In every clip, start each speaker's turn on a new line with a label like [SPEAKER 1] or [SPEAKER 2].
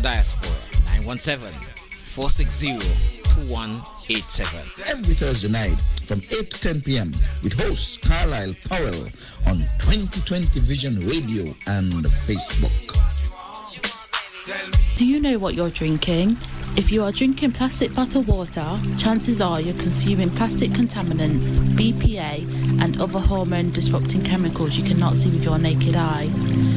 [SPEAKER 1] the diaspora. 917-460-2187.
[SPEAKER 2] Every Thursday night from 8 to 10 p.m. with host Carlisle Powell on 2020 Vision Radio and Facebook.
[SPEAKER 3] Do you know what you're drinking? If you are drinking plastic bottled water, chances are you're consuming plastic contaminants, BPA, and other hormone-disrupting chemicals you cannot see with your naked eye.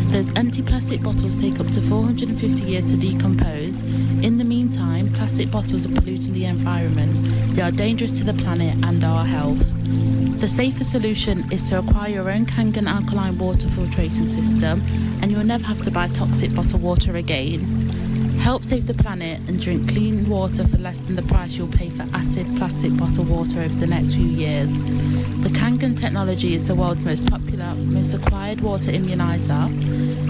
[SPEAKER 3] Those empty plastic bottles take up to 450 years to decompose. In the meantime, plastic bottles are polluting the environment. They are dangerous to the planet and our health. The safer solution is to acquire your own Kangen alkaline water filtration system, and you'll never have to buy toxic bottled water again. Help save the planet and drink clean water for less than the price you'll pay for acid plastic bottled water over the next few years. The Kangen technology is the world's most popular, most acquired water immunizer.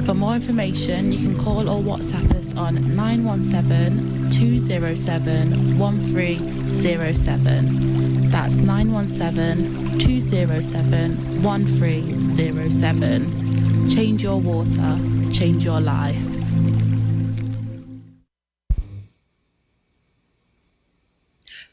[SPEAKER 3] For more information, you can call or WhatsApp us on 917-207-1307. That's 917-207-1307. Change your water, change your life.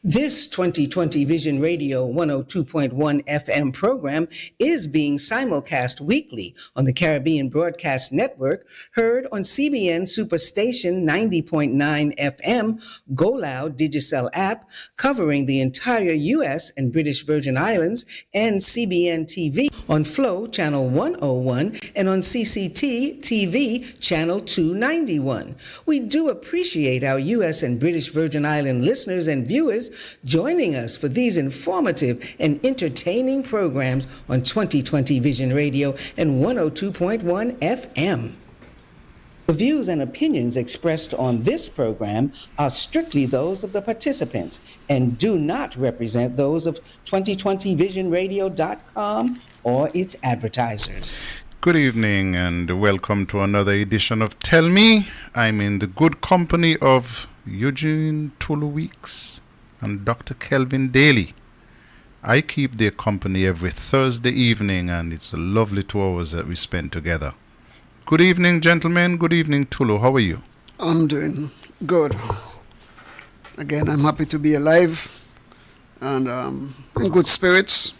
[SPEAKER 4] This 2020 Vision Radio 102.1 FM program is being simulcast weekly on the Caribbean Broadcast Network, heard on CBN Superstation 90.9 FM, Go Loud Digicel app, covering the entire U.S. and British Virgin Islands, and CBN TV on Flow Channel 101 and on CCT TV Channel 291. We do appreciate our U.S. and British Virgin Island listeners and viewers joining us for these informative and entertaining programs on 2020 Vision Radio and 102.1 FM. The views and opinions expressed on this program are strictly those of the participants and do not represent those of 2020visionradio.com or its advertisers.
[SPEAKER 5] Good evening and welcome to another edition of Tell Me. I'm in the good company of Eugene Tulu Weeks and Dr. Kelvin Daly. I keep their company every Thursday evening, and it's a lovely 2 hours that we spend together. Good evening, gentlemen. Good evening, Tulu. How are you?
[SPEAKER 6] I'm doing good. Again, I'm happy to be alive and in good spirits.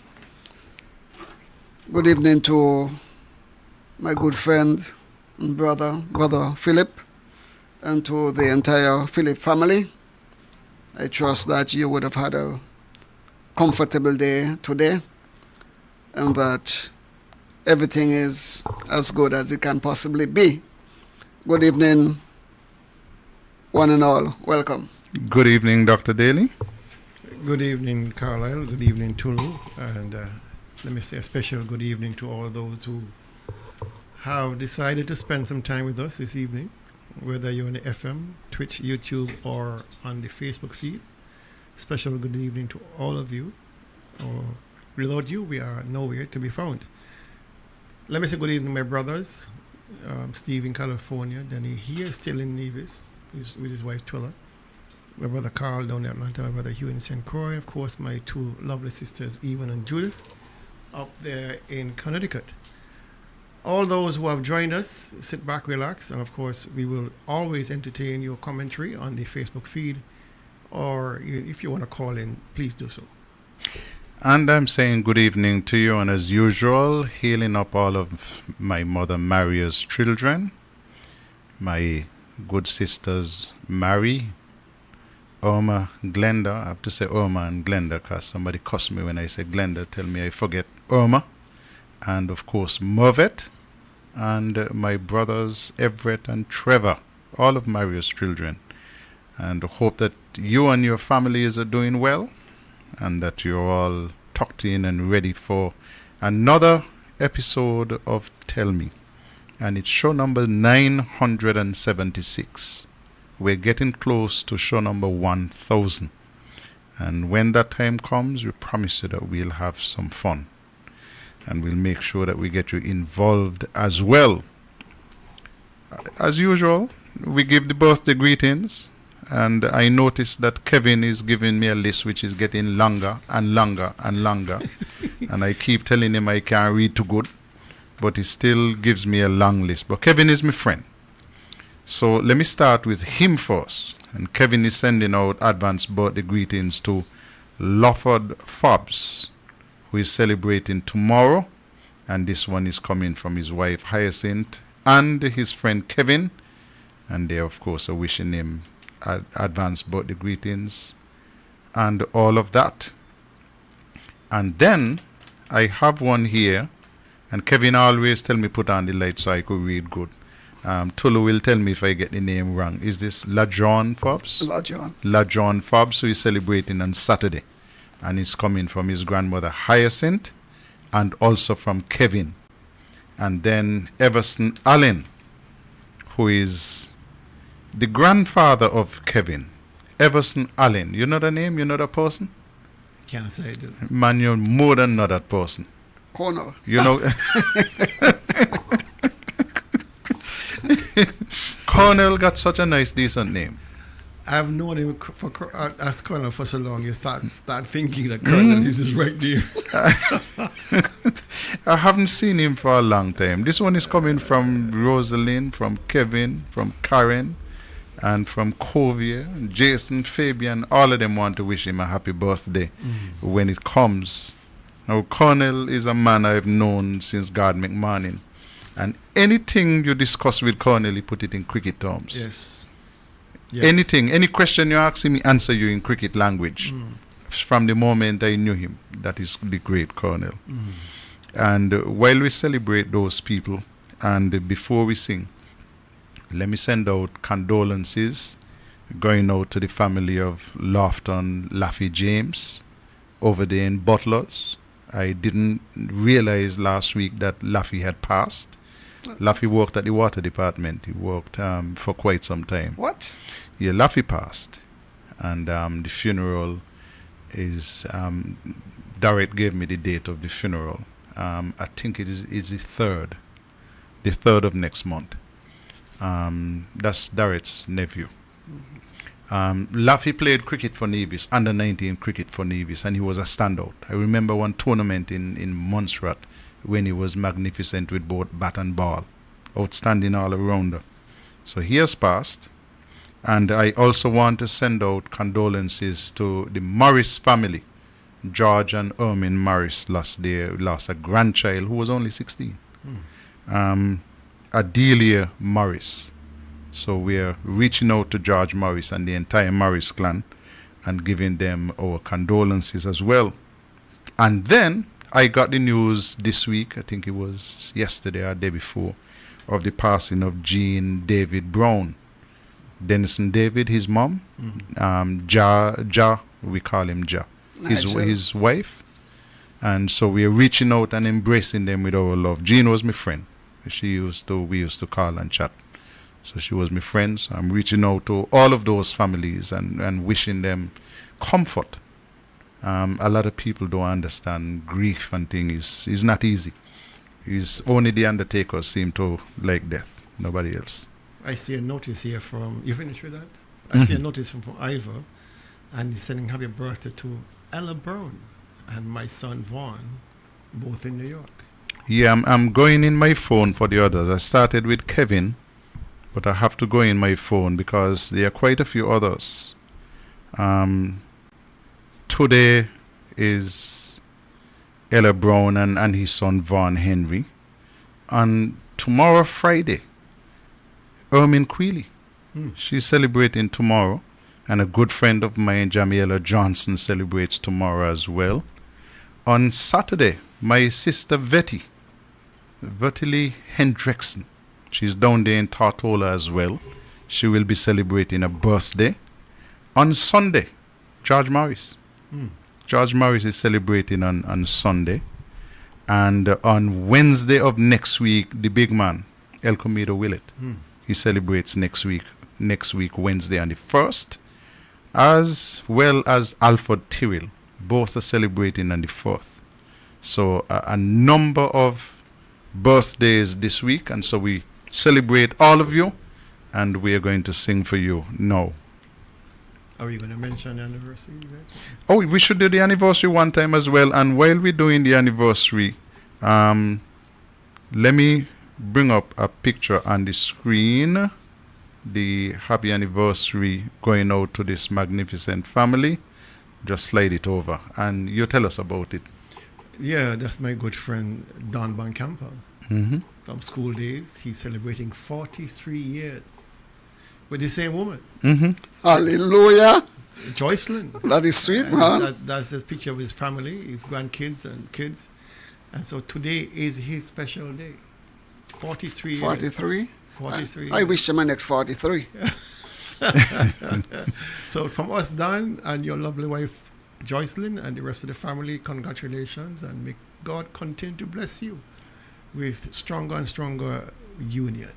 [SPEAKER 6] Good evening to my good friend and brother Philip, and to the entire Philip family. I trust that you would have had a comfortable day today and that everything is as good as it can possibly be. Good evening, one and all. Welcome.
[SPEAKER 5] Good evening, Dr. Daly.
[SPEAKER 7] Good evening, Carlisle. Good evening, Tulu. And let me say a special good evening to all those who have decided to spend some time with us this evening, whether you're on the FM, Twitch, YouTube, or on the Facebook feed. Special good evening to all of you. Without you, we are nowhere to be found. Let me say good evening, my brothers. Steve in California, Danny here, still in Nevis, with his wife Twilla. My brother Carl down in Atlanta, my brother Hugh in St. Croix, of course my two lovely sisters, Ewan and Judith, up there in Connecticut. All those who have joined us, sit back, relax, and of course we will always entertain your commentary on the Facebook feed, or if you want to call in, please do so.
[SPEAKER 5] And I'm saying good evening to you, and as usual, hailing up all of my mother Maria's children, my good sisters Mary, Irma, Glenda. I have to say Irma and Glenda because somebody cussed me when I say Glenda, tell me I forget Irma. And of course Mervet, and my brothers Everett and Trevor, all of Maria's children. And hope that you and your families are doing well, and that you're all tucked in and ready for another episode of Tell Me. And it's show number 976. We're getting close to show number 1000. And when that time comes, we promise you that we'll have some fun. And we'll make sure that we get you involved as well. As usual, we give the birthday greetings. And I noticed that Kevin is giving me a list which is getting longer and longer and longer. And I keep telling him I can't read too good, but he still gives me a long list. But Kevin is my friend. So let me start with him first. And Kevin is sending out advance birthday greetings to Lawford Fobbs, who is celebrating tomorrow. And this one is coming from his wife Hyacinth and his friend Kevin. And they, of course, are wishing him advance birthday greetings and all of that. And then I have one here. And Kevin always tell me put on the light so I could read good. Tulu will tell me if I get the name wrong. Is this LaJohn Fobbs?
[SPEAKER 6] LaJohn.
[SPEAKER 5] LaJohn Fobbs, who is celebrating on Saturday. And he's coming from his grandmother Hyacinth and also from Kevin. And then Everson Allen, who is the grandfather of Kevin. Everson Allen. You know the name? You know the person?
[SPEAKER 7] Can't say I do.
[SPEAKER 5] Man, you more than know that person.
[SPEAKER 6] Cornell.
[SPEAKER 5] You know, Cornell got such a nice, decent name.
[SPEAKER 7] I've known him as Colonel for so long. You start thinking that Colonel is his right name.
[SPEAKER 5] I haven't seen him for a long time. This one is coming from Rosalind, from Kevin, from Karen, and from Covier, Jason, Fabian. All of them want to wish him a happy birthday when it comes. Now, Cornell is a man I've known since God McMahon. And anything you discuss with Cornell, he put it in cricket terms.
[SPEAKER 7] Yes.
[SPEAKER 5] Anything, any question you ask him, he answer you in cricket language. From the moment I knew him, that is the great Cornell. And while we celebrate those people, and before we sing, let me send out condolences going out to the family of Lofton Laffy James over there in Butlers. I didn't realize last week that Laffy had passed. Laffy worked at the water department. He worked for quite some time.
[SPEAKER 6] What?
[SPEAKER 5] Yeah, Laffy passed. And the funeral is, Darrett gave me the date of the funeral. I think it is the 3rd of next month. That's Darrett's nephew. Laffy played cricket for Nevis, under 19 cricket for Nevis, and he was a standout. I remember one tournament in Montserrat when he was magnificent with both bat and ball. Outstanding all-arounder. So he has passed. And I also want to send out condolences to the Morris family. George and Ermin Morris lost a grandchild who was only 16. Adelia Morris. So we are reaching out to George Morris and the entire Morris clan and giving them our condolences as well. And then I got the news this week, I think it was yesterday or day before, of the passing of Jean David Brown. Denison David, his mom, Ja, we call him Ja, his wife. And so we are reaching out and embracing them with our love. Jean was my friend. We used to call and chat. So she was my friend. So I'm reaching out to all of those families and wishing them comfort. A lot of people don't understand grief and things. It's not easy. It's only the undertakers seem to like death. Nobody else.
[SPEAKER 7] I see a notice here from, you finished with that? I see a notice from Ivor, and he's saying happy birthday to Ella Brown and my son Vaughn, both in New York.
[SPEAKER 5] Yeah, I'm going in my phone for the others. I started with Kevin, but I have to go in my phone because there are quite a few others. Today is Ella Brown and his son Vaughn Henry. And tomorrow, Friday, Ermin Queely. She's celebrating tomorrow. And a good friend of mine, Jamiela Johnson, celebrates tomorrow as well. On Saturday, my sister Vetty Lee Hendrickson, she's down there in Tortola as well. She will be celebrating a birthday. On Sunday, George Morris. George Morris is celebrating on Sunday. And on Wednesday of next week, the big man, El Comido Willett, he celebrates next week, Wednesday on the 1st, as well as Alfred Tyrrell. Both are celebrating on the 4th. So a number of birthdays this week, and so we celebrate all of you, and we are going to sing for you now.
[SPEAKER 7] Are we going to mention the anniversary?
[SPEAKER 5] Oh, we should do the anniversary one time as well. And while we're doing the anniversary, let me bring up a picture on the screen. the happy anniversary going out to this magnificent family, just slide it over and you tell us about it.
[SPEAKER 7] Yeah, that's my good friend Don Boncampo
[SPEAKER 5] Mm-hmm.
[SPEAKER 7] from school days. He's celebrating 43 years with the same woman,
[SPEAKER 5] Mm-hmm.
[SPEAKER 6] Hallelujah.
[SPEAKER 7] Joycelyn.
[SPEAKER 6] That is sweet, man.
[SPEAKER 7] That's his picture of his family, his grandkids and kids. And so today is his special day. 43 years.
[SPEAKER 6] 43.
[SPEAKER 7] 43
[SPEAKER 6] I
[SPEAKER 7] years.
[SPEAKER 6] wish him my next 43.
[SPEAKER 7] So from us, Don, and your lovely wife, Joycelyn, and the rest of the family, congratulations, and may God continue to bless you with stronger and stronger union.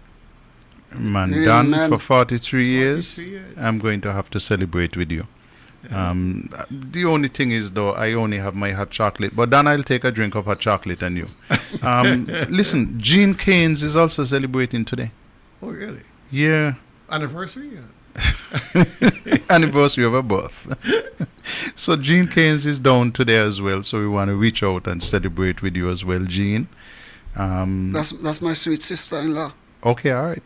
[SPEAKER 5] Man,
[SPEAKER 6] Amen.
[SPEAKER 5] done for 43 years.
[SPEAKER 7] 43 years.
[SPEAKER 5] I'm going to have to celebrate with you. The only thing is, though, I only have my hot chocolate, but then I'll take a drink of hot chocolate and you. Listen, Gene Keynes is also celebrating today.
[SPEAKER 7] Oh, really?
[SPEAKER 5] Yeah.
[SPEAKER 7] Anniversary? Yeah.
[SPEAKER 5] Anniversary of her birth. So Gene Keynes is down today as well, so we want to reach out and celebrate with you as well, Gene.
[SPEAKER 6] That's my sweet sister-in-law.
[SPEAKER 5] Okay, all right.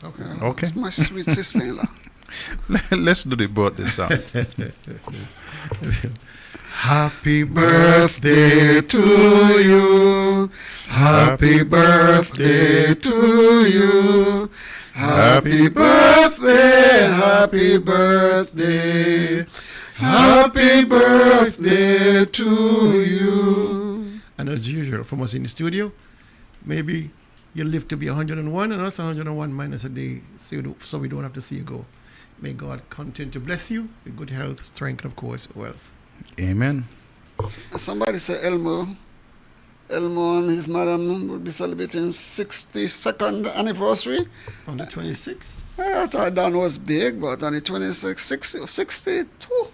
[SPEAKER 7] Okay.
[SPEAKER 5] Okay.
[SPEAKER 6] That's my sweet sister-in-law.
[SPEAKER 5] Let's do the birthday song.
[SPEAKER 7] Happy birthday to you. Happy birthday to you.
[SPEAKER 6] Happy birthday, happy birthday, happy birthday to you.
[SPEAKER 7] And as usual, from us in the studio, maybe you live to be 101 and us 101 minus a day, so we don't have to see you go. May God continue to bless you with good health, strength, and of course, wealth.
[SPEAKER 5] Amen.
[SPEAKER 6] Somebody say Elmo and his madam will be celebrating 62nd anniversary.
[SPEAKER 7] On the 26th?
[SPEAKER 6] I thought Dan was big, but on the 26th, 62.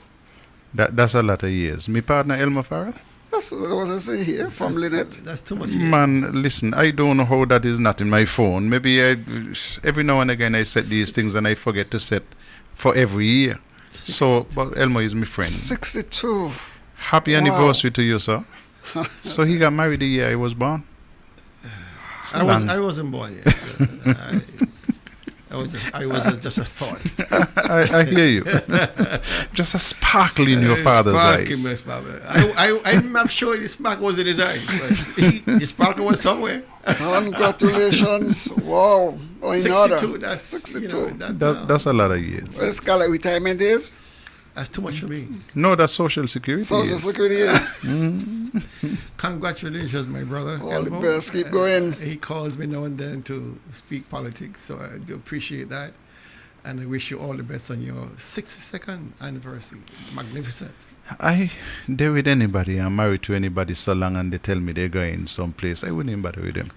[SPEAKER 5] That's a lot of years. My partner Elmer Farrell.
[SPEAKER 6] That's what I was saying here from Lynette.
[SPEAKER 7] That's too much.
[SPEAKER 5] Man, listen, I don't know how that is not in my phone. Maybe every now and again I set these things and I forget to set for every year. So, but Elmo is my friend.
[SPEAKER 6] 62.
[SPEAKER 5] Happy anniversary to you, sir. So he got married the year I was born.
[SPEAKER 7] I wasn't born yet. So I was just a thought.
[SPEAKER 5] I hear you. Just a sparkle in your father's eyes.
[SPEAKER 7] I'm not sure the sparkle was in his eyes, but the sparkle was somewhere.
[SPEAKER 6] Congratulations. Wow. Oh, in
[SPEAKER 7] 62,
[SPEAKER 6] order.
[SPEAKER 7] that's
[SPEAKER 6] 62.
[SPEAKER 5] That's a lot of years.
[SPEAKER 6] What Scarlet retirement is?
[SPEAKER 7] That's too much for me.
[SPEAKER 5] No, that's Social Security.
[SPEAKER 6] Social Security is.
[SPEAKER 7] Congratulations, my brother.
[SPEAKER 6] All the
[SPEAKER 7] Elmo.
[SPEAKER 6] best. Keep going.
[SPEAKER 7] He calls me now and then to speak politics, so I do appreciate that. And I wish you all the best on your 62nd anniversary. Magnificent.
[SPEAKER 5] I dare with anybody. I'm married to anybody so long and they tell me they're going someplace. I wouldn't even bother with them.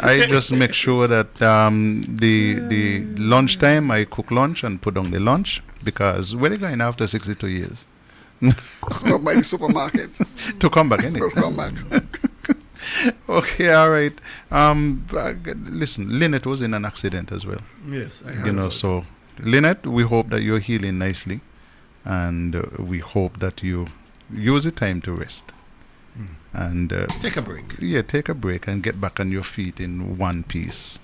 [SPEAKER 5] I just make sure that the lunchtime I cook lunch and put on the lunch because where they going after 62 years?
[SPEAKER 6] Go by the supermarket.
[SPEAKER 5] To come back, innit?
[SPEAKER 6] Come back.
[SPEAKER 5] Okay, all right. Listen, Lynette was in an accident as well.
[SPEAKER 7] Yes, I
[SPEAKER 5] You
[SPEAKER 7] heard
[SPEAKER 5] know, so Lynette, we hope that you're healing nicely, and we hope that you use the time to rest. And
[SPEAKER 7] Take a break.
[SPEAKER 5] yeah, take a break and get back on your feet in one piece.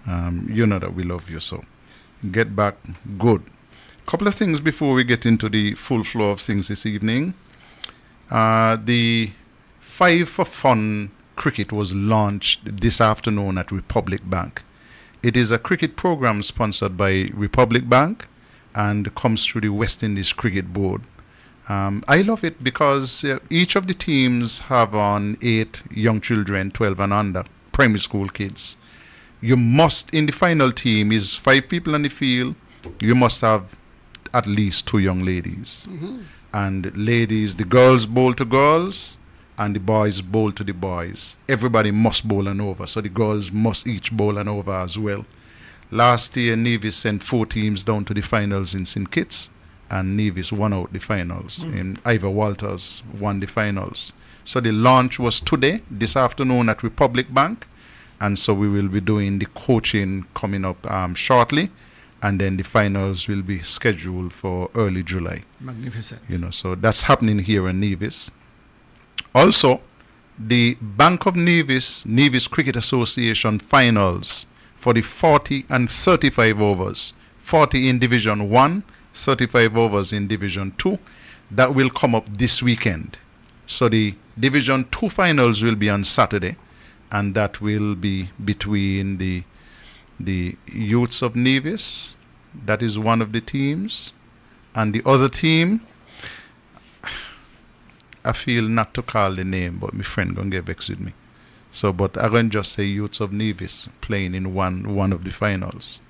[SPEAKER 5] You know that we love you, so get back good. Couple of things before we get into the full flow of things this evening. The 5 for Fun cricket was launched this afternoon at Republic Bank. It is a cricket program sponsored by Republic Bank and comes through the West Indies Cricket Board. I love it because each of the teams have on 8 young children, 12 and under, primary school kids. You must, in the final team, is 5 people on the field, you must have at least 2 young ladies. And ladies, the girls bowl to girls and the boys bowl to the boys. Everybody must bowl an over, so the girls must each bowl an over as well. Last year, Nevis sent 4 teams down to the finals in St. Kitts, and Nevis won out the finals. And Ivor Walters won the finals. So the launch was today, this afternoon at Republic Bank, and so we will be doing the coaching coming up shortly, and then the finals will be scheduled for early July.
[SPEAKER 7] Magnificent.
[SPEAKER 5] You know, so that's happening here in Nevis. Also, the Bank of Nevis Cricket Association finals for the 40 and 35 overs. 40 in Division 1, 35 overs in Division 2. That will come up this weekend. So the Division 2 finals will be on Saturday, and that will be between the Youths of Nevis, that is one of the teams, and the other team, I feel not to call the name, but my friend gonna get vexed with me. So, but I'm going to just say Youths of Nevis playing in one of the finals,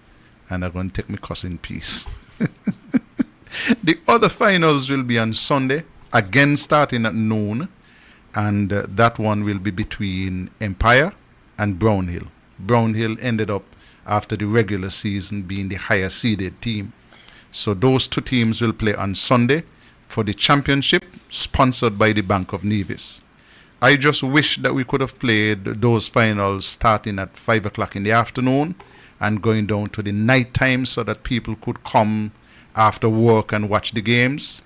[SPEAKER 5] and I'm going to take my cuss in peace. The other finals will be on Sunday, again starting at noon, and that one will be between Empire and Brownhill. Brownhill ended up, after the regular season, being the higher seeded team. So those two teams will play on Sunday for the championship, sponsored by the Bank of Nevis. I just wish that we could have played those finals starting at 5 o'clock in the afternoon and going down to the night time so that people could come after work and watch the games.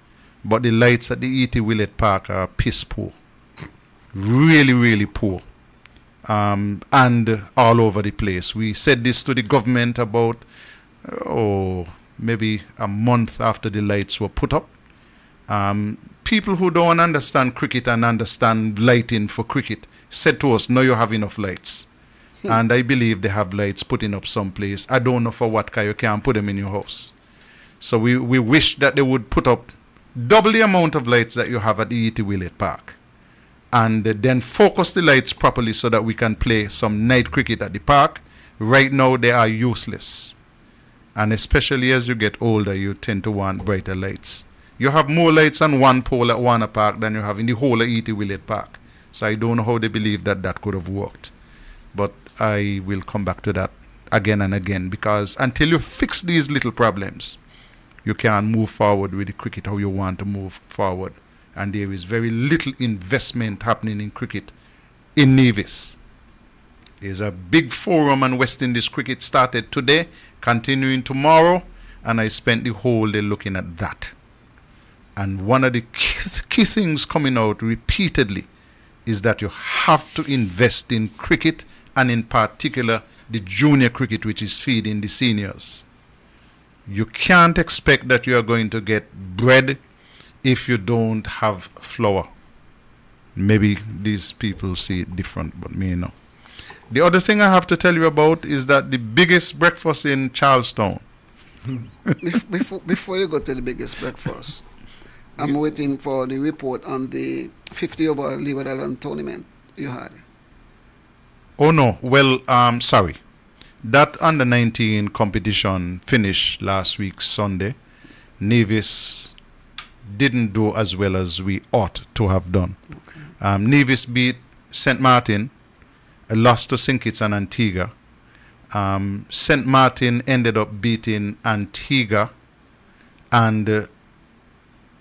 [SPEAKER 5] But the lights at the E.T. Willett Park are piss poor. Really, really poor. And all over the place. We said this to the government about, maybe a month after the lights were put up. People who don't understand cricket and understand lighting for cricket said to us, no, you have enough lights. And I believe they have lights putting up someplace. I don't know for what, because you can't put them in your house. So we wish that they would put up double the amount of lights that you have at the E.T. Willett Park. And then focus the lights properly so that we can play some night cricket at the park. Right now, they are useless. And especially as you get older, you tend to want brighter lights. You have more lights on one pole at Warner Park than you have in the whole of E.T. Willett Park. So I don't know how they believe that could have worked. But I will come back to that again and again, because until you fix these little problems, you can't move forward with the cricket how you want to move forward. And there is very little investment happening in cricket in Nevis. There's a big forum on West Indies cricket started today, continuing tomorrow, and I spent the whole day looking at that. And one of the key things coming out repeatedly is that you have to invest in cricket, and in particular the junior cricket, which is feeding the seniors. You can't expect that you are going to get bread if you don't have flour. Maybe these people see it different, but me no. The other thing I have to tell you about is that the biggest breakfast in Charlestown.
[SPEAKER 6] Before you go to the biggest breakfast, I'm waiting for the report on the 50 over Leeward Island tournament you had.
[SPEAKER 5] Oh no, well, sorry. That under 19 competition finished last week Sunday. Nevis didn't do as well as we ought to have done. Okay. Nevis beat St. Martin, lost to St. Kitts and Antigua. St. Martin ended up beating Antigua, and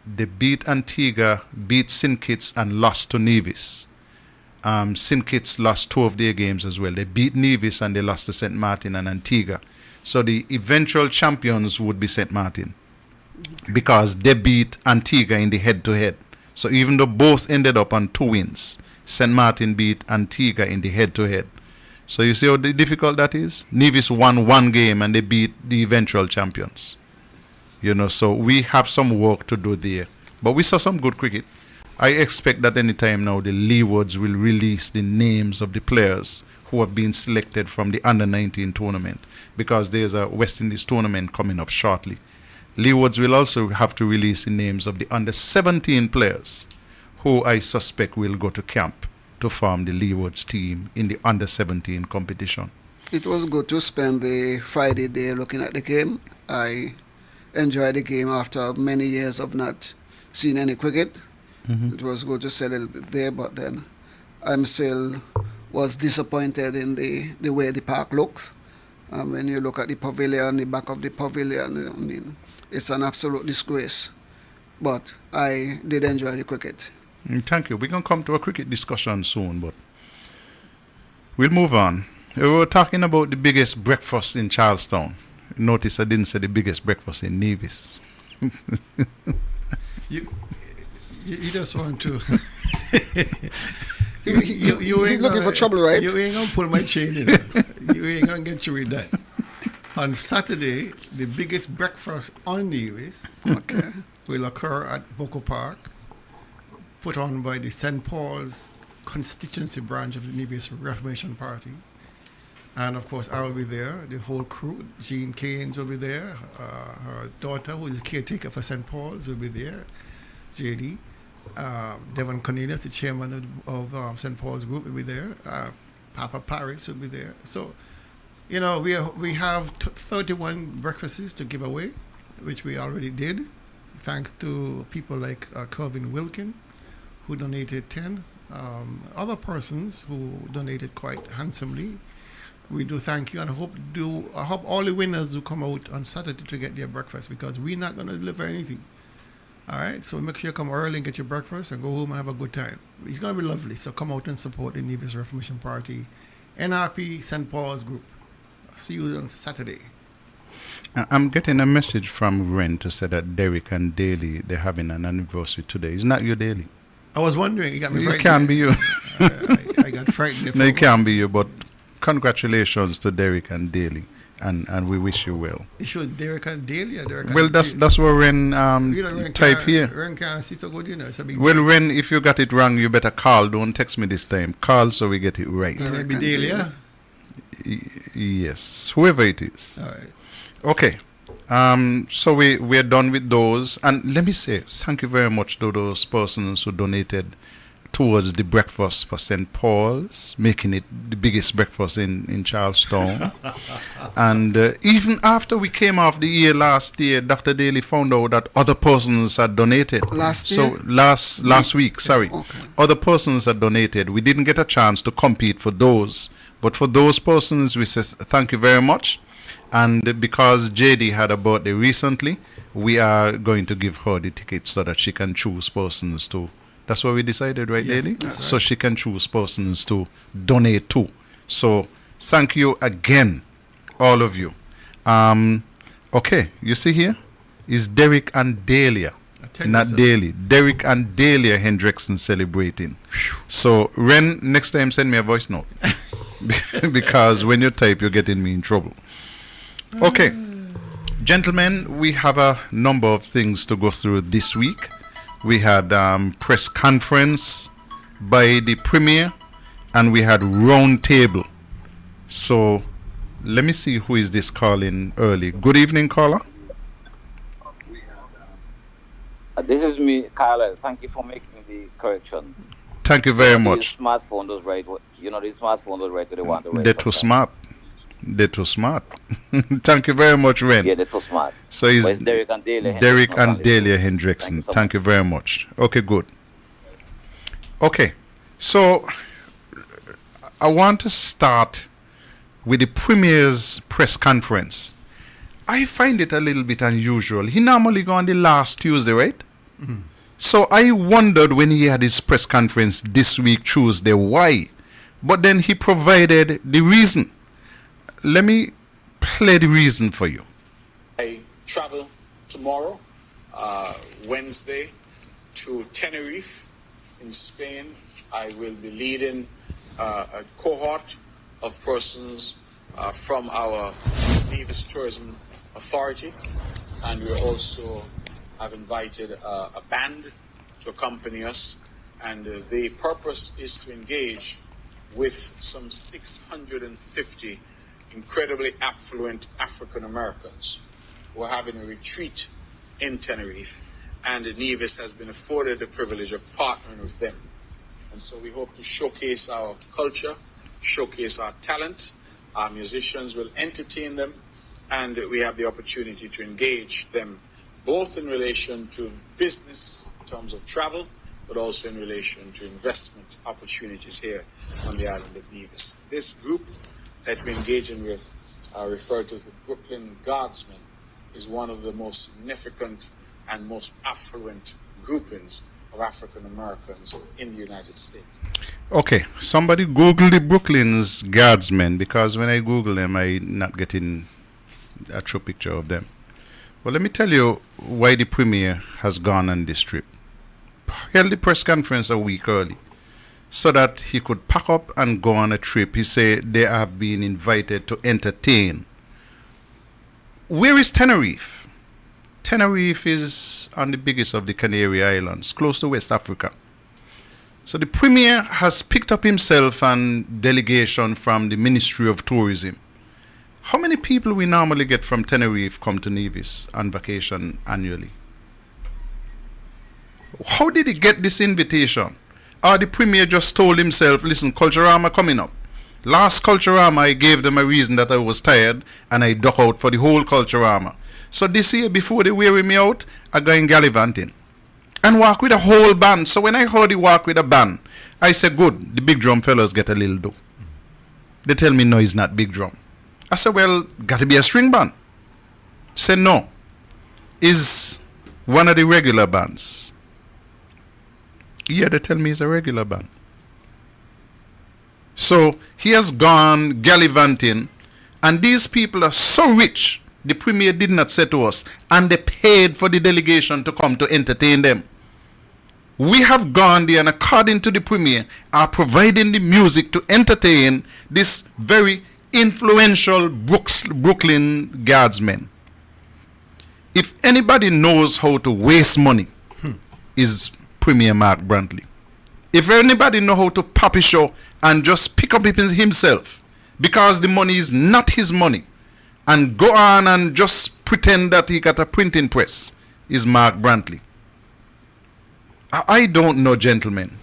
[SPEAKER 5] they beat Antigua, beat St. Kitts, and lost to Nevis. St. Kitts lost 2 of their games as well. They beat Nevis and they lost to St. Martin and Antigua. So the eventual champions would be St. Martin, because they beat Antigua in the head-to-head. So even though both ended up on 2 wins, St. Martin beat Antigua in the head-to-head. So you see how difficult that is? Nevis won 1 game and they beat the eventual champions. You know, so we have some work to do there. But we saw some good cricket. I expect that any time now the Leewards will release the names of the players who have been selected from the under-19 tournament, because there's a West Indies tournament coming up shortly. Leewards will also have to release the names of the under-17 players who I suspect will go to camp to form the Leewards team in the under-17 competition.
[SPEAKER 6] It was good to spend the Friday day looking at the game. I enjoyed the game after many years of not seeing any cricket. Mm-hmm. It was good to see a little bit there, but then I'm still was disappointed in the way the park looks. When you look at the pavilion, the back of the pavilion, I mean, it's an absolute disgrace. But I did enjoy the cricket.
[SPEAKER 5] Thank you. We're going to come to a cricket discussion soon, but we'll move on. We were talking about the biggest breakfast in Charlestown. Notice I didn't say the biggest breakfast in Nevis.
[SPEAKER 7] You just want to
[SPEAKER 6] He's looking for trouble, right?
[SPEAKER 7] You ain't gonna pull my chain, you know. You ain't gonna get through with that. On Saturday, the biggest breakfast on Nevis will occur at Boko Park, put on by the St. Paul's constituency branch of the Nevis Reformation Party. And of course, I will be there, the whole crew. Jean Keynes will be there. Her daughter, who is the caretaker for St. Paul's, will be there. JD. Devon Cornelius, the chairman of St. Paul's Group, will be there. Papa Paris will be there. So, you know, we have 31 breakfasts to give away, which we already did, thanks to people like Kelvin Wilkin, who donated 10. Other persons who donated quite handsomely. We do thank you, and I hope all the winners do come out on Saturday to get their breakfast, because we're not going to deliver anything. All right, so make sure you come early and get your breakfast and go home and have a good time. It's going to be lovely, so come out and support the Nevis Reformation Party, NRP St. Paul's Group. See you on Saturday.
[SPEAKER 5] I'm getting a message from Ren to say that Derek and Daly, they're having an anniversary today. It's not you, Daly.
[SPEAKER 7] I was wondering, you got me frightened.
[SPEAKER 5] It can be you.
[SPEAKER 7] I got frightened.
[SPEAKER 5] No, it can be you, but congratulations to Derek and Daly, and we wish you well.
[SPEAKER 7] You sure Derek and Daly or Derek and
[SPEAKER 5] Well, that's what Ren type here.
[SPEAKER 7] Ren can't see so good, you know. It's a big
[SPEAKER 5] Well, Ren, if you got it wrong, you better call. Don't text me this time. Call so we get it right.
[SPEAKER 7] Maybe Daly, yeah?
[SPEAKER 5] Yes, whoever it is.
[SPEAKER 7] All right.
[SPEAKER 5] Okay. So we're done with those. And let me say, thank you very much to those persons who donated towards the breakfast for St. Paul's, making it the biggest breakfast in Charlestown. And even after we came off the air last year, Dr. Daly found out that other persons had donated.
[SPEAKER 6] Last
[SPEAKER 5] week, sorry.
[SPEAKER 6] Okay.
[SPEAKER 5] Other persons had donated. We didn't get a chance to compete for those. But for those persons, we say thank you very much. And because JD had a birthday recently, we are going to give her the tickets so that she can choose persons to. That's what we decided, right,
[SPEAKER 7] Yes,
[SPEAKER 5] Daly?
[SPEAKER 7] that's
[SPEAKER 5] So she can choose persons to donate to. So thank you again, all of you. Okay, you see here is Derek and Dahlia, not Daly. Derek and Dahlia Hendrickson celebrating. So Ren, next time send me a voice note. Because when you type, you're getting me in trouble. Okay, gentlemen, we have a number of things to go through this week. We had press conference by the Premier, and we had round table. So let me see who is this calling early. Good evening, caller.
[SPEAKER 1] This is me, Kyle. Thank you for making the correction.
[SPEAKER 5] Thank you very much.
[SPEAKER 1] The smartphone does right. The smartphone does right to the one.
[SPEAKER 5] They're too smart. They're too smart. Thank you very much, Ren.
[SPEAKER 1] Yeah, they're too smart.
[SPEAKER 5] So it's
[SPEAKER 1] Derek and Dahlia.
[SPEAKER 5] Derek and Dahlia Hendrickson. Thank you very much. Okay, good. Okay, so I want to start with the Premier's press conference. I find it a little bit unusual. He normally go on the last Tuesday, right? Mm-hmm. So I wondered when he had his press conference this week, Tuesday, why? But then he provided the reason. Let me play the reason for you.
[SPEAKER 8] I travel tomorrow, Wednesday, to Tenerife in Spain. I will be leading a cohort of persons from our Nevis Tourism Authority, and we also have invited a band to accompany us, and the purpose is to engage with some 650 incredibly affluent African Americans who are having a retreat in Tenerife, and Nevis has been afforded the privilege of partnering with them. And so we hope to showcase our culture, showcase our talent. Our musicians will entertain them, and we have the opportunity to engage them both in relation to business in terms of travel, but also in relation to investment opportunities here on the island of Nevis. This group that we're engaging with, referred to as the Brooklyn Guardsmen, is one of the most significant and most affluent groupings of African Americans in the United States.
[SPEAKER 5] Okay, somebody Google the Brooklyn's Guardsmen, because when I Google them, I'm not getting a true picture of them. Well, let me tell you why the Premier has gone on this trip. Held the press conference a week early. so that he could pack up and go on a trip. He said they have been invited to entertain. Where is Tenerife? Tenerife is on the biggest of the Canary Islands, close to West Africa. So the Premier has picked up himself and delegation from the Ministry of Tourism. How many people we normally get from Tenerife come to Nevis on vacation annually? How did he get this invitation? Or the Premier just told himself, listen, Culturama coming up. Last Culturama, I gave them a reason that I was tired and I duck out for the whole Culturama. So this year, before they weary me out, I go in gallivanting and walk with a whole band. So when I heard he walk with a band, I said, good, the big drum fellows get a little do. They tell me, no, it's not big drum. I said, well, got to be a string band. Said, no, is one of the regular bands. Yeah, they tell me it's a regular band. So he has gone gallivanting, and these people are so rich, the Premier did not say to us, and they paid for the delegation to come to entertain them. We have gone there, and according to the Premier, are providing the music to entertain this very influential Brooklyn guardsmen. If anybody knows how to waste money, is Premier Mark Brantley. If anybody know how to poppy show and just pick up himself because the money is not his money and go on and just pretend that he got a printing press, is Mark Brantley. I don't know, gentlemen,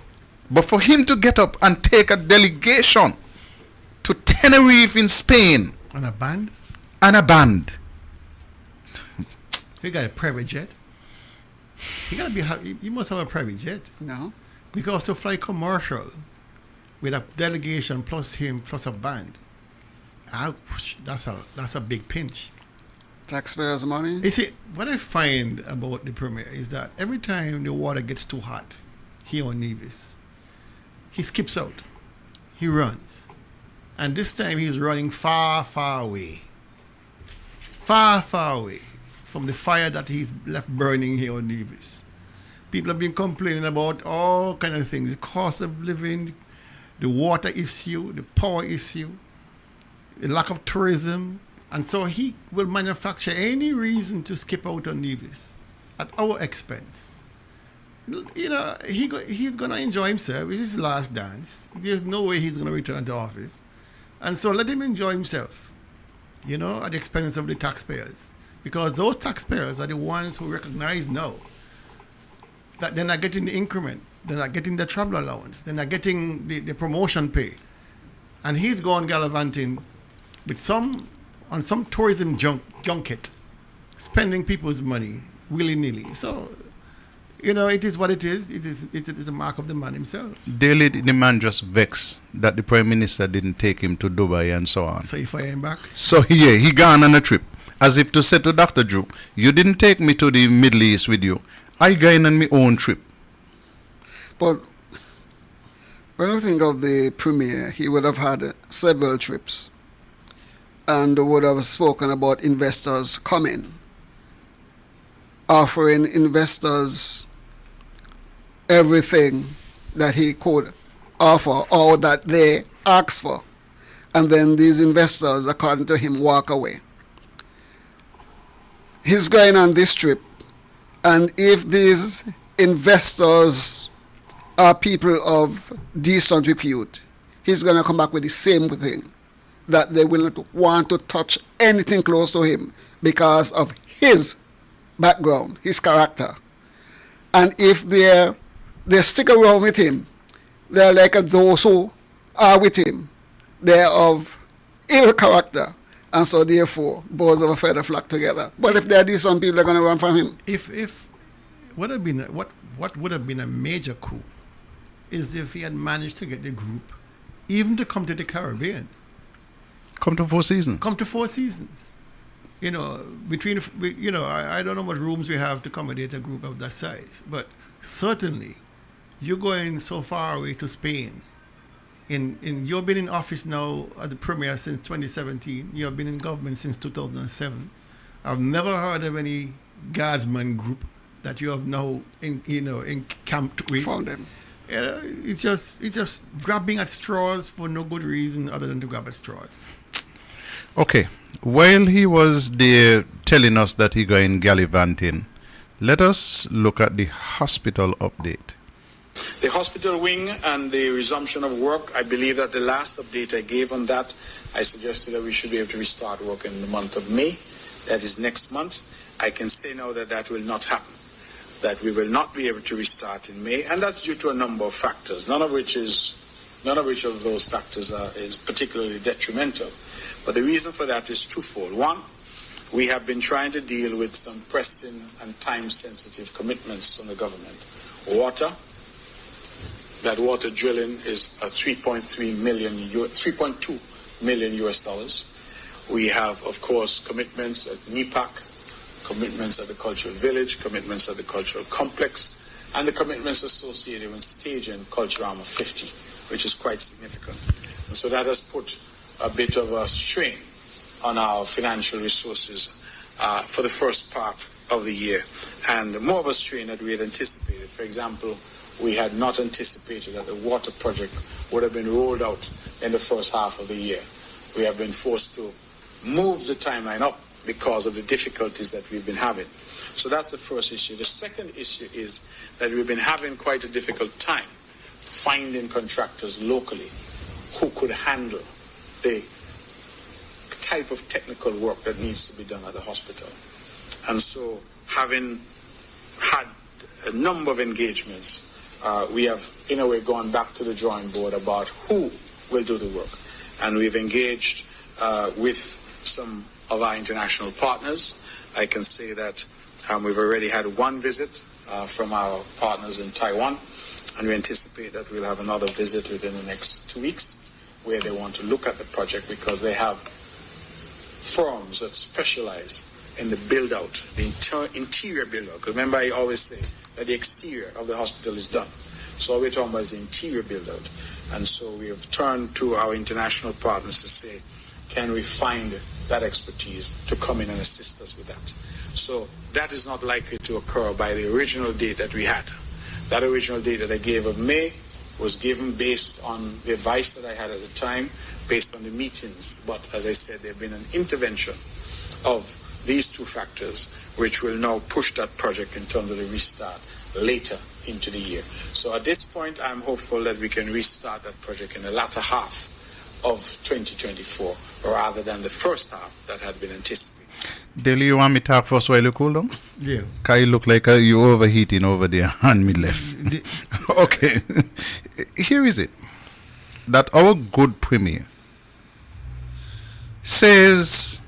[SPEAKER 5] but for him to get up and take a delegation to Tenerife in Spain
[SPEAKER 7] And a band?
[SPEAKER 5] and a band.
[SPEAKER 7] He got a private jet. He must have a private jet.
[SPEAKER 6] No.
[SPEAKER 7] Because to fly commercial with a delegation plus him plus a band, ouch, that's a big pinch.
[SPEAKER 6] Taxpayers' money.
[SPEAKER 7] You see, what I find about the Premier is that every time the water gets too hot here on Nevis, he skips out. He runs. And this time he's running far, far away. Far, far away from the fire that he's left burning here on Nevis. People have been complaining about all kind of things, the cost of living, the water issue, the power issue, the lack of tourism. And so he will manufacture any reason to skip out on Nevis at our expense. You know, he's going to enjoy himself. This is his last dance. There's no way he's going to return to office. And so let him enjoy himself, you know, at the expense of the taxpayers. Because those taxpayers are the ones who recognize now that they're not getting the increment, they're not getting the travel allowance, they're not getting the promotion pay. And he's gone gallivanting with on some tourism junket, spending people's money willy-nilly. So, you know, it is what it is. It is a mark of the man himself.
[SPEAKER 5] Daily, the man just vexed that the Prime Minister didn't take him to Dubai and so on.
[SPEAKER 7] So you fire him back?
[SPEAKER 5] So yeah, he gone on a trip. As if to say to Dr. Drew, you didn't take me to the Middle East with you. I gone on my own trip.
[SPEAKER 6] But when we think of the Premier, he would have had several trips and would have spoken about investors coming, offering investors everything that he could offer or that they asked for. And then these investors, according to him, walk away. He's going on this trip, and if these investors are people of decent repute, he's going to come back with the same thing, that they will not want to touch anything close to him because of his background, his character. And if they stick around with him, they're like those who are with him. They're of ill character. And so therefore, birds of a feather flock together. But if there are decent people, they're going to run from him.
[SPEAKER 7] If what would have been a major coup is if he had managed to get the group even to come to the Caribbean.
[SPEAKER 5] Come to Four Seasons.
[SPEAKER 7] Come to Four Seasons. You know, I don't know what rooms we have to accommodate a group of that size, but certainly you're going so far away to Spain. You've been in office now as the Premier since 2017. You've been in government since 2007. I've never heard of any guardsman group that you have now encamped with.
[SPEAKER 6] Found them.
[SPEAKER 7] It's just grabbing at straws for no good reason other than to grab at straws.
[SPEAKER 5] Okay, while he was there telling us that he going gallivanting, let us look at the hospital update.
[SPEAKER 8] The hospital wing and the resumption of work, I believe that the last update I gave on that, I suggested that we should be able to restart work in the month of May. That is next month. I can say now that that will not happen, that we will not be able to restart in May, and that's due to a number of factors, none of which of those factors is particularly detrimental. But the reason for that is twofold. One, we have been trying to deal with some pressing and time-sensitive commitments from the government. Water, that water drilling is 3.2 million US dollars. We have, of course, commitments at NEPAC, commitments at the cultural village, commitments at the cultural complex, and the commitments associated with staging Culturama 50, which is quite significant. And so that has put a bit of a strain on our financial resources for the first part of the year, and more of a strain that we had anticipated. For example, we had not anticipated that the water project would have been rolled out in the first half of the year. We have been forced to move the timeline up because of the difficulties that we've been having. So that's the first issue. The second issue is that we've been having quite a difficult time finding contractors locally who could handle the type of technical work that needs to be done at the hospital. And so, having had a number of engagements, we have, in a way, gone back to the drawing board about who will do the work. And we've engaged with some of our international partners. I can say that we've already had one visit from our partners in Taiwan, and we anticipate that we'll have another visit within the next 2 weeks where they want to look at the project because they have firms that specialize in the build-out, the interior build-out. Because remember, I always say that the exterior of the hospital is done. So all we're talking about is the interior build-out. And so we have turned to our international partners to say, can we find that expertise to come in and assist us with that? So that is not likely to occur by the original date that we had. That original date that I gave of May was given based on the advice that I had at the time, based on the meetings. But as I said, there have been an intervention of these two factors, which will now push that project in terms of the restart later into the year. So at this point, I'm hopeful that we can restart that project in the latter half of 2024, rather than the first half that had been anticipated.
[SPEAKER 5] Dale, you want me to talk first while you cool down?
[SPEAKER 7] Yeah.
[SPEAKER 5] Because you look like you're overheating over there and me left. Okay. Here is it. That our good premier says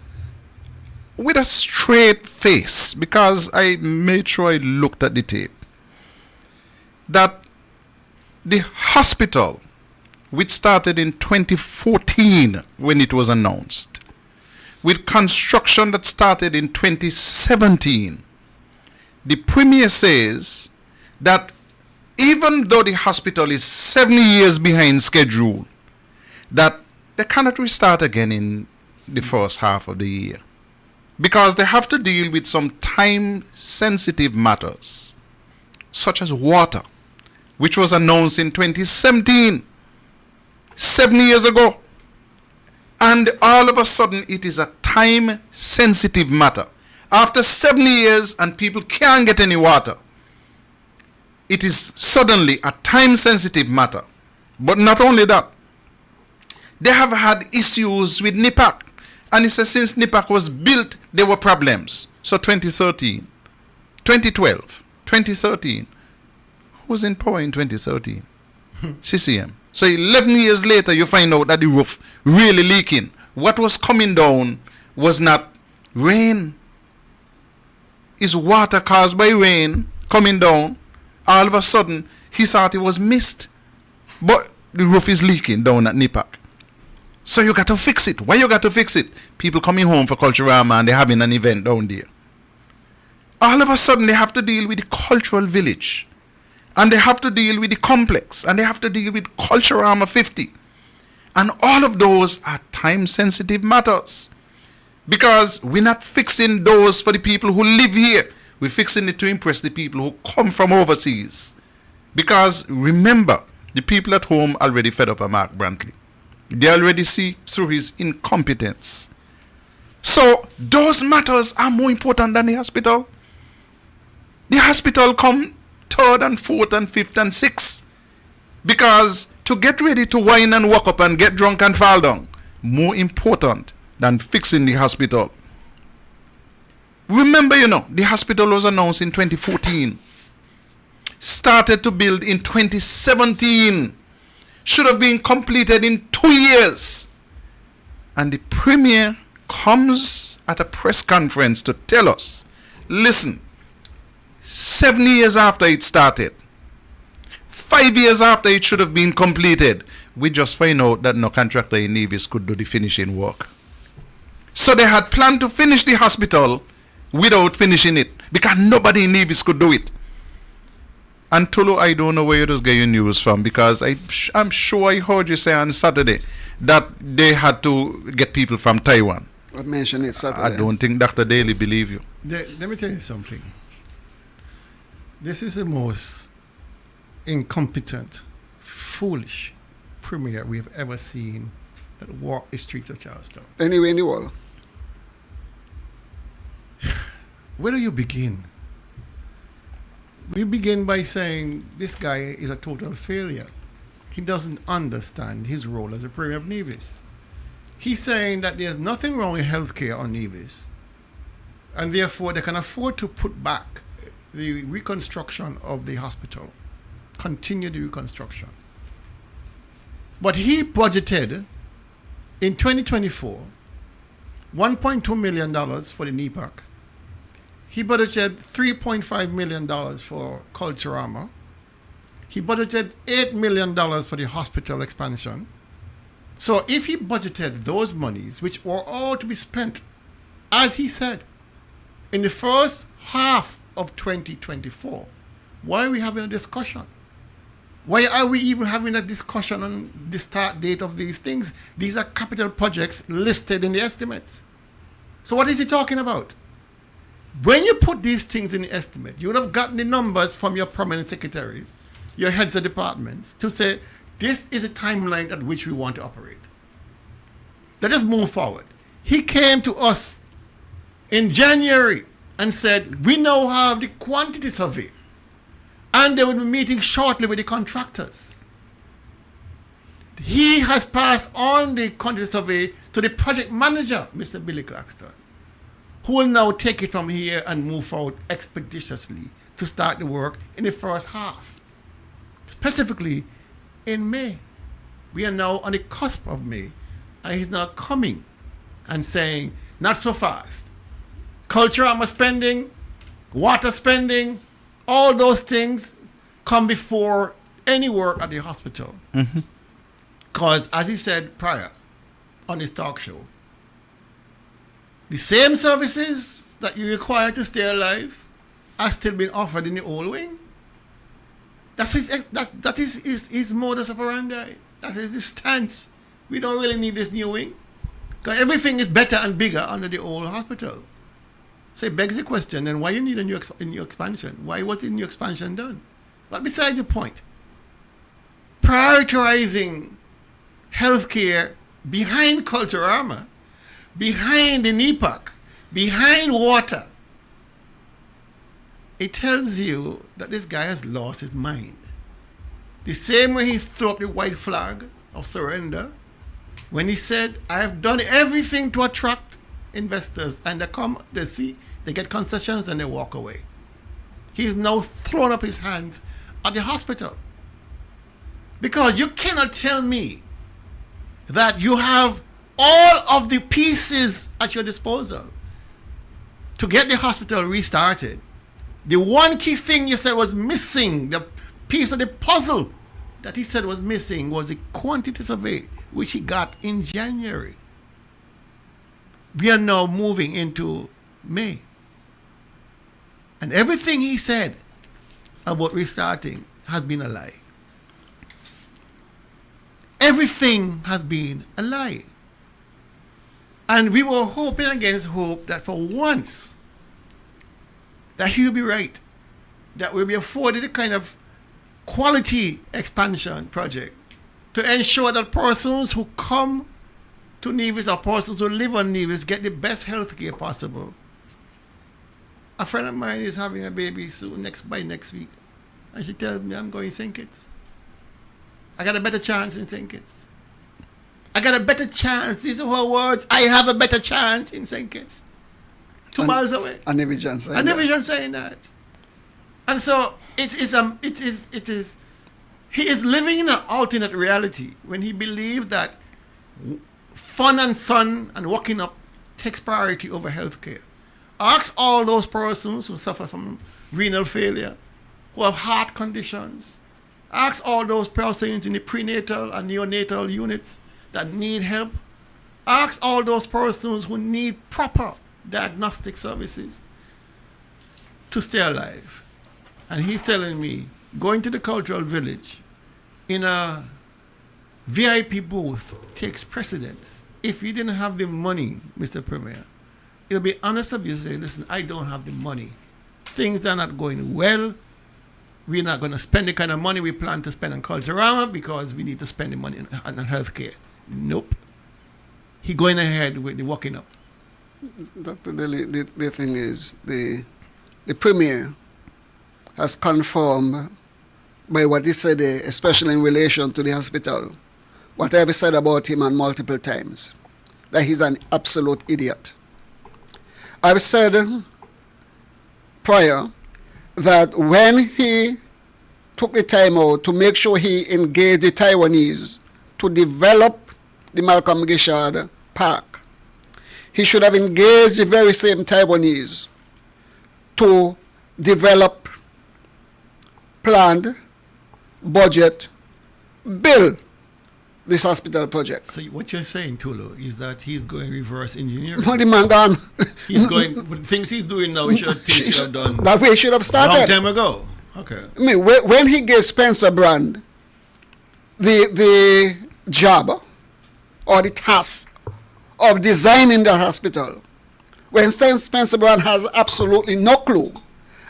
[SPEAKER 5] with a straight face, because I made sure I looked at the tape, that the hospital, which started in 2014 when it was announced, with construction that started in 2017, the Premier says that even though the hospital is 7 years behind schedule, that they cannot restart again in the first half of the year because they have to deal with some time-sensitive matters, such as water, which was announced in 2017, 7 years ago. And all of a sudden, it is a time-sensitive matter. After 7 years and people can't get any water, it is suddenly a time-sensitive matter. But not only that, they have had issues with NEPAC. And it says since NEPAC was built, there were problems. So 2013, 2012, 2013. Who was in power in 2013? CCM. So 11 years later, you find out that the roof really leaking. What was coming down was not rain. It's water caused by rain coming down. All of a sudden, he thought it was mist. But the roof is leaking down at NEPAC. So you got to fix it. Why you got to fix it? People coming home for Culturama and they're having an event down there. All of a sudden, they have to deal with the cultural village. And they have to deal with the complex. And they have to deal with Culturama 50. And all of those are time-sensitive matters. Because we're not fixing those for the people who live here. We're fixing it to impress the people who come from overseas. Because remember, the people at home already fed up of Mark Brantley. They already see through his incompetence. So those matters are more important than the hospital. The hospital come third and fourth and fifth and sixth. Because to get ready to whine and walk up and get drunk and fall down, more important than fixing the hospital. Remember, the hospital was announced in 2014. Started to build in 2017. Should have been completed in 2 years. And the premier comes at a press conference to tell us, listen, 7 years after it started, 5 years after it should have been completed, we just find out that no contractor in Nevis could do the finishing work. So they had planned to finish the hospital without finishing it, because nobody in Nevis could do it. And Tulu, I don't know where you just get your news from, because I'm sure I heard you say on Saturday that they had to get people from Taiwan.
[SPEAKER 6] I mentioned it Saturday.
[SPEAKER 5] I don't think Dr. Daly believe you.
[SPEAKER 7] Let me tell you something. This is the most incompetent, foolish premier we have ever seen that walked the streets of Charleston.
[SPEAKER 6] Anyway in the world.
[SPEAKER 7] Where do you begin? We begin by saying this guy is a total failure. He doesn't understand his role as a premier of Nevis. He's saying that there's nothing wrong with healthcare on Nevis, and therefore they can afford to put back the reconstruction of the hospital, continue the reconstruction. But he budgeted in 2024 $1.2 million for the NEPAC. He budgeted $3.5 million for Culturama. He budgeted $8 million for the hospital expansion. So if he budgeted those monies, which were all to be spent, as he said, in the first half of 2024, why are we having a discussion? Why are we even having a discussion on the start date of these things? These are capital projects listed in the estimates. So what is he talking about? When you put these things in the estimate, you would have gotten the numbers from your permanent secretaries, your heads of departments, to say, this is a timeline at which we want to operate. Let us move forward. He came to us in January and said, we now have the quantity survey, and they will be meeting shortly with the contractors. He has passed on the quantity survey to the project manager, Mr. Billy Claxton, who will now take it from here and move forward expeditiously to start the work in the first half. Specifically, in May. We are now on the cusp of May, and he's now coming and saying, not so fast. Culturama spending, water spending, all those things come before any work at the hospital. Because, as he said prior on his talk show, the same services that you require to stay alive are still being offered in the old wing. That is his modus operandi. That is his stance. We don't really need this new wing, because everything is better and bigger under the old hospital. So it begs the question, then why you need a new expansion? Why wasn't new expansion done? But beside the point, prioritizing healthcare behind Culturama, behind the NEPAC, behind water, it tells you that this guy has lost his mind. The same way he threw up the white flag of surrender when he said, I have done everything to attract investors, and they come, they see, they get concessions, and they walk away. He's now thrown up his hands at the hospital. Because you cannot tell me that you have all of the pieces at your disposal to get the hospital restarted. The one key thing you said was missing, the piece of the puzzle that he said was missing, was the quantity survey, which he got in January. We are now moving into May. And everything he said about restarting has been a lie. Everything has been a lie. And we were hoping against hope that for once, that he'll be right, that we'll be afforded the kind of quality expansion project to ensure that persons who come to Nevis or persons who live on Nevis get the best health care possible. A friend of mine is having a baby soon, by next week. And she tells me I'm going St. Kitts. I got a better chance in St. Kitts. I got a better chance. These are her words. I have a better chance in St. Kitts. 2 miles away.
[SPEAKER 6] I never saying
[SPEAKER 7] I never even saying that. And so it is he is living in an alternate reality when he believes that fun and sun and waking up takes priority over healthcare. Ask all those persons who suffer from renal failure, who have heart conditions. Ask all those persons in the prenatal and neonatal units that need help. Ask all those persons who need proper diagnostic services to stay alive. And he's telling me, going to the cultural village in a VIP booth takes precedence. If you didn't have the money, Mr. Premier, it'll be honest of you to say, listen, I don't have the money. Things are not going well. We're not going to spend the kind of money we plan to spend on Culturama because we need to spend the money on healthcare. Nope. He going ahead with the walking up.
[SPEAKER 6] Dr. Daly, the thing is, the Premier has confirmed by what he said, especially in relation to the hospital, what I've said about him on multiple times, that he's an absolute idiot. I've said prior that when he took the time out to make sure he engaged the Taiwanese to develop the Malcolm Gishard Park, he should have engaged the very same Taiwanese to develop, planned, budget, build this hospital project.
[SPEAKER 7] So what you're saying, Tulu, is that he's going reverse engineering.
[SPEAKER 6] No, the man gone.
[SPEAKER 7] He's going, things he's doing now, he should have done
[SPEAKER 6] that way he should have started.
[SPEAKER 7] Long time ago. Okay.
[SPEAKER 6] I mean, when he gave Spencer Brand the job or the task of designing the hospital, when Spencer Brand has absolutely no clue,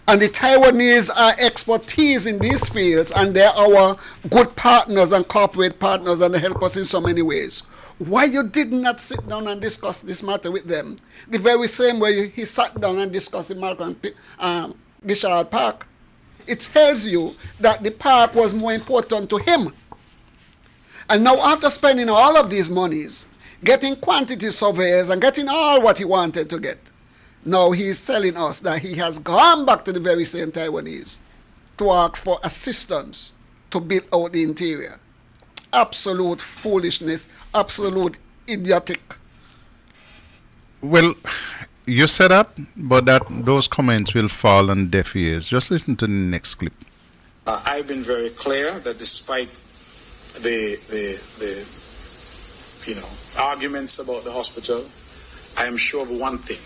[SPEAKER 6] and the Taiwanese are expertise in these fields, and they're our good partners and corporate partners, and they help us in so many ways. Why you did not sit down and discuss this matter with them? The very same way he sat down and discussed the Malcolm Gishard Park. It tells you that the park was more important to him. And now after spending all of these monies, getting quantity surveys and getting all what he wanted to get, now he's telling us that he has gone back to the very same Taiwanese to ask for assistance to build out the interior. Absolute foolishness, absolute idiotic.
[SPEAKER 5] Well, you said that, but those comments will fall on deaf ears. Just listen to the next clip.
[SPEAKER 8] I've been very clear that despite the arguments about the hospital, I am sure of one thing,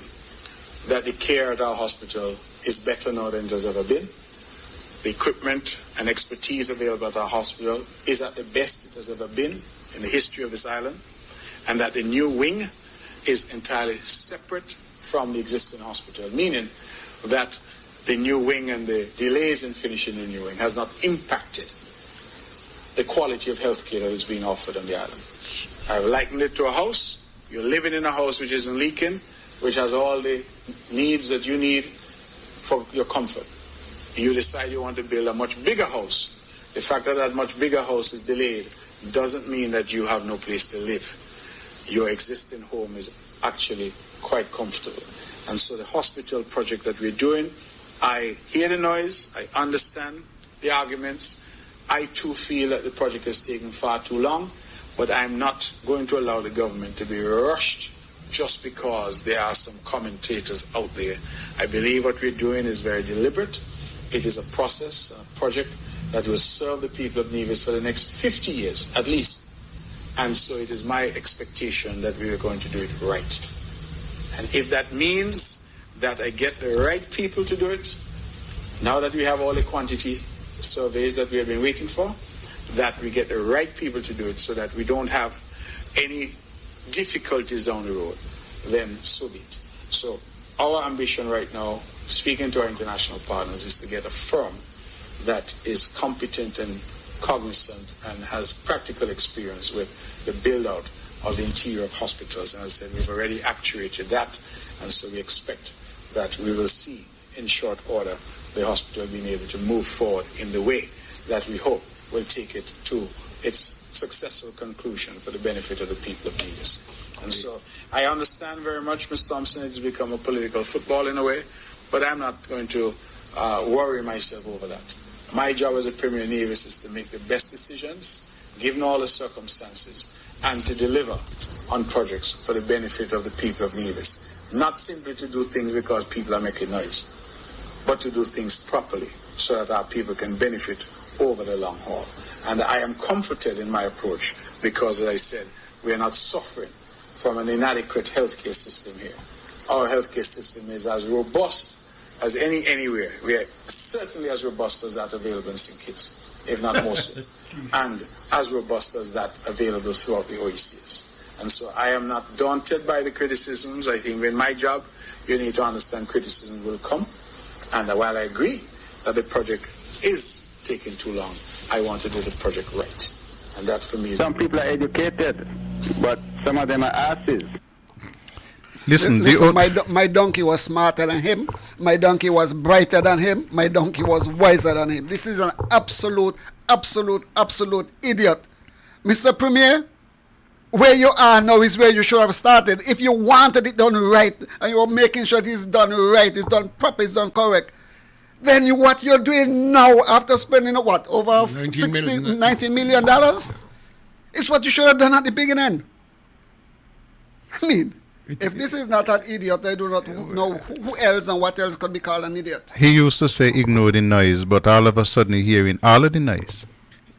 [SPEAKER 8] that the care at our hospital is better now than it has ever been. The equipment and expertise available at our hospital is at the best it has ever been in the history of this island, and that the new wing is entirely separate from the existing hospital, meaning that the new wing and the delays in finishing the new wing has not impacted the quality of healthcare that is being offered on the island. I've likened it to a house. You're living in a house which isn't leaking, which has all the needs that you need for your comfort. You decide you want to build a much bigger house. The fact that that much bigger house is delayed doesn't mean that you have no place to live. Your existing home is actually quite comfortable. And so the hospital project that we're doing, I hear the noise, I understand the arguments. I too feel that the project is taking far too long, but I'm not going to allow the government to be rushed just because there are some commentators out there. I believe what we're doing is very deliberate. It is a process, a project that will serve the people of Nevis for the next 50 years, at least. And so it is my expectation that we are going to do it right. And if that means that I get the right people to do it, now that we have all the quantity surveys that we have been waiting for, that we get the right people to do it so that we don't have any difficulties down the road, then so be it. So our ambition right now, speaking to our international partners, is to get a firm that is competent and cognizant and has practical experience with the build-out of the interior of hospitals. And as I said, we've already actuated that, and so we expect that we will see in short order the hospital being able to move forward in the way that we hope will take it to its successful conclusion for the benefit of the people of Nevis. And so I understand very much, Ms. Thompson, it's become a political football in a way, but I'm not going to worry myself over that. My job as a Premier of Nevis is to make the best decisions, given all the circumstances, and to deliver on projects for the benefit of the people of Nevis. Not simply to do things because people are making noise, but to do things properly so that our people can benefit over the long haul. And I am comforted in my approach because, as I said, we are not suffering from an inadequate healthcare system here. Our healthcare system is as robust as anywhere. We are certainly as robust as that available in St. Kitts, if not more so, and as robust as that available throughout the OECS. And so I am not daunted by the criticisms. I think in my job, you need to understand criticism will come. And while I agree that the project is taking too long, I want to do the project right. And that for me is...
[SPEAKER 1] Some people are educated, but some of them are asses.
[SPEAKER 6] Listen, my donkey was smarter than him. My donkey was brighter than him. My donkey was wiser than him. This is an absolute idiot. Mr. Premier, where you are now is where you should have started. If you wanted it done right, and you were making sure it is done right, it's done proper, it's done correct, then what you're doing now after spending what, over $19 million, is what you should have done at the beginning. I mean, if this is not an idiot, I do not know who else and what else could be called an idiot.
[SPEAKER 5] He used to say ignore the noise, but all of a sudden he's hearing all of the noise.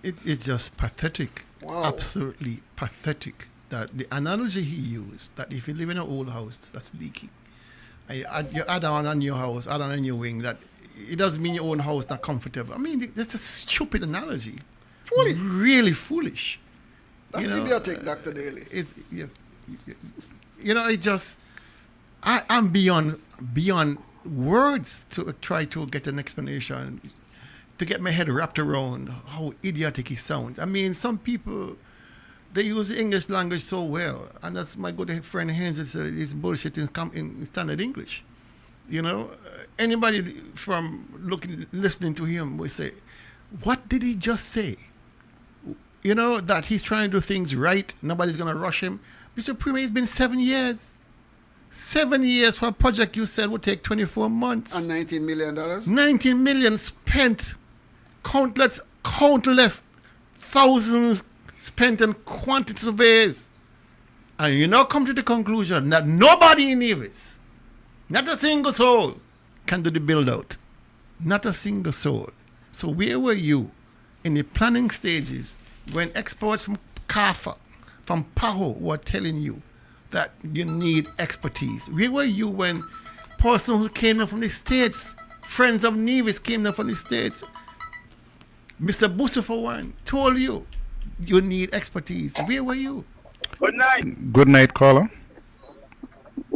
[SPEAKER 7] It's just pathetic.
[SPEAKER 6] Wow.
[SPEAKER 7] Absolutely pathetic. That the analogy he used, that if you live in an old house that's leaking, you add on a new house, add on a new wing, that it doesn't mean your own house not comfortable. I mean, that's a stupid analogy.
[SPEAKER 6] Foolish.
[SPEAKER 7] Really foolish.
[SPEAKER 6] That's idiotic, Dr. Daly.
[SPEAKER 7] It just, I'm beyond words to try to get an explanation, to get my head wrapped around how idiotic it sounds. I mean, some people, they use the English language so well, and that's my good friend Hansel said, it's bullshit in standard English. Anybody from listening to him will say, what did he just say? That he's trying to do things right, nobody's going to rush him. Mr. Premier, it's been 7 years. 7 years for a project you said would take 24 months.
[SPEAKER 6] And $19 million?
[SPEAKER 7] $19 million spent. Countless thousands spent on quantity surveys. And you now come to the conclusion that nobody in Nevis, not a single soul, can do the build out. Not a single soul. So where were you in the planning stages when experts from CAFA, from PAHO were telling you that you need expertise? Where were you when persons who came in from the States, friends of Nevis came in from the States, Mr. Busso for one, told you need expertise? Where were you?
[SPEAKER 9] Good night.
[SPEAKER 5] Good night, caller.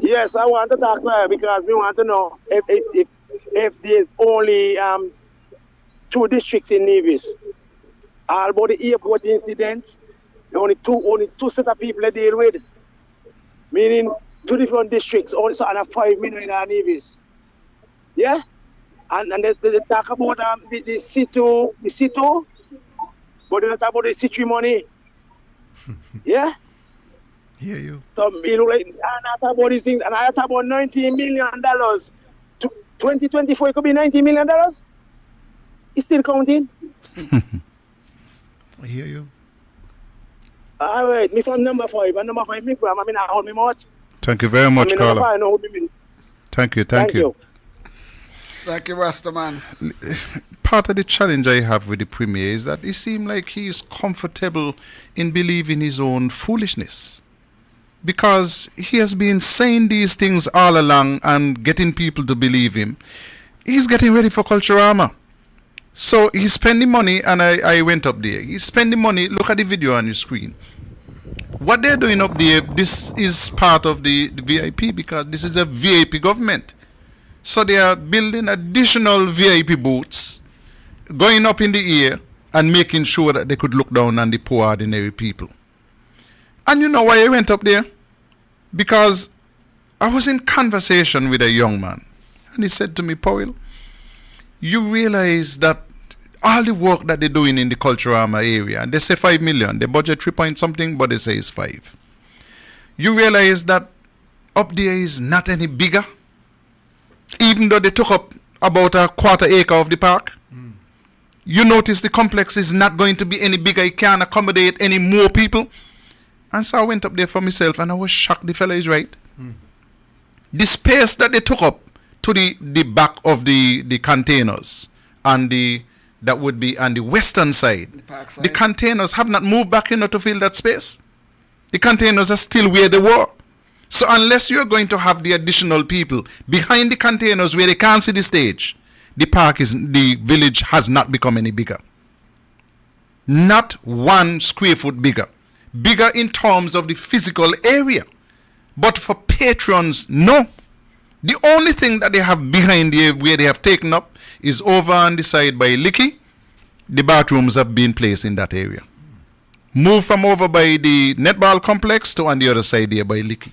[SPEAKER 9] Yes, I want to talk now because we want to know if there's only 2 districts in Nevis. All about the airport incident, only two set of people to deal with. Meaning 2 different districts, also and a 5 million in Nevis. Yeah? And they talk about the C2, but they don't talk about the C3 money. Yeah?
[SPEAKER 7] Hear you.
[SPEAKER 9] So you look like I talk about these things, and I talk about $19 million. 2024 it could be $90 million. It's still counting.
[SPEAKER 7] I hear you.
[SPEAKER 9] All right, me from number 5, and number 5 me from. I mean, I hold me much.
[SPEAKER 5] Thank you very much, caller. Thank you.
[SPEAKER 6] Thank you, Rastaman.
[SPEAKER 5] Part of the challenge I have with the Premier is that it seems like he's comfortable in believing his own foolishness. Because he has been saying these things all along and getting people to believe him. He's getting ready for Culturama. So he's spending money, and I went up there. He's spending money. Look at the video on your screen. What they're doing up there, this is part of the VIP, because this is a VIP government. So they are building additional VIP booths going up in the air and making sure that they could look down on the poor ordinary people. And you know why I went up there? Because I was in conversation with a young man, and he said to me, Powell, you realize that all the work that they're doing in the Culturama area, and they say 5 million, they budget 3 point something, but they say it's 5. You realize that up there is not any bigger, even though they took up about a quarter acre of the park. You notice the complex is not going to be any bigger. It can't accommodate any more people. And so I went up there for myself, and I was shocked. The fellow is right. The space that they took up to the back of the containers and that would be on the western side, the containers have not moved back to fill that space. The containers are still where they were. So unless you're going to have the additional people behind the containers where they can't see the stage, the village has not become any bigger. Not 1 square foot bigger. Bigger in terms of the physical area. But for patrons, no. The only thing that they have behind there where they have taken up is over on the side by Licky. The bathrooms have been placed in that area. Move from over by the netball complex to on the other side there by Licky.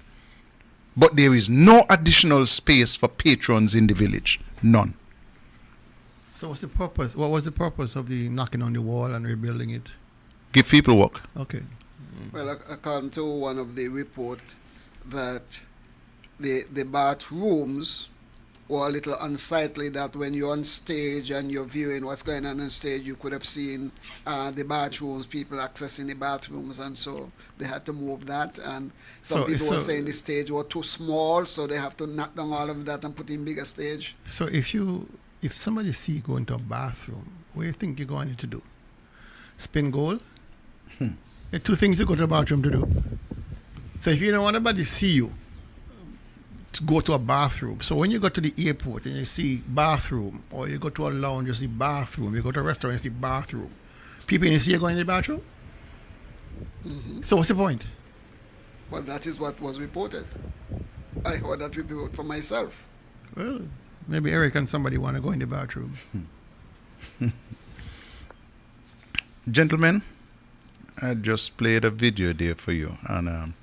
[SPEAKER 5] But there is no additional space for patrons in the village. None.
[SPEAKER 7] So what's the purpose? What was the purpose of the knocking on the wall and rebuilding it?
[SPEAKER 5] Give people work.
[SPEAKER 7] Okay.
[SPEAKER 6] Well, according to one of the report, that the bathrooms were a little unsightly, that when you're on stage and you're viewing what's going on stage, you could have seen the bathrooms, people accessing the bathrooms, and so they had to move that. And some people were saying the stage was too small, so they have to knock down all of that and put in bigger stage.
[SPEAKER 7] So if somebody see you go into a bathroom, what do you think you're going to do? Spin goal? There are 2 things you go to the bathroom to do. So if you don't want anybody to see you, to go to a bathroom. So when you go to the airport and you see bathroom, or you go to a lounge, you see bathroom, you go to a restaurant, you see bathroom, people in the see you going to the bathroom? So what's the point?
[SPEAKER 6] Well, that is what was reported. I heard that report for myself.
[SPEAKER 7] Well, maybe Eric and somebody want to go in the bathroom.
[SPEAKER 5] Gentlemen, I just played a video there for you, and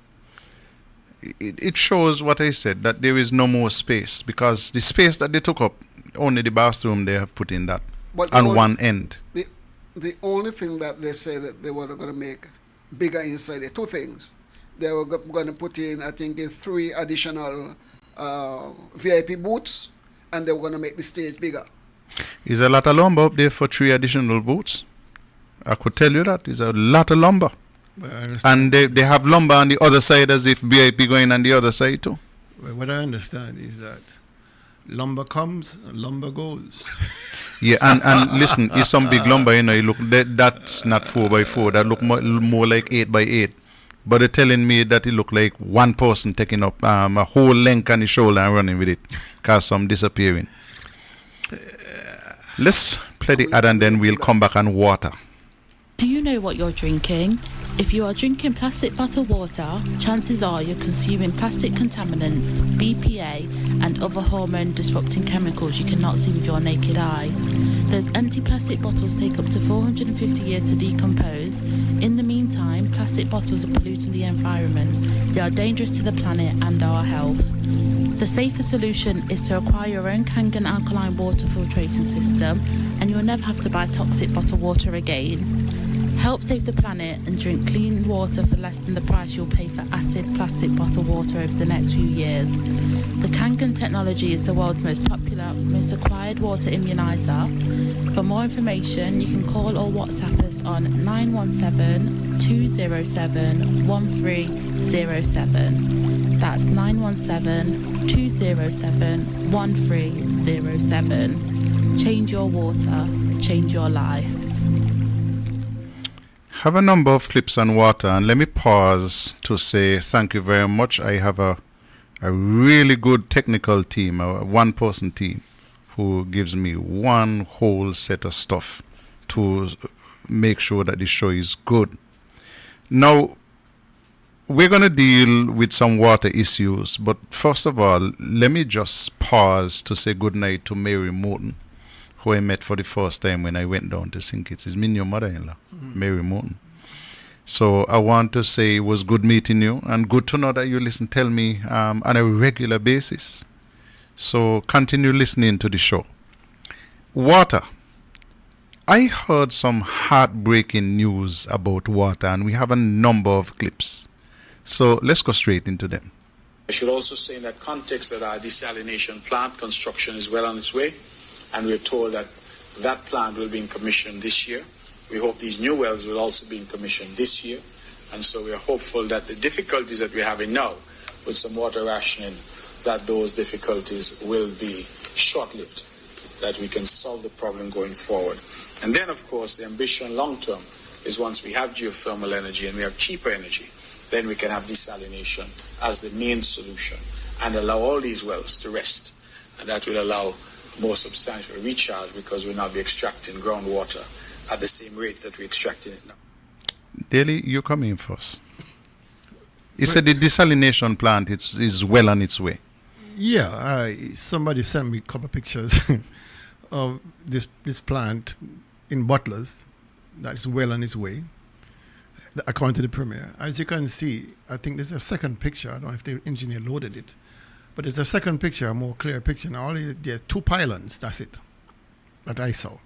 [SPEAKER 5] it shows what I said, that there is no more space, because the space that they took up, only the bathroom they have put in that on one end.
[SPEAKER 6] The only thing that they say that they were going to make bigger inside there, 2 things. They were going to put in, I think, 3 additional VIP booths, and they were going to make the stage bigger.
[SPEAKER 5] Is a lot of lumber up there for 3 additional booths. I could tell you that. It's a lot of lumber. And they have lumber on the other side, as if VIP going on the other side too.
[SPEAKER 7] Well, what I understand is that lumber comes, lumber goes.
[SPEAKER 5] Yeah, and listen, it's some big lumber, you know. You look, that's not 4x4. That look more like 8x8. But they're telling me that it look like one person taking up a whole length on the shoulder and running with it, cause some disappearing. Let's play the ad and then we'll come back and water.
[SPEAKER 3] Do you know what you're drinking? If you are drinking plastic bottled water, chances are you're consuming plastic contaminants, BPA, and other hormone-disrupting chemicals you cannot see with your naked eye. Those empty plastic bottles take up to 450 years to decompose. In the meantime, plastic bottles are polluting the environment. They are dangerous to the planet and our health. The safer solution is to acquire your own Kangen alkaline water filtration system, and you'll never have to buy toxic bottled water again. Help save the planet and drink clean water for less than the price you'll pay for acid plastic bottled water over the next few years. The Kangen technology is the world's most popular, most acquired water immunizer. For more information, you can call or WhatsApp us on 917-207-1307. That's 917-207-1307. Change your water, change your life.
[SPEAKER 5] Have a number of clips on water, and let me pause to say thank you very much. I have a really good technical team, a 1-person team, who gives me one whole set of stuff to make sure that the show is good. Now, we're going to deal with some water issues, but first of all, let me just pause to say good night to Mary Morton, who I met for the first time when I went down to St. Kitts, is my new mother-in-law, Mary Morton. So I want to say it was good meeting you, and good to know that you tell me on a regular basis. So continue listening to the show. Water. I heard some heartbreaking news about water, and we have a number of clips. So let's go straight into them.
[SPEAKER 8] I should also say in that context that our desalination plant construction is well on its way, and we're told that that plant will be in commission this year. We hope these new wells will also be in commission this year, and so we are hopeful that the difficulties that we're having now with some water rationing, that those difficulties will be short-lived, that we can solve the problem going forward. And then, of course, the ambition long-term is once we have geothermal energy and we have cheaper energy, then we can have desalination as the main solution and allow all these wells to rest. And that will allow more substantial recharge because we'll now be extracting groundwater at the same rate that we're extracting it now.
[SPEAKER 5] Daly, you come in first. You said the desalination plant is well on its way.
[SPEAKER 7] Yeah, somebody sent me a couple of pictures of this plant in Butlers that is well on its way, according to the Premier. As you can see, I think there's a second picture. I don't know if the engineer loaded it, but there's a second picture, a more clear picture. Now, there are 2 pylons, that's it, that I saw.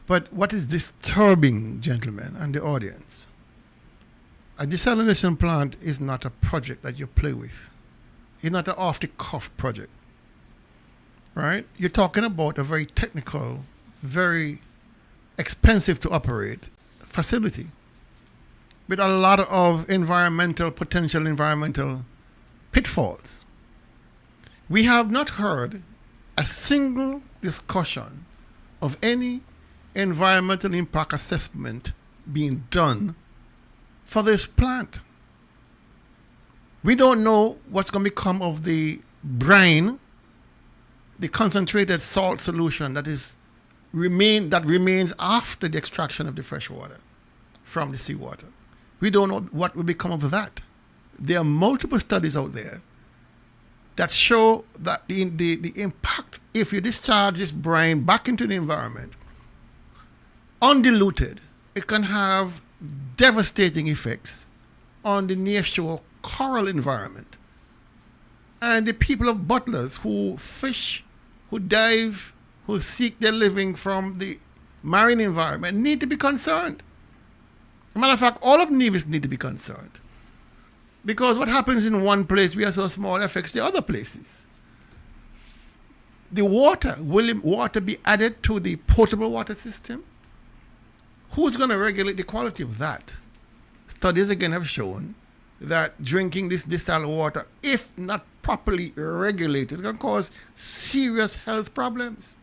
[SPEAKER 7] But what is disturbing, gentlemen, and the audience, a desalination plant is not a project that you play with. It's not an off-the-cuff project, right? You're talking about a very technical, very expensive to operate facility with a lot of potential environmental pitfalls. We have not heard a single discussion of any environmental impact assessment being done for this plant. We don't know what's going to become of the brine, the concentrated salt solution that remains after the extraction of the fresh water from the seawater. We don't know what will become of that. There are multiple studies out there that show that the impact, if you discharge this brine back into the environment, undiluted, it can have devastating effects on the nearshore coral environment. And the people of Butlers who fish, who dive, who seek their living from the marine environment need to be concerned. As a matter of fact, all of Nevis need to be concerned. Because what happens in one place, we are so small, affects the other places. The water, will water be added to the potable water system? Who's going to regulate the quality of that? Studies again have shown that drinking this distilled water, if not properly regulated, can cause serious health problems.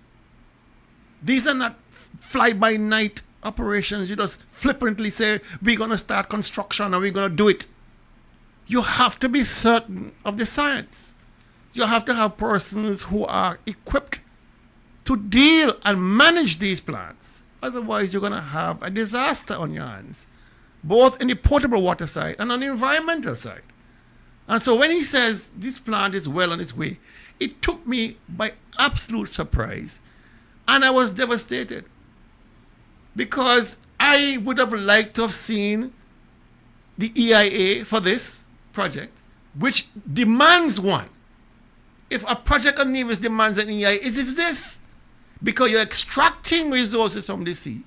[SPEAKER 7] These are not fly-by-night operations. You just flippantly say, we're going to start construction and we're going to do it. You have to be certain of the science. You have to have persons who are equipped to deal and manage these plants. Otherwise, you're going to have a disaster on your hands, both in the potable water side and on the environmental side. And so when he says this plant is well on its way, it took me by absolute surprise. And I was devastated because I would have liked to have seen the EIA for this project, which demands one. If a project on Nevis demands an EIA, it is this. Because you're extracting resources from the sea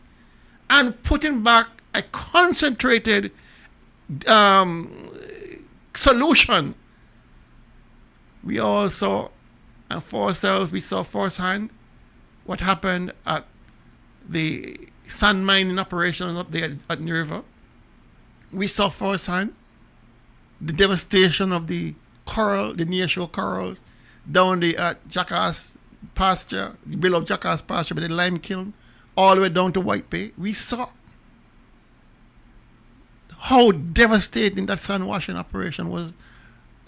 [SPEAKER 7] and putting back a concentrated solution. We also, and for ourselves, we saw firsthand what happened at the sand mining operations up there at the river. We saw firsthand the devastation of the coral, the nearshore corals, down the Jackass pasture, below Jackass pasture, by the lime kiln, all the way down to White Bay. We saw how devastating that sand washing operation was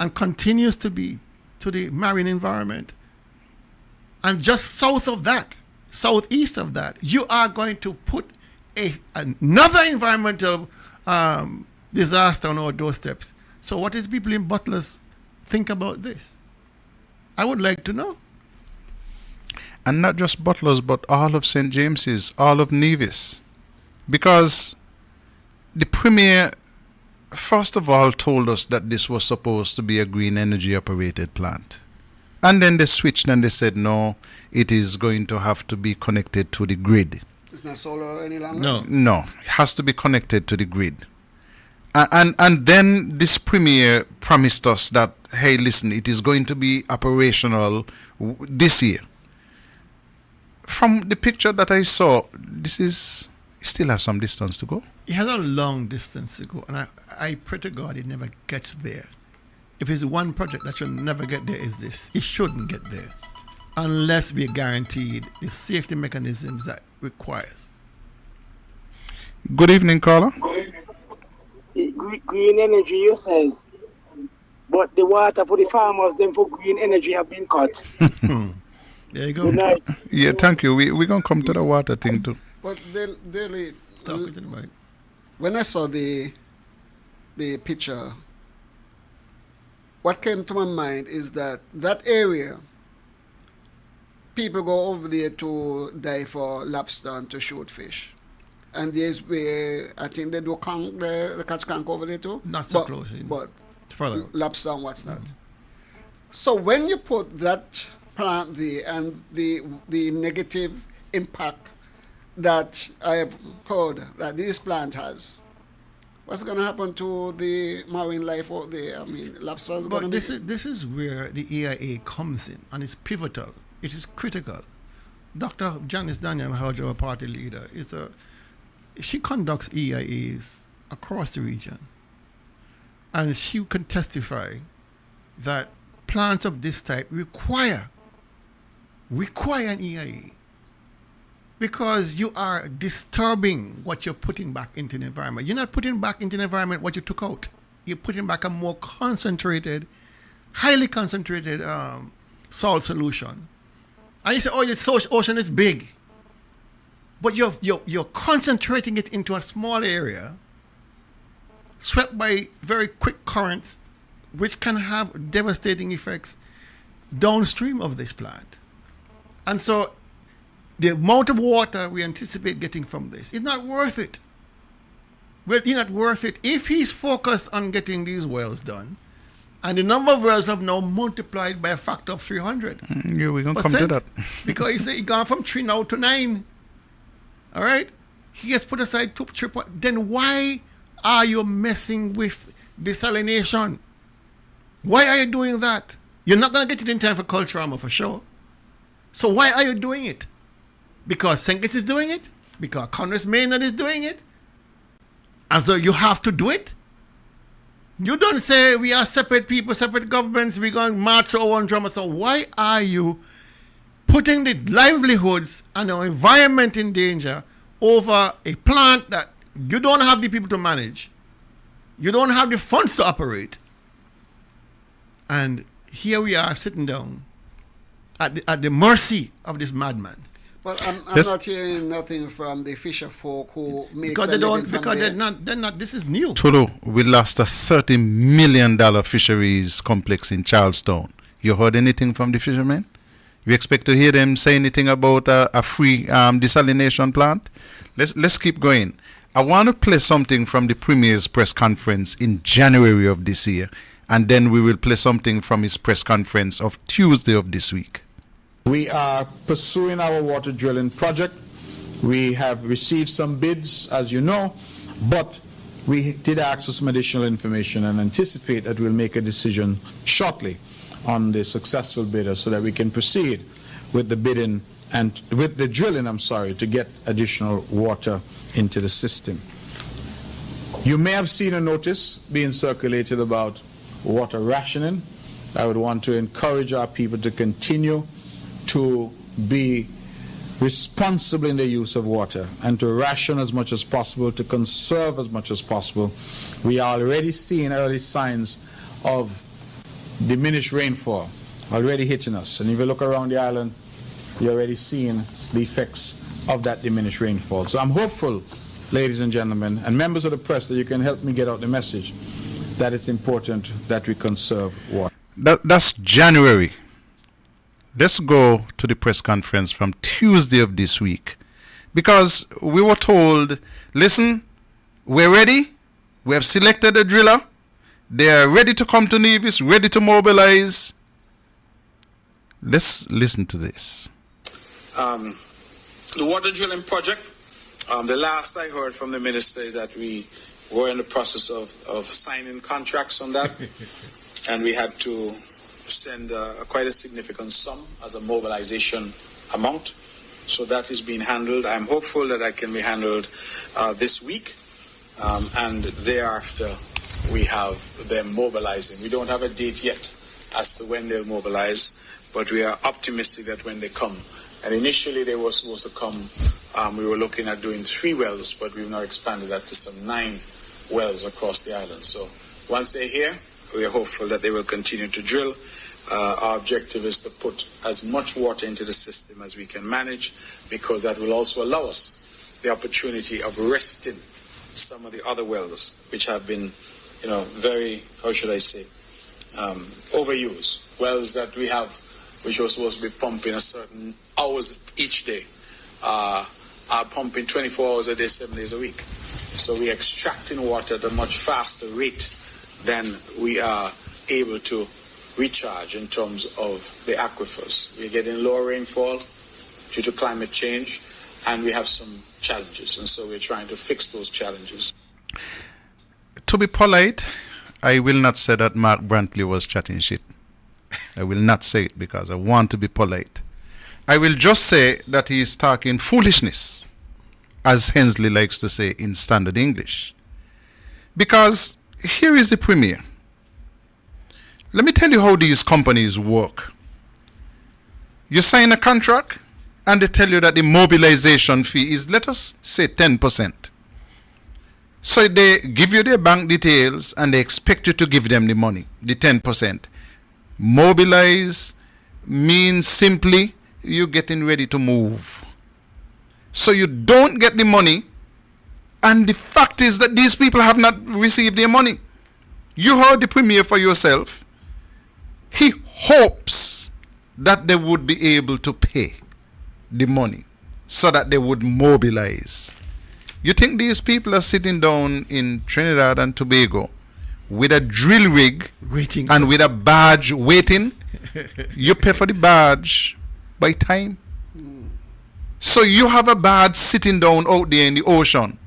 [SPEAKER 7] and continues to be to the marine environment. And just south of that, southeast of that, you are going to put another environmental disaster on our doorsteps. So what does people in Butlers think about this? I would like to know.
[SPEAKER 5] And not just Butlers, but all of St. James's, all of Nevis. Because the Premier, first of all, told us that this was supposed to be a green energy operated plant. And then they switched and they said, no, it is going to have to be connected to the grid.
[SPEAKER 6] It's not solar any longer?
[SPEAKER 5] No, it has to be connected to the grid. And then this Premier promised us that, hey, listen, it is going to be operational this year. From the picture that I saw, it still has some distance to go.
[SPEAKER 7] It has a long distance to go, and I pray to God it never gets there. If it's one project that should never get there, is this. It shouldn't get there unless we are guaranteed the safety mechanisms that it requires.
[SPEAKER 5] Good evening, caller.
[SPEAKER 9] Green energy, you says, but the water for the farmers, them for green energy have been cut.
[SPEAKER 7] There you go.
[SPEAKER 9] Good night.
[SPEAKER 5] Yeah, thank you. We're going to come to the water thing too.
[SPEAKER 6] But Daily,
[SPEAKER 7] Talk to the mic.
[SPEAKER 6] when I saw the picture, what came to my mind is that area, people go over there to dive for lobster and to shoot fish. And there's where I think they do the catch conch over there too.
[SPEAKER 7] Not so close.
[SPEAKER 6] But
[SPEAKER 7] Further out.
[SPEAKER 6] lobster and what's not. So when you put that plant there and the negative impact that I have heard that this plant has, what's going to happen to the marine life out there? I mean, lobsters going to be...
[SPEAKER 7] This is where the EIA comes in, and it's pivotal. It is critical. Dr. Janice Daniel, our party leader, she conducts EIAs across the region. And she can testify that plants of this type require an EIA. Because you are disturbing what you're putting back into the environment. You're not putting back into the environment what you took out. You're putting back a more concentrated, highly concentrated salt solution. And you say, oh, the ocean is big. But you're concentrating it into a small area, swept by very quick currents, which can have devastating effects downstream of this plant. And so the amount of water we anticipate getting from this is not worth it. Well, it's not worth it if he's focused on getting these wells done. And the number of wells have now multiplied by a factor of 300.
[SPEAKER 5] Yeah, we're going to come to that.
[SPEAKER 7] Because he said he gone from 3 now to 9. All right? He has put aside 2 points. Then why are you messing with desalination? Why are you doing that? You're not going to get it in time for Culturama for sure. So why are you doing it? Because St. Kitts is doing it? Because Congress Maynard is doing it? And so you have to do it? You don't say we are separate people, separate governments, we're going to march to one drama. So why are you putting the livelihoods and the environment in danger over a plant that you don't have the people to manage? You don't have the funds to operate. And here we are sitting down at the mercy of this madman.
[SPEAKER 6] But I'm not hearing nothing from the fisher folk who make
[SPEAKER 7] because they're not. This is new.
[SPEAKER 5] Tulu, we lost a $30 million fisheries complex in Charlestown. You heard anything from the fishermen? You expect to hear them say anything about a free desalination plant? Let's keep going. I want to play something from the Premier's press conference in January of this year, and then we will play something from his press conference of Tuesday of this week.
[SPEAKER 10] We are pursuing our water drilling project. We have received some bids, as you know, but we did ask for some additional information and anticipate that we'll make a decision shortly on the successful bidder so that we can proceed with the bidding and with the drilling, to get additional water into the system. You may have seen a notice being circulated about water rationing. I would want to encourage our people to continue to be responsible in the use of water and to ration as much as possible, to conserve as much as possible. We are already seeing early signs of diminished rainfall already hitting us. And if you look around the island, you're already seeing the effects of that diminished rainfall. So I'm hopeful, ladies and gentlemen, and members of the press, that you can help me get out the message that it's important that we conserve water.
[SPEAKER 5] That's January. Let's go to the press conference from Tuesday of this week. Because we were told, listen, we're ready. We have selected a driller. They are ready to come to Nevis, ready to mobilize. Let's listen to this.
[SPEAKER 8] The water drilling project, the last I heard from the minister is that we were in the process of signing contracts on that. And we had to send quite a significant sum as a mobilization amount. So that is being handled. I'm hopeful that that can be handled this week. And thereafter, we have them mobilizing. We don't have a date yet as to when they'll mobilize, but we are optimistic that when they come, and initially they were supposed to come, we were looking at doing 3 wells, but we've now expanded that to some 9 wells across the island. So once they're here, we are hopeful that they will continue to drill. Our objective is to put as much water into the system as we can manage, because that will also allow us the opportunity of resting some of the other wells, which have been, very, how should I say, overused. Wells that we have, which were supposed to be pumping a certain hours each day, are pumping 24 hours a day, 7 days a week. So we're extracting water at a much faster rate than we are able to recharge in terms of the aquifers. We're getting lower rainfall due to climate change, and we have some challenges, and so we're trying to fix those challenges.
[SPEAKER 5] To be polite, I will not say that Mark Brantley was chatting shit. I will not say it because I want to be polite. I will just say that he is talking foolishness, as Hensley likes to say in standard English. Because here is the premier. Let me tell you how these companies work. You sign a contract and they tell you that the mobilization fee is, let us say, 10%. So they give you their bank details and they expect you to give them the money, the 10%. Mobilize means simply you're getting ready to move. So you don't get the money, and the fact is that these people have not received their money. You heard the premier for yourself. He hopes that they would be able to pay the money so that they would mobilize. You think these people are sitting down in Trinidad and Tobago with a drill rig
[SPEAKER 7] waiting
[SPEAKER 5] and with a badge waiting? You pay for the badge by time. So you have a badge sitting down out there in the ocean,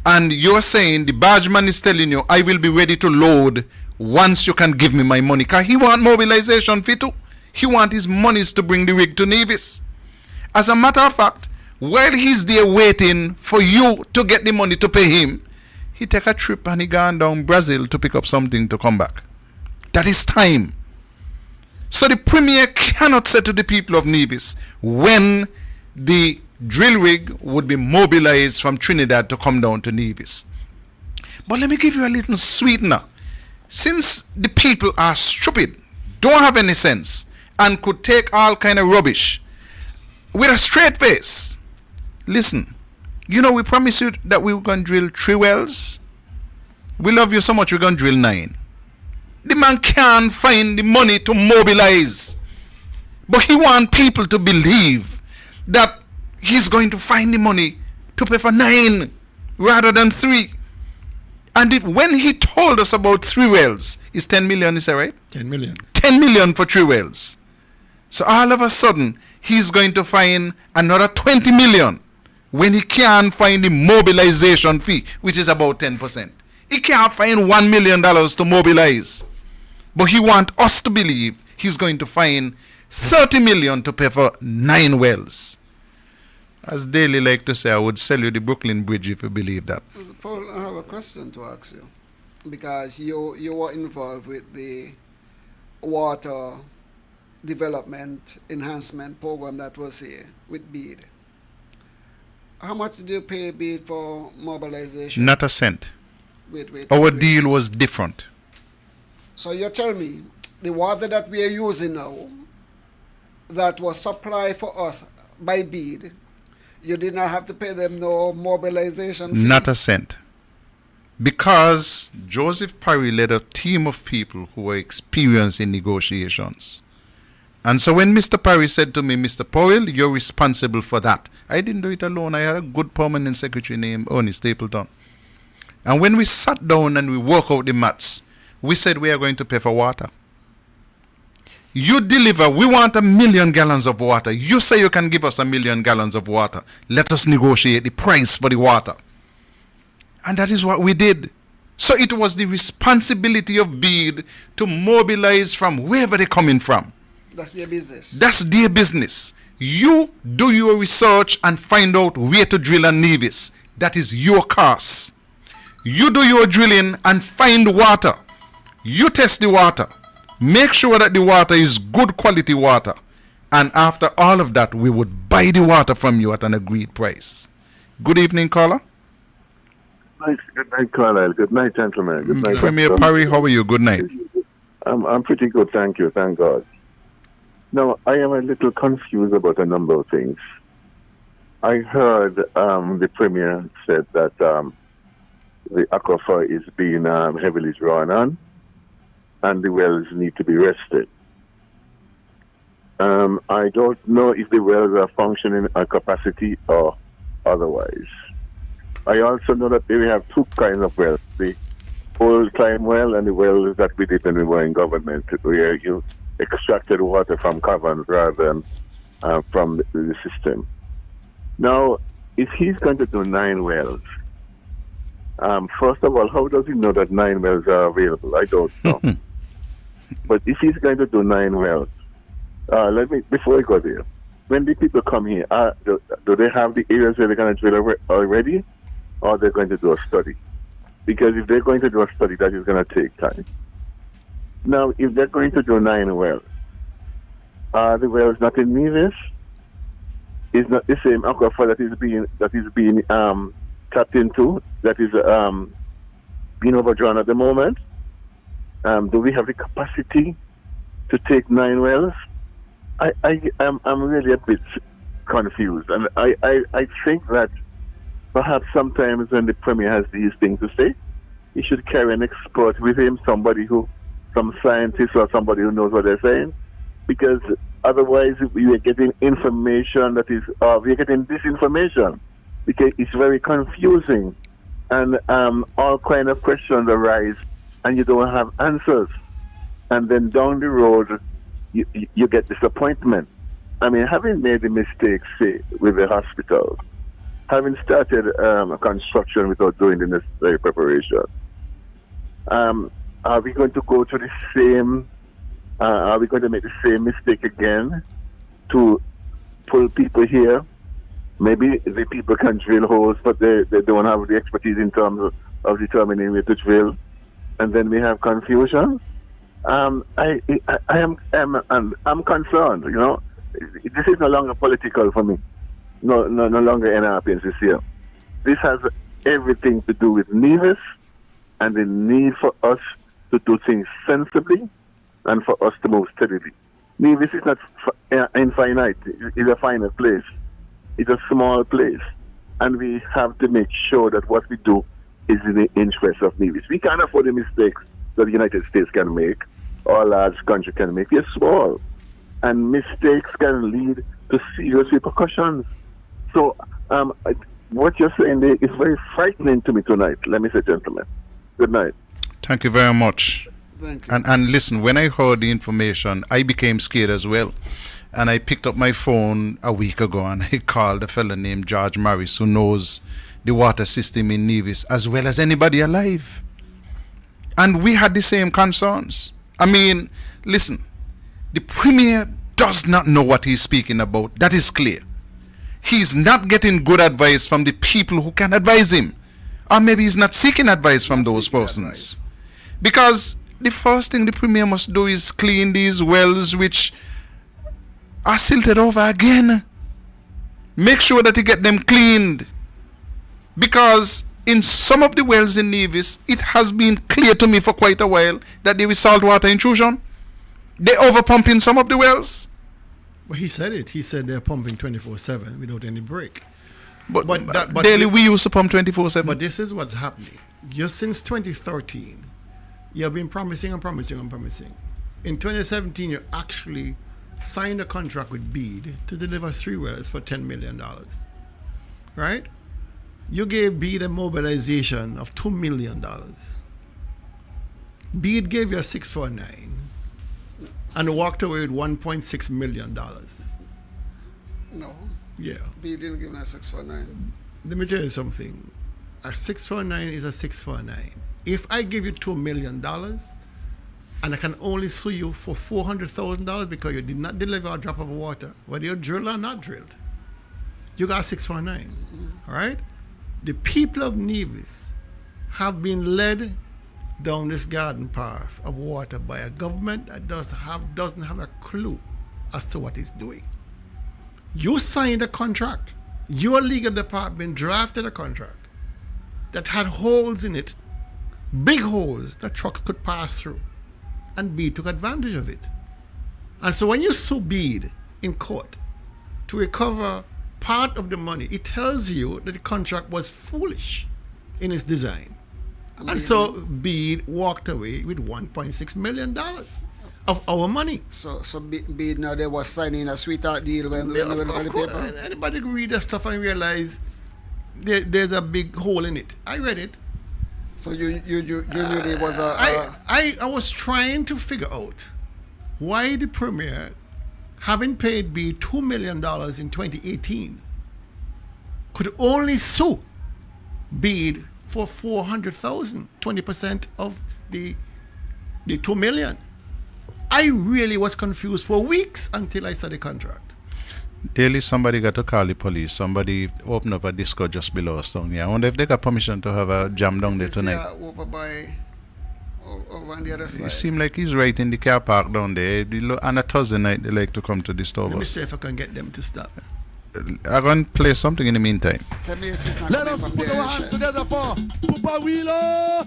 [SPEAKER 5] and you're saying, the badge man is telling you, I will be ready to load once you can give me my money. Because he want mobilization fee too. He want his monies to bring the rig to Nevis. As a matter of fact, while he's there waiting for you to get the money to pay him, he take a trip and he gone down Brazil to pick up something to come back. That is time. So the premier cannot say to the people of Nevis when the drill rig would be mobilized from Trinidad to come down to Nevis. But let me give you a little sweetener. Since the people are stupid, don't have any sense, and could take all kind of rubbish with a straight face, listen, we promised you that we were going to drill 3 wells. We love you so much, we're going to drill 9. The man can't find the money to mobilize, but he wants people to believe that he's going to find the money to pay for 9 rather than 3. And when he told us about 3 wells, it's 10 million, is that right?
[SPEAKER 7] 10 million.
[SPEAKER 5] 10 million for 3 wells. So all of a sudden, he's going to find another 20 million when he can't find the mobilization fee, which is about 10%. He can't find $1 million to mobilize. But he wants us to believe he's going to find 30 million to pay for 9 wells. As Daly like to say, I would sell you the Brooklyn Bridge if you believe that.
[SPEAKER 6] Paul, I have a question to ask you. Because you were involved with the water development enhancement program that was here with BEAD. How much did you pay BEAD for mobilization?
[SPEAKER 5] Not a cent.
[SPEAKER 6] Wait.
[SPEAKER 5] Our deal was different.
[SPEAKER 6] So you tell me, the water that we are using now, that was supplied for us by BEAD, you did not have to pay them no mobilization fee?
[SPEAKER 5] Not a cent. Because Joseph Parry led a team of people who were experienced in negotiations. And so when Mr. Parry said to me, Mr. Powell, you're responsible for that. I didn't do it alone. I had a good permanent secretary named Oni Stapleton. And when we sat down and we worked out the maths, we said we are going to pay for water. You deliver, we want 1 million gallons of water. You say you can give us 1 million gallons of water. Let us negotiate the price for the water. And that is what we did. So it was the responsibility of BEAD to mobilize from wherever they're coming from.
[SPEAKER 6] That's their business.
[SPEAKER 5] That's their business. You do your research and find out where to drill on Nevis. That is your course. You do your drilling and find water. You test the water. Make sure that the water is good quality water. And after all of that, we would buy the water from you at an agreed price. Good evening, caller.
[SPEAKER 11] Good night, Carlisle. Good night, gentlemen. Good night,
[SPEAKER 5] Premier Parry, how are you? Good night.
[SPEAKER 11] I'm pretty good, thank you. Thank God. Now, I am a little confused about a number of things. I heard the Premier said that the aquifer is being heavily drawn on and the wells need to be rested. I don't know if the wells are functioning at capacity or otherwise. I also know that we have two kinds of wells, the old-time well and the wells that we did when we were in government, where you extracted water from caverns rather than from the system. Now, if he's going to do 9 wells, first of all, how does he know that 9 wells are available? I don't know. But if he's going to do 9 wells, before I go there, when the people come here, do they have the areas where they're going to drill already, or they're going to do a study? Because if they're going to do a study, that is going to take time. Now, if they're going to do 9 wells, are the wells not in Nevis? Is not the same aquifer that is being tapped into, that is being overdrawn at the moment? Do we have the capacity to take 9 wells? I'm really a bit confused, and I think that perhaps sometimes when the Premier has these things to say, he should carry an expert with him, some scientist or somebody who knows what they're saying, because otherwise we are getting information that is, we are getting disinformation, because it's very confusing, and all kind of questions arise, and you don't have answers, and then down the road you get disappointment. I mean, having made the mistakes, say, with the hospital, having started construction without doing the necessary preparation, are we going to go to the same, are we going to make the same mistake again to pull people here? Maybe the people can drill holes, but they don't have the expertise in terms of determining where to drill, and then we have confusion. I'm concerned, you know. This is no longer political for me. No longer NRPNCC here. This has everything to do with Nevis and the need for us to do things sensibly and for us to move steadily. Nevis is not infinite. It's a finite place. It's a small place. And we have to make sure that what we do is in the interest of Nevis. We can't afford the mistakes that the United States can make or a large country can make. We're small. And mistakes can lead to serious repercussions. So what you're saying there is very frightening to me tonight. Let me say, gentlemen. Good night.
[SPEAKER 5] Thank you very much.
[SPEAKER 6] Thank you.
[SPEAKER 5] And listen, when I heard the information, I became scared as well. And I picked up my phone a week ago and I called a fellow named George Morris, who knows the water system in Nevis as well as anybody alive. And we had the same concerns. I mean, listen, the Premier does not know what he's speaking about. That is clear. He's not getting good advice from the people who can advise him. Or maybe he's not seeking advice from those persons. Because the first thing the Premier must do is clean these wells which are silted over again. Make sure that he get them cleaned. Because in some of the wells in Nevis, it has been clear to me for quite a while that there is saltwater intrusion. They overpump in some of the wells.
[SPEAKER 7] Well, he said it. He said they're pumping 24/7 without any break.
[SPEAKER 5] But daily we used to pump 24/7.
[SPEAKER 7] But this is what's happening. Just since 2013, you have been promising and promising and promising. In 2017, you actually signed a contract with Bede to deliver 3 wells for $10 million. Right? You gave Bede a mobilization of $2 million. Bede gave you a 649 and walked away with $1.6 million.
[SPEAKER 6] No.
[SPEAKER 7] Yeah.
[SPEAKER 6] B didn't give me a 649.
[SPEAKER 7] Let me tell you something. A 649 is a 649. If I give you $2 million and I can only sue you for $400,000 because you did not deliver a drop of water, whether you're drilled or not drilled, you got a 649. All right? The people of Nevis have been led down this garden path of water by a government that doesn't have a clue as to what it's doing. You signed a contract. Your legal department drafted a contract that had holes in it, big holes that trucks could pass through, and Bede took advantage of it. And so when you sue Bede in court to recover part of the money, it tells you that the contract was foolish in its design. And so Bede walked away with $1.6 million of our money.
[SPEAKER 6] So Bede now they was signing a sweetheart deal when they look at the paper?
[SPEAKER 7] Anybody can read that stuff and realize there's a big hole in it. I read it.
[SPEAKER 6] So you knew there was a...
[SPEAKER 7] I was trying to figure out why the Premier, having paid Bede $2 million in 2018, could only sue Bede for $400,000, 20% of the $2 million. I really was confused for weeks until I saw the contract.
[SPEAKER 5] Daily, somebody got to call the police. Somebody opened up a disco just below us down here. I wonder if they got permission to have a jam down there tonight.
[SPEAKER 6] Over on the other side.
[SPEAKER 5] It seems like he's right in the car park down there. On a Thursday night, they like to come to disturb
[SPEAKER 7] Let me
[SPEAKER 5] us.
[SPEAKER 7] see if I can get them to stop.
[SPEAKER 5] I'm going to play something in the meantime.
[SPEAKER 6] Tell me if it's not
[SPEAKER 12] Let us put our hands together for Papa Wheeler.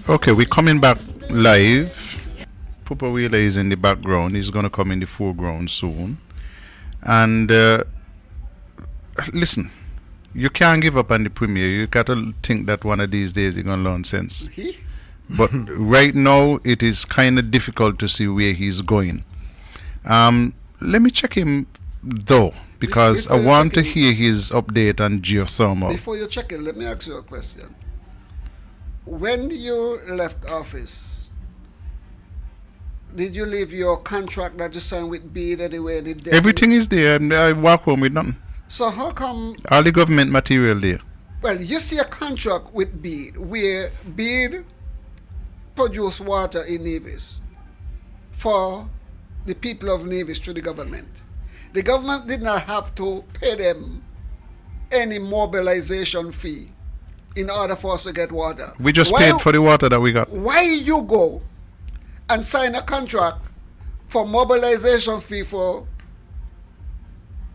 [SPEAKER 5] Okay, we're coming back live. Papa Wheeler is in the background. He's going to come in the foreground soon. And listen, you can't give up on the Premier. You got to think that one of these days you're going to learn sense. But right now, it is kind of difficult to see where he's going. Let me check him, though, because I want to hear his update on geothermal.
[SPEAKER 6] Before you check it, let me ask you a question. When you left office, did you leave your contract that you signed with Bede anywhere?
[SPEAKER 5] Everything is there, and I walk home with nothing.
[SPEAKER 6] So how come...
[SPEAKER 5] All the government material there.
[SPEAKER 6] Well, you see a contract with Bede where Bede produce water in Nevis for the people of Nevis through the government. The government did not have to pay them any mobilization fee in order for us to get water.
[SPEAKER 5] We just paid for the water that we got.
[SPEAKER 6] Why you go and sign a contract for mobilization fee for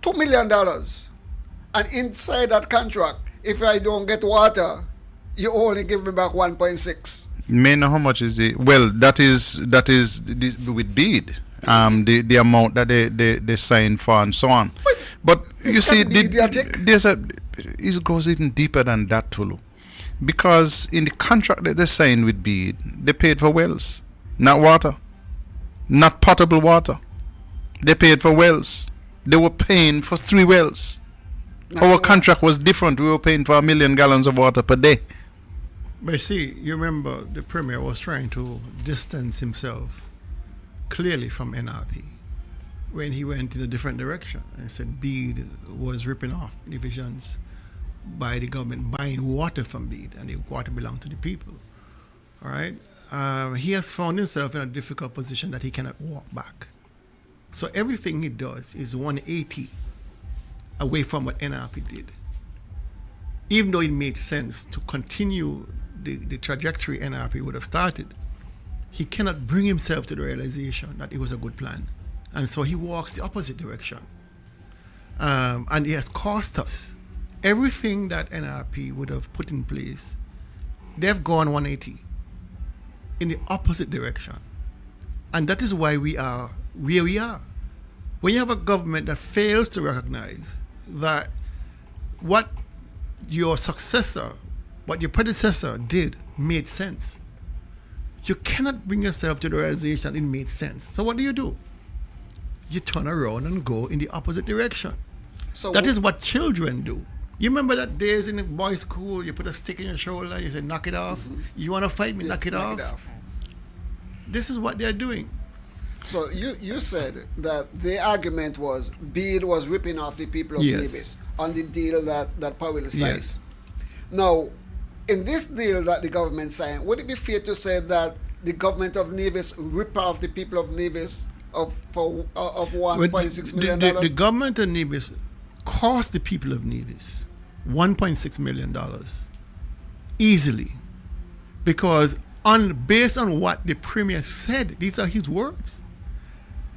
[SPEAKER 6] $2 million, and inside that contract, if I don't get water, you only give me back 1.6?
[SPEAKER 5] May know how much is it? Well, that is with Bede. The amount that they sign for and so on. But you see,
[SPEAKER 6] idiotic.
[SPEAKER 5] It goes even deeper than that, Tulu. Because in the contract that they signed with BEAD, they paid for wells, not water, not potable water. They paid for wells. They were paying for 3 wells. Our contract was different. We were paying for 1 million gallons of water per day.
[SPEAKER 7] But see, you remember the Premier was trying to distance himself clearly from NRP when he went in a different direction and said BEAD was ripping off divisions by the government buying water from BEAD, and the water belonged to the people. All right? He has found himself in a difficult position that he cannot walk back. So everything he does is 180 away from what NRP did. Even though it made sense to continue the trajectory NRP would have started, he cannot bring himself to the realization that it was a good plan. And so he walks the opposite direction. And it has cost us. Everything that NRP would have put in place, they've gone 180 in the opposite direction. And that is why we are where we are. When you have a government that fails to recognize that what your successor, what your predecessor did made sense, you cannot bring yourself to the realization it made sense. So what do? You turn around and go in the opposite direction. So that is what children do. You remember that days in the boys' school, you put a stick in your shoulder, you say, knock it off. Mm-hmm. You want to fight me, knock it off. This is what they're doing.
[SPEAKER 6] So you said that the argument was BEAD was ripping off the people of Nevis on the deal that Powell signed.
[SPEAKER 7] Yes.
[SPEAKER 6] Now, in this deal that the government signed, would it be fair to say that the government of Nevis ripped off the people of Nevis of $1.6 million?
[SPEAKER 7] The government of Nevis cost the people of Nevis $1.6 million easily, because based on what the Premier said, these are his words,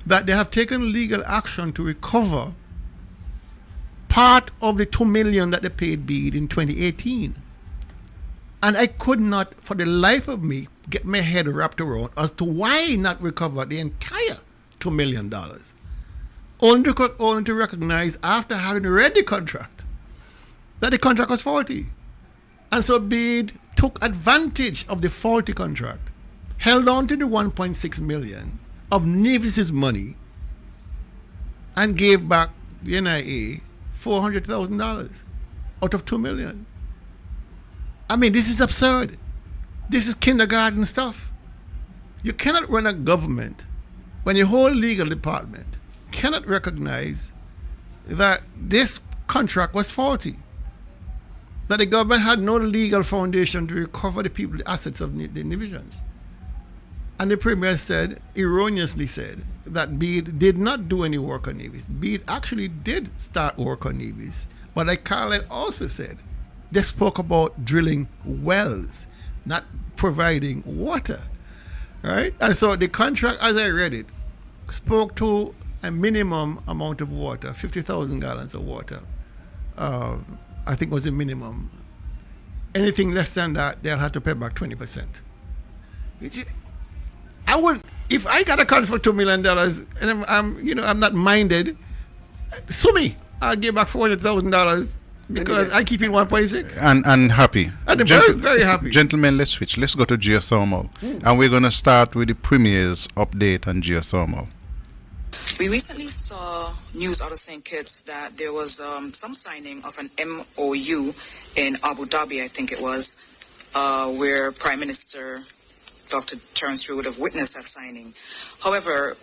[SPEAKER 7] that they have taken legal action to recover part of the $2 million that they paid BEAD in 2018. And I could not, for the life of me, get my head wrapped around as to why not recover the entire $2 million. Only to recognize, after having read the contract, that the contract was faulty. And so BEAD took advantage of the faulty contract, held on to the $1.6 million of Nevis's money, and gave back the NIA $400,000 out of $2 million. I mean, this is absurd. This is kindergarten stuff. You cannot run a government when your whole legal department cannot recognize that this contract was faulty, that the government had no legal foundation to recover the assets of the divisions. And the Premier said, erroneously said, that BEAD did not do any work on Nevis. BEAD actually did start work on Nevis. But like Carlisle also said, they spoke about drilling wells, not providing water, right? And so the contract, as I read it, spoke to a minimum amount of water, 50,000 gallons of water. I think was the minimum. Anything less than that, they'll have to pay back 20%. I would, if I got a contract for $2 million and I'm not minded, sue me. I'll give back $400,000 because I keep in 1.6.
[SPEAKER 5] And happy.
[SPEAKER 7] And very, very happy.
[SPEAKER 5] Gentlemen, let's switch. Let's go to geothermal. And we're going to start with the Premier's update on geothermal.
[SPEAKER 13] We recently saw news out of St. Kitts that there was some signing of an MOU in Abu Dhabi, I think it was, where Prime Minister Dr. Terence True would have witnessed that signing. However,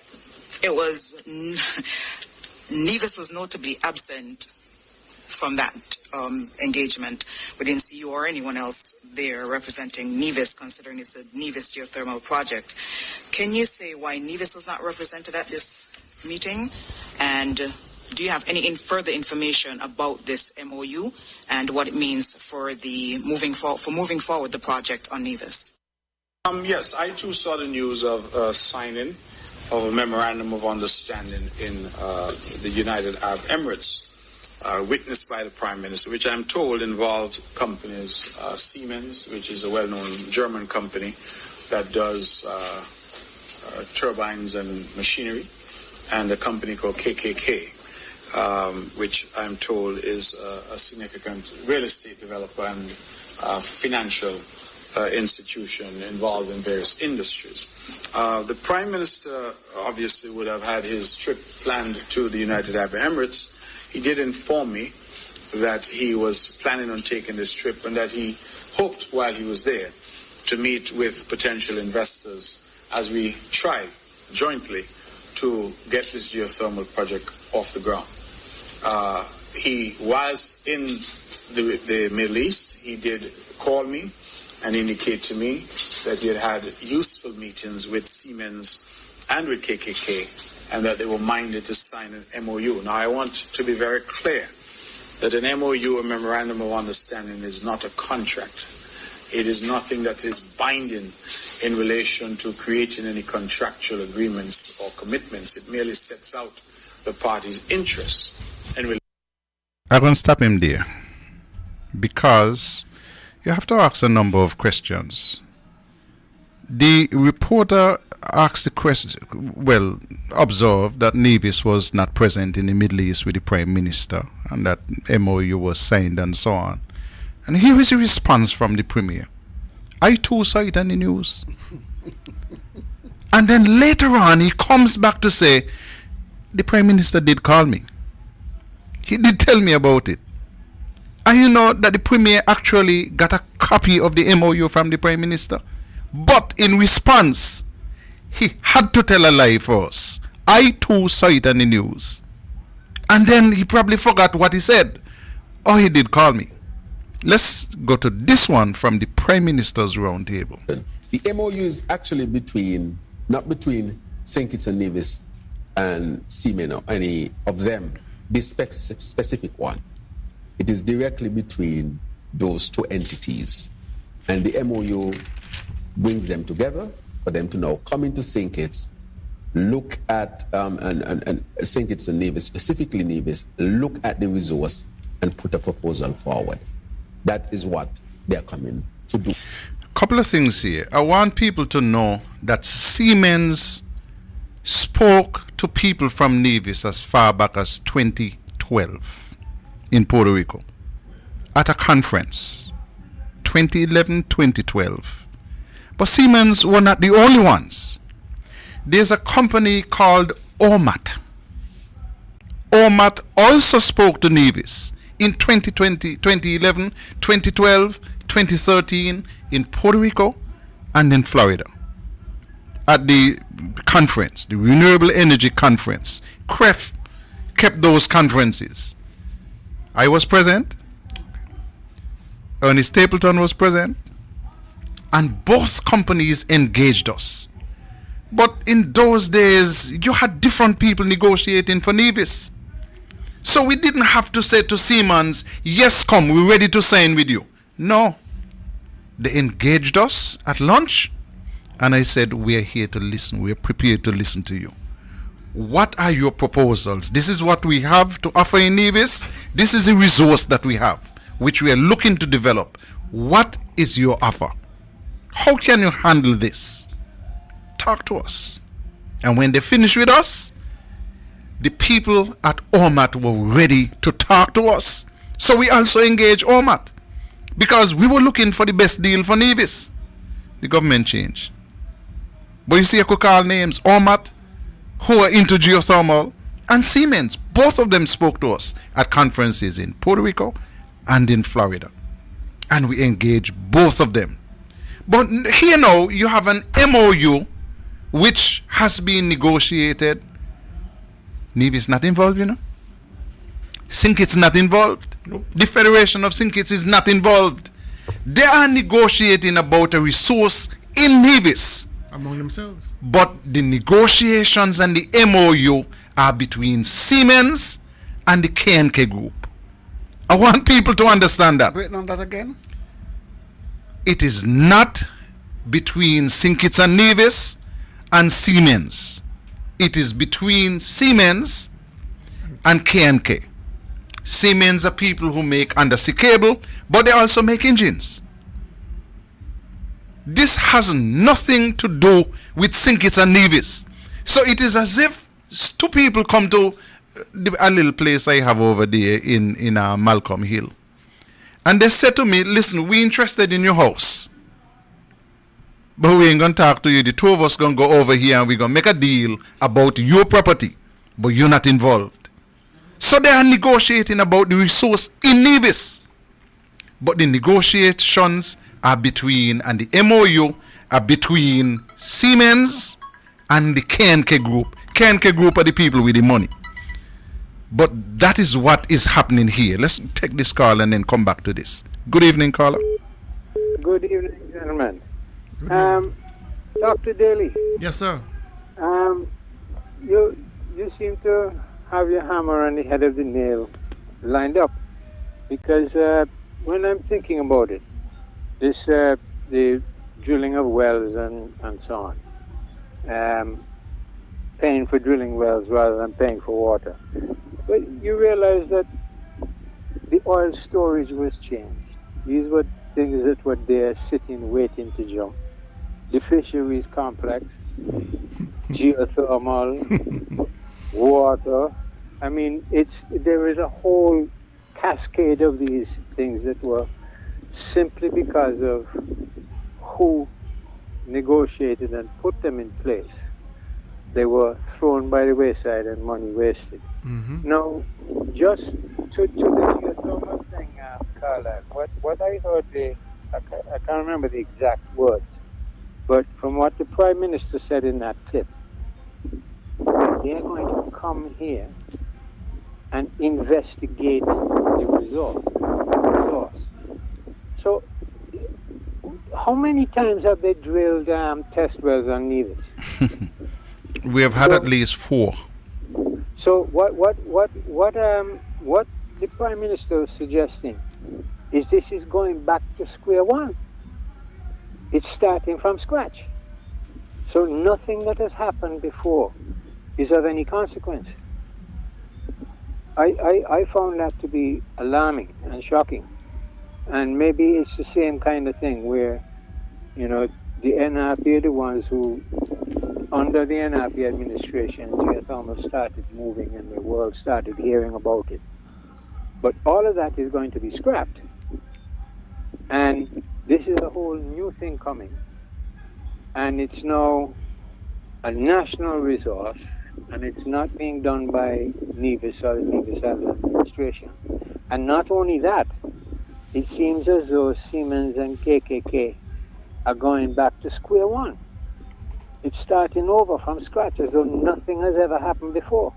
[SPEAKER 13] it was Nevis was notably absent from that engagement. We didn't see you or anyone else there representing Nevis, considering it's a Nevis geothermal project. Can you say why Nevis was not represented at this meeting? And do you have any further information about this MOU and what it means for moving forward the project on Nevis?
[SPEAKER 8] Yes, I too saw the news of signing of a memorandum of understanding in the United Arab Emirates, witnessed by the Prime Minister, which I'm told involved companies, Siemens, which is a well-known German company that does turbines and machinery, and a company called KKK. which I'm told is a significant real estate developer and financial institution involved in various industries. The Prime Minister obviously would have had his trip planned to the United Arab Emirates. He did inform me that he was planning on taking this trip and that he hoped while he was there to meet with potential investors as we try jointly to get this geothermal project off the ground. He was in the Middle East. He did call me and indicate to me that he had useful meetings with Siemens and with KKK and that they were minded to sign an MOU. Now, I want to be very clear that an MOU, a Memorandum of Understanding, is not a contract. It is nothing that is binding in relation to creating any contractual agreements or commitments. It merely sets out the parties' interests.
[SPEAKER 5] I'm going to stop him there because you have to ask a number of questions. The reporter asked the question, observed that Nevis was not present in the Middle East with the Prime Minister and that MOU was signed and so on. And here is a response from the Premier. I too saw it on the news. And then later on he comes back to say, the Prime Minister did call me. He did tell me about it. And you know that the Premier actually got a copy of the MOU from the Prime Minister. But in response, he had to tell a lie for us. I too saw it on the news. And then he probably forgot what he said. Oh, he did call me. Let's go to this one from the Prime Minister's round table.
[SPEAKER 14] The MOU is actually not between St. Kitts and Nevis and Seamen or any of them, this specific one. It is directly between those two entities. And the MOU brings them together for them to now come into St. Kitts, look at, and St. Kitts and Nevis, specifically Nevis, look at the resource and put a proposal forward. That is what they're coming to do.
[SPEAKER 5] Couple of things here. I want people to know that Siemens spoke to people from Nevis as far back as 2012 in Puerto Rico at a conference, 2011, 2012. But Siemens were not the only ones. There's a company called OMAT. OMAT also spoke to Nevis in 2020, 2011, 2012, 2013 in Puerto Rico and in Florida. At the conference, the Renewable Energy Conference, CREF kept those conferences. I was present. Ernest Stapleton was present. And both companies engaged us. But in those days, you had different people negotiating for Nevis. So we didn't have to say to Siemens, yes, come, we're ready to sign with you. No. They engaged us at lunch. And I said, we're here to listen. We're prepared to listen to you. What are your proposals? This is what we have to offer in Nevis. This is a resource that we have, which we are looking to develop. What is your offer? How can you handle this? Talk to us. And when they finish with us, the people at OMAT were ready to talk to us. So we also engaged OMAT because we were looking for the best deal for Nevis. The government changed. But you see, I could call names. OMAT, who are into geothermal, and Siemens. Both of them spoke to us at conferences in Puerto Rico and in Florida. And we engaged both of them. But here now, you have an MOU which has been negotiated. Nevis not involved, you know. St. Kitts not involved. Nope. The Federation of St. Kitts is not involved. They are negotiating about a resource in Nevis.
[SPEAKER 7] Among themselves.
[SPEAKER 5] But the negotiations and the MOU are between Siemens and the K&K group. I want people to understand that.
[SPEAKER 6] Wait on that again.
[SPEAKER 5] It is not between St. Kitts and Nevis and Siemens. It is between Siemens and K&K. Siemens are people who make undersea cable, but they also make engines. This has nothing to do with St. Kitts and Nevis. So it is as if two people come to a little place I have over there in Malcolm Hill. And they said to me, listen, we interested in your house. But we ain't going to talk to you. The two of us going to go over here and we're going to make a deal about your property. But you're not involved. So they are negotiating about the resource in Nevis. But the negotiations are between, and the MOU are between Siemens and the KNK Group. KNK Group are the people with the money. But that is what is happening here. Let's take this call and then come back to this. Good evening, caller.
[SPEAKER 15] Good evening, gentlemen. Dr. Daly.
[SPEAKER 7] Yes, sir.
[SPEAKER 15] You seem to have your hammer on the head of the nail lined up, because when I'm thinking about it, this the drilling of wells and so on, paying for drilling wells rather than paying for water. But you realize that the oil storage was changed. These were things that were there sitting, waiting to jump. The fisheries complex, geothermal, water. I mean, there is a whole cascade of these things that were simply because of who negotiated and put them in place. They were thrown by the wayside and money wasted.
[SPEAKER 7] Mm-hmm.
[SPEAKER 15] Now, just to the geothermal thing, Carla, what I heard, I can't remember the exact words, but from what the Prime Minister said in that clip, they're going to come here and investigate the resource. So, how many times have they drilled test wells on Nevis?
[SPEAKER 5] We have had at least 4.
[SPEAKER 15] So what the Prime Minister is suggesting is this is going back to square one. It's starting from scratch. So nothing that has happened before is of any consequence. I found that to be alarming and shocking. And maybe it's the same kind of thing where, the NRP are the ones who, under the NRP administration, geothermal started moving and the world started hearing about it. But all of that is going to be scrapped. And this is a whole new thing coming. And it's now a national resource, and it's not being done by Nevis or the Nevis administration. And not only that, it seems as though Siemens and KKK are going back to square one. It's starting over from scratch as though nothing has ever happened before.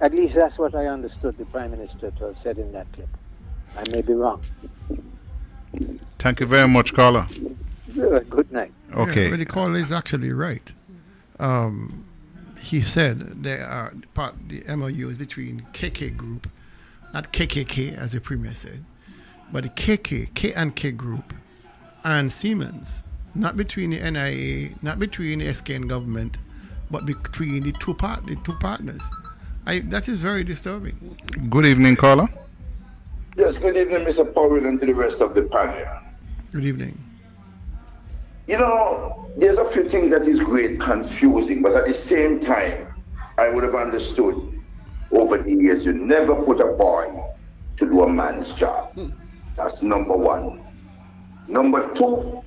[SPEAKER 15] At least that's what I understood the Prime Minister to have said in that clip. I may be wrong.
[SPEAKER 5] Thank you very much, caller.
[SPEAKER 15] Good night.
[SPEAKER 5] Okay.
[SPEAKER 7] Yeah, the caller is actually right. He said there are the MOU is between KK Group, not KKK as the Premier said, but the K&K Group and Siemens, not between the NIA, not between the SKN government, but between the two partners. That is very disturbing.
[SPEAKER 5] Good evening, caller.
[SPEAKER 16] Yes, good evening, Mr. Powell, and to the rest of the panel.
[SPEAKER 7] Good evening.
[SPEAKER 16] There's a few things that is great confusing, but at the same time, I would have understood over the years, you never put a boy to do a man's job. That's number one. Number two,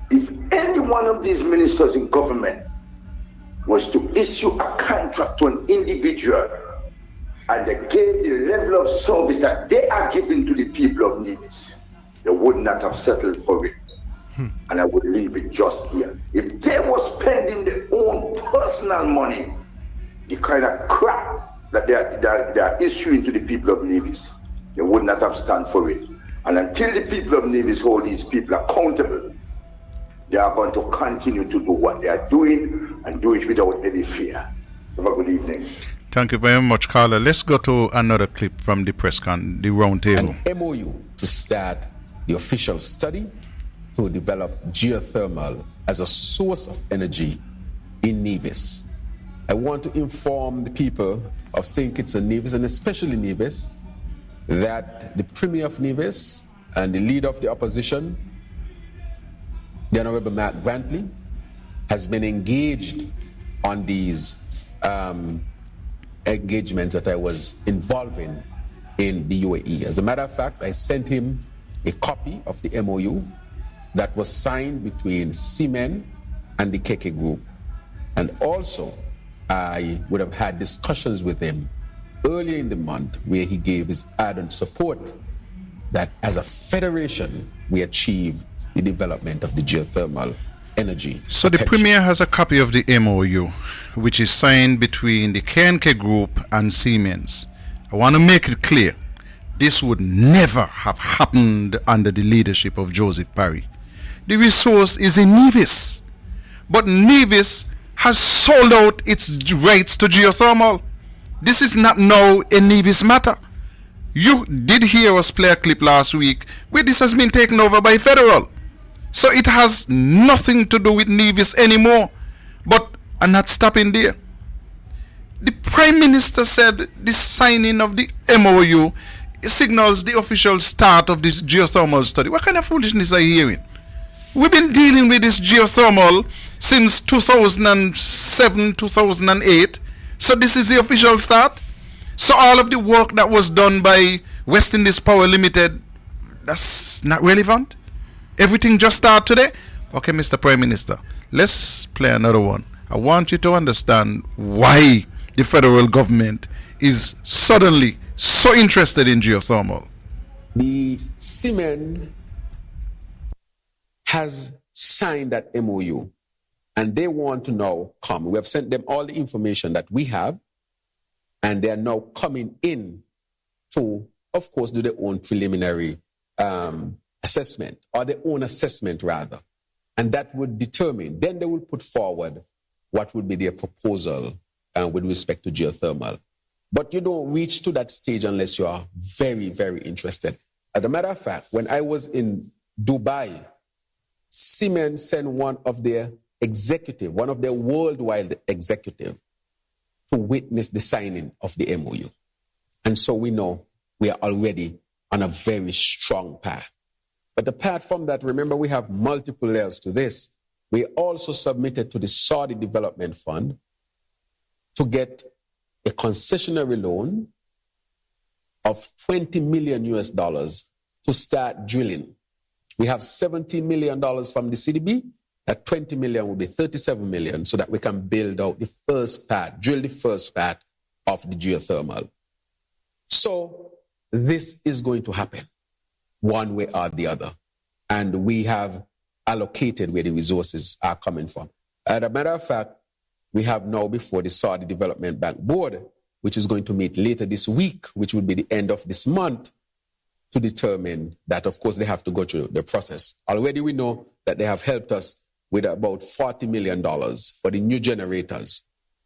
[SPEAKER 16] if any one of these ministers in government was to issue a contract to an individual and they gave the level of service that they are giving to the people of Nevis, they would not have settled for it. And I would leave it just here. If they were spending their own personal money, the kind of crap that they are issuing to the people of Nevis, they would not have stand for it. And until the people of Nevis hold these people accountable, they are going to continue to do what they are doing and do it without any fear. Have a good evening.
[SPEAKER 5] Thank you very much, caller. Let's go to another clip from the press the round table.
[SPEAKER 14] An MOU to start the official study to develop geothermal as a source of energy in Nevis. I want to inform the people of St. Kitts and Nevis, and especially Nevis, that the Premier of Nevis and the leader of the opposition, the Honorable Mark Grantley, has been engaged on these engagements that I was involved in the UAE. As a matter of fact, I sent him a copy of the MOU that was signed between Seamen and the KK Group. And also, I would have had discussions with him earlier in the month where he gave his ardent support that as a federation, we achieve the development of the geothermal energy.
[SPEAKER 5] So the Premier has a copy of the MOU, which is signed between the KNK Group and Siemens. I want to make it clear, this would never have happened under the leadership of Joseph Parry. The resource is in Nevis, but Nevis has sold out its rights to geothermal. This is not now a Nevis matter. You did hear us play a clip last week where this has been taken over by federal. So it has nothing to do with Nevis anymore. But I'm not stopping there. The Prime Minister said the signing of the MOU signals the official start of this geothermal study. What kind of foolishness are you hearing? We've been dealing with this geothermal since 2007, 2008. So this is the official start. So all of the work that was done by West Indies Power Limited, that's not relevant. Everything just started today. Okay, Mr. Prime Minister, let's play another one. I want you to understand why the federal government is suddenly so interested in geothermal.
[SPEAKER 14] The Seamen has signed that MOU and they want to now come. We have sent them all the information that we have and they are now coming in to, of course, do their own preliminary assessment, or their own assessment rather. And that would determine, then they will put forward what would be their proposal with respect to geothermal. But you don't reach to that stage unless you are very, very interested. As a matter of fact, when I was in Dubai, Siemens sent one of their worldwide executive, to witness the signing of the MOU. And so we know we are already on a very strong path. But apart from that, remember we have multiple layers to this. We also submitted to the Saudi Development Fund to get a concessionary loan of $20 million to start drilling. We have $17 million from the CDB. That $20 million will be $37 million so that we can build out the first part, drill the first part of the geothermal. So this is going to happen one way or the other. And we have allocated where the resources are coming from. As a matter of fact, we have now before the Saudi Development Bank Board, which is going to meet later this week, which will be the end of this month, to determine that, of course, they have to go through the process. Already we know that they have helped us with about $40 million for the new generators,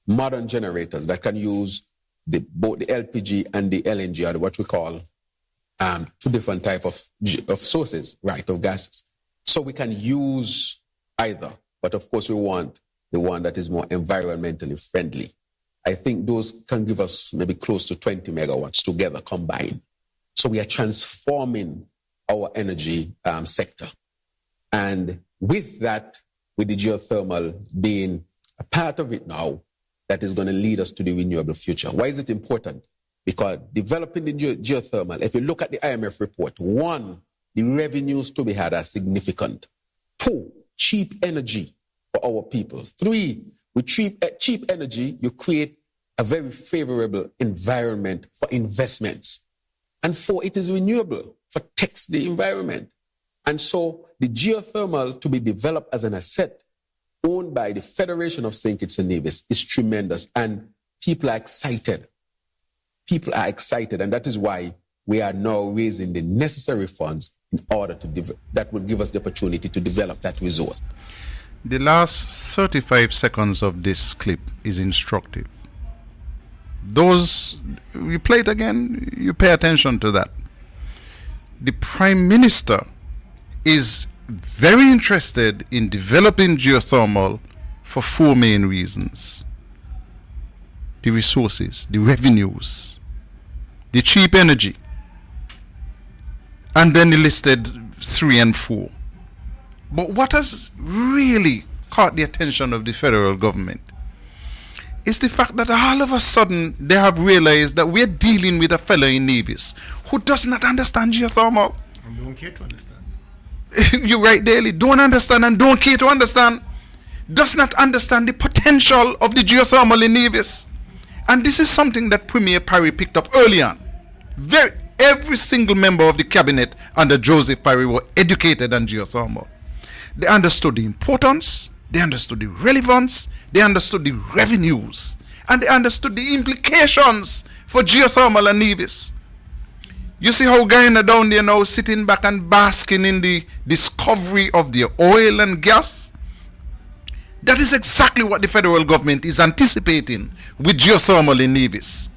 [SPEAKER 14] modern generators that can use both the LPG and the LNG, or what we call two different types of sources, right, of gases. So we can use either, but of course we want the one that is more environmentally friendly. I think those can give us maybe close to 20 megawatts together combined. So we are transforming our energy sector. And with that, with the geothermal being a part of it now, that is going to lead us to the renewable future. Why is it important? Because developing the geothermal, if you look at the IMF report, 1, the revenues to be had are significant. 2, cheap energy for our people. 3, with cheap energy, you create a very favorable environment for investments. And 4, it is renewable, protects the environment. And so the geothermal to be developed as an asset owned by the Federation of St. Kitts and Nevis is tremendous. And people are excited. People are excited. And that is why we are now raising the necessary funds in order to that will give us the opportunity to develop that resource.
[SPEAKER 5] The last 35 seconds of this clip is instructive. Those, you play it again, you pay attention to that. The Prime Minister is very interested in developing geothermal for 4 main reasons: the resources, the revenues, the cheap energy, and then he listed 3 and 4. But what has really caught the attention of the federal government is the fact that all of a sudden they have realized that we're dealing with a fellow in Nevis who does not understand geothermal.
[SPEAKER 7] And don't care to understand.
[SPEAKER 5] You're right, Daily. Don't understand and don't care to understand. Does not understand the potential of the geothermal in Nevis. And this is something that Premier Parry picked up early on. Every single member of the cabinet under Joseph Parry were educated on geothermal. They understood the importance, they understood the relevance, they understood the revenues, and they understood the implications for geothermal and Nevis. You see how Guyana down there now sitting back and basking in the discovery of the oil and gas? That is exactly what the federal government is anticipating with geothermal in Nevis.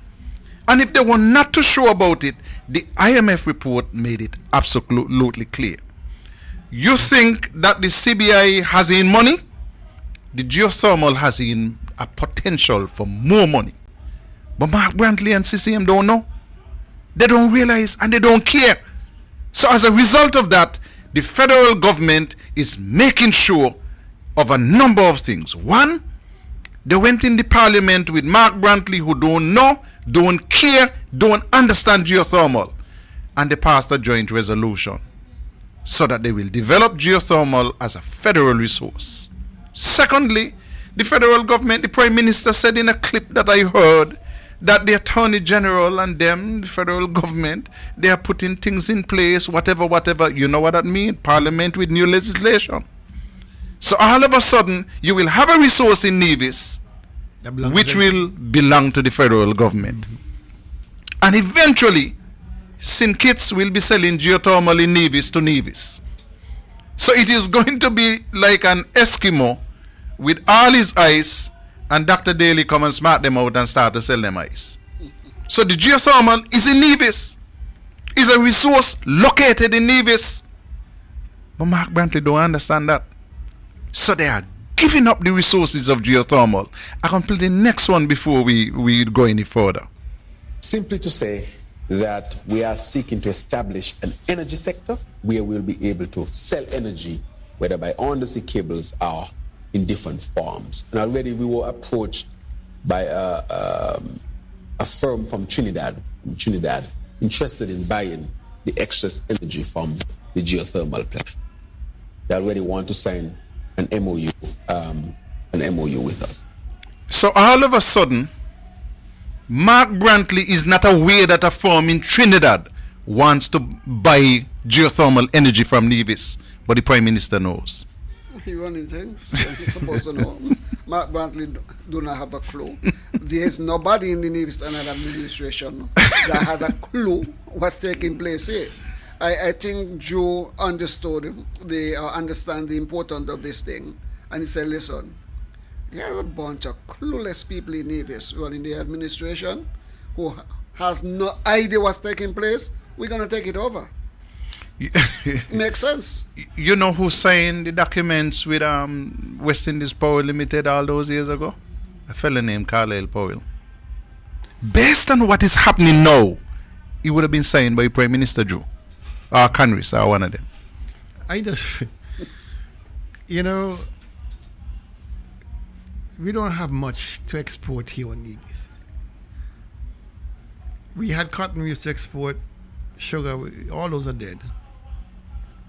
[SPEAKER 5] And if they were not too sure about it, the IMF report made it absolutely clear. You think that the CBI has in money? The geothermal has in a potential for more money. But Mark Brantley and CCM don't know. They don't realize and they don't care. So as a result of that, the federal government is making sure of a number of things. One, they went in the parliament with Mark Brantley, who don't know, don't care, don't understand geothermal, and they passed a joint resolution so that they will develop geothermal as a federal resource. Secondly, the federal government, the Prime Minister said in a clip that I heard that the Attorney General and them, the federal government, they are putting things in place, whatever. You know what that means? Parliament with new legislation. So all of a sudden, you will have a resource in Nevis which will belong to the federal government. And eventually, St. Kitts will be selling geothermal in Nevis to Nevis. So it is going to be like an Eskimo with all his ice, and Dr. Daly come and smart them out and start to sell them ice. So the geothermal is in Nevis. Is a resource located in Nevis. But Mark Brantley don't understand that. So they are giving up the resources of geothermal. I can play the next one before we go any further.
[SPEAKER 14] Simply to say that we are seeking to establish an energy sector where we'll be able to sell energy, whether by undersea cables or in different forms. And already we were approached by a firm from Trinidad, interested in buying the excess energy from the geothermal plant. They already want to sign an MOU with us.
[SPEAKER 5] So all of a sudden, Mark Brantley is not aware that a firm in Trinidad wants to buy geothermal energy from Nevis, but the Prime Minister knows.
[SPEAKER 6] He running things. He's supposed to know. Mark Brantley do not have a clue. There's nobody in the Nevis Standard Administration that has a clue what's taking place here. I think Joe understand the importance of this thing, and he said, listen, there's a bunch of clueless people in Nevis running the administration who has no idea what's taking place. We're going to take it over. Makes sense.
[SPEAKER 5] You know who signed the documents with West Indies Power Limited all those years ago? A fellow named Carlisle Powell. Based on what is happening now, it would have been signed by Prime Minister Joe or Congress or one of them.
[SPEAKER 7] I just, we don't have much to export here on Nevis. We had cotton we used to export, sugar, all those are dead.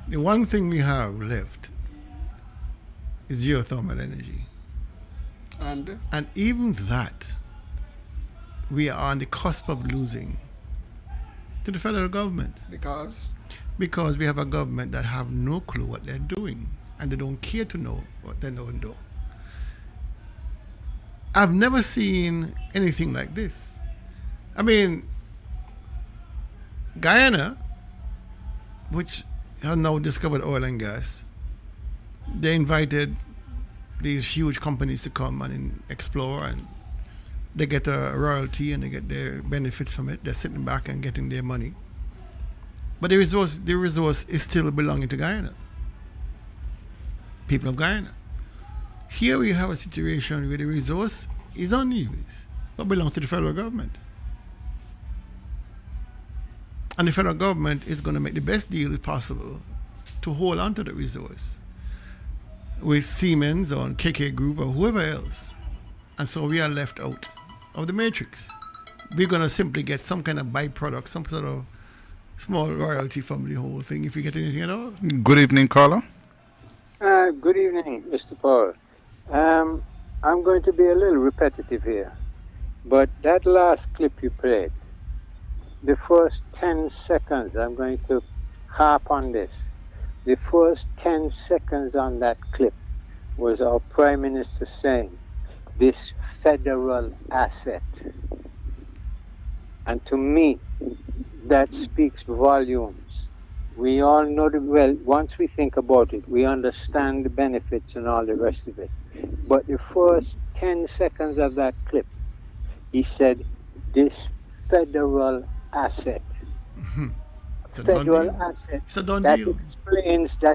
[SPEAKER 7] The one thing we have left is geothermal energy. And even that, we are on the cusp of losing to the federal government. Because we have a government that have no clue what they're doing, and they don't care to know what they don't do. I've never seen anything like this. I mean, Guyana, which has now discovered oil and gas, they invited these huge companies to come and explore, and they get a royalty and they get their benefits from it. They're sitting back and getting their money. But the resource is still belonging to Guyana. People of Guyana. Here we have a situation where the resource is on Nevis, but belongs to the federal government. And the federal government is going to make the best deal possible to hold on to the resource with Siemens or KK Group or whoever else And so we are left out of the matrix. We're going to simply get some kind of byproduct, some sort of small royalty from the whole thing, if you get anything at all.
[SPEAKER 5] Good evening, caller.
[SPEAKER 15] Good evening, Mr. Paul. I'm going to be a little repetitive here, but that last clip you played, the first 10 seconds, I'm going to harp on this. The first 10 seconds on that clip was our Prime Minister saying, this federal asset. And to me, that speaks volumes. We all know once we think about it, we understand the benefits and all the rest of it. But the first 10 seconds of that clip, he said, this federal asset.
[SPEAKER 7] Mm-hmm.
[SPEAKER 15] Federal asset.
[SPEAKER 7] It's a done
[SPEAKER 15] that
[SPEAKER 7] deal.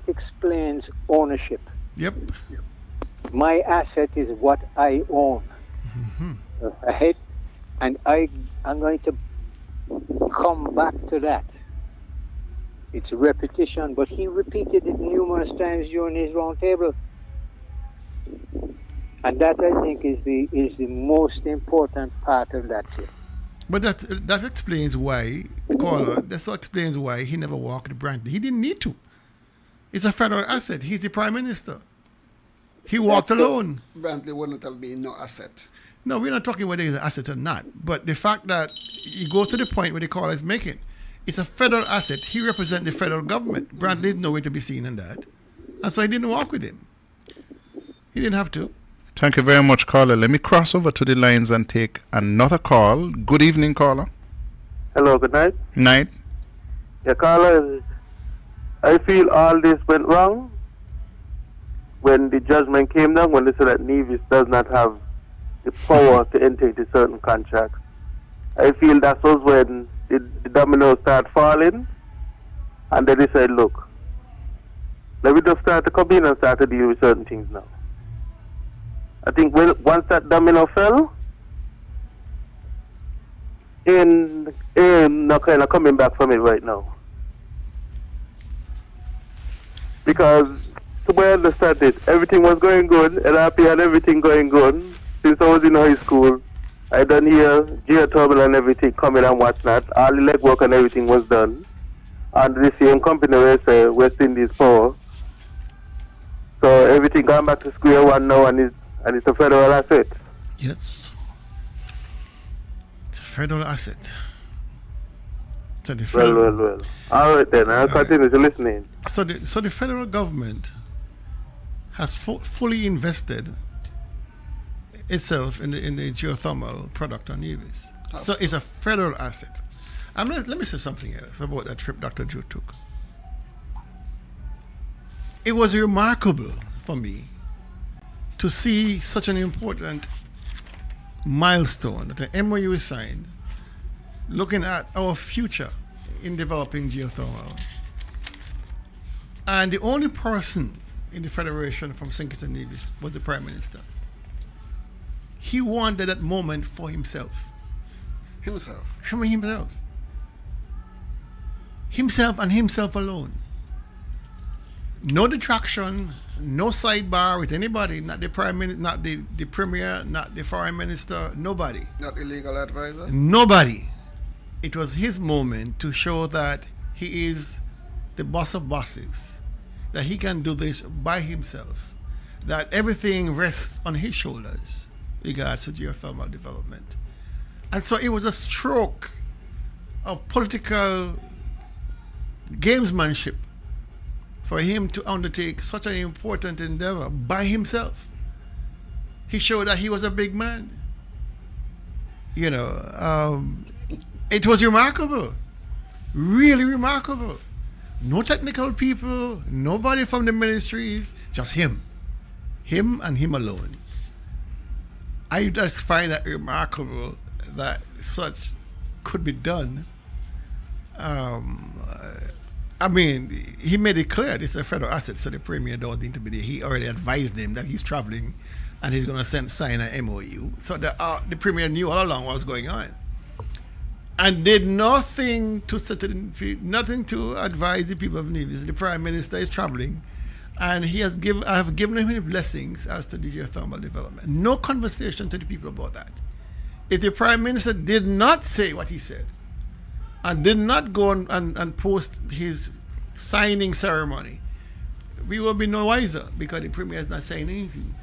[SPEAKER 15] explains ownership.
[SPEAKER 7] Yep.
[SPEAKER 15] My asset is what I own.
[SPEAKER 7] Mm-hmm.
[SPEAKER 15] Right? And I'm going to come back to that. It's a repetition, but he repeated it numerous times during his round table. And that, I think, is the most important part of that clip.
[SPEAKER 7] But that explains why, caller, that's what explains why he never walked Brantley. He didn't need to. It's a federal asset. He's the Prime Minister. He walked alone.
[SPEAKER 6] Brantley wouldn't have been no asset.
[SPEAKER 7] No, we're not talking whether he's an asset or not. But the fact that he goes to the point where the caller is making, it's a federal asset. He represents the federal government. Brantley is nowhere to be seen in that. And so he didn't walk with him. He didn't have to.
[SPEAKER 5] Thank you very much, caller. Let me cross over to the lines and take another call. Good evening, caller.
[SPEAKER 17] Hello, good night.
[SPEAKER 5] Night.
[SPEAKER 17] Yeah, caller, I feel all this went wrong when the judgment came down, when they said that Nevis does not have the power to enter into certain contracts. I feel that was when the dominoes start falling, and then they said, look, let me just start to come in and start to deal with certain things now. I think once that domino fell, not kind of coming back from it right now. Because, to my understand it, everything was going good, LRP and everything going good. Since I was in high school, I done here, Geothermal and everything coming and whatnot. All the legwork and everything was done. And the same company where say West Indies Power. So everything gone back to square one now, and it's a federal asset.
[SPEAKER 7] Yes. It's a federal asset. So the
[SPEAKER 17] Well. All right then, I'll continue to listening.
[SPEAKER 7] So the federal government has fully invested itself in the geothermal product on Nevis. So it's a federal asset. And let me say something else about that trip Dr. Drew took. It was remarkable for me to see such an important milestone that an MOU is signed, looking at our future in developing geothermal. And the only person in the Federation from St. Kitts and Nevis was the Prime Minister. He wanted that moment for himself.
[SPEAKER 6] Himself
[SPEAKER 7] and himself alone. No detraction, no sidebar with anybody, not the Prime Minister, not the Premier, not the Foreign Minister, nobody.
[SPEAKER 6] Not the legal advisor?
[SPEAKER 7] Nobody. It was his moment to show that he is the boss of bosses, that he can do this by himself, that everything rests on his shoulders regards to geothermal development. And so it was a stroke of political gamesmanship for him to undertake such an important endeavor by himself. He showed that he was a big man. It was remarkable, really remarkable. No technical people, nobody from the ministries, just him and him alone. I just find that remarkable that such could be done. I mean, he made it clear this is a federal asset, so the Premier don't need to be there. He already advised him that he's traveling and he's going to sign an MOU. So the Premier knew all along what was going on. And did nothing to advise the people of Nevis. The Prime Minister is traveling And I have given him his blessings as to the geothermal development. No conversation to the people about that. If the Prime Minister did not say what he said, and did not go and post his signing ceremony, we will be no wiser, because the Premier is not saying anything.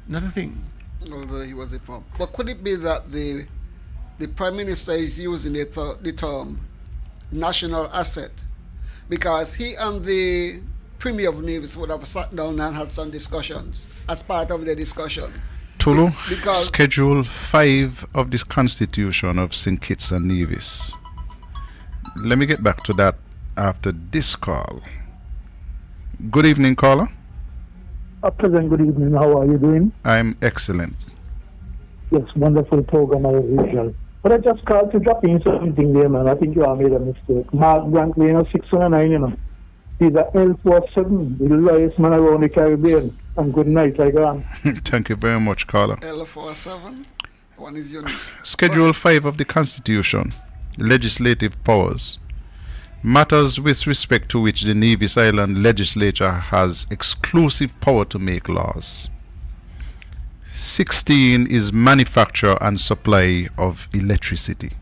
[SPEAKER 7] Not a thing.
[SPEAKER 6] Although he was informed. But could it be that the Prime Minister is using the term national asset? Because he and the Premier of Nevis would have sat down and had some discussions as part of the discussion.
[SPEAKER 5] Tulu,
[SPEAKER 6] Because
[SPEAKER 5] Schedule 5 of the Constitution of St. Kitts and Nevis. Let me get back to that after this call. Good evening, caller.
[SPEAKER 18] Pleasant good evening. How are you doing?
[SPEAKER 5] I'm excellent.
[SPEAKER 18] Yes, wonderful program as usual. But I just called to drop in something there, man. I think you have made a mistake. Mark Brantley, 609, He's a L47, the lowest man around the Caribbean. And good night, I go on.
[SPEAKER 5] Thank you very much, caller.
[SPEAKER 6] L47, one is unique.
[SPEAKER 5] Schedule 5 of the Constitution, legislative powers. Matters with respect to which the Nevis Island legislature has exclusive power to make laws. 16 is manufacture and supply of electricity.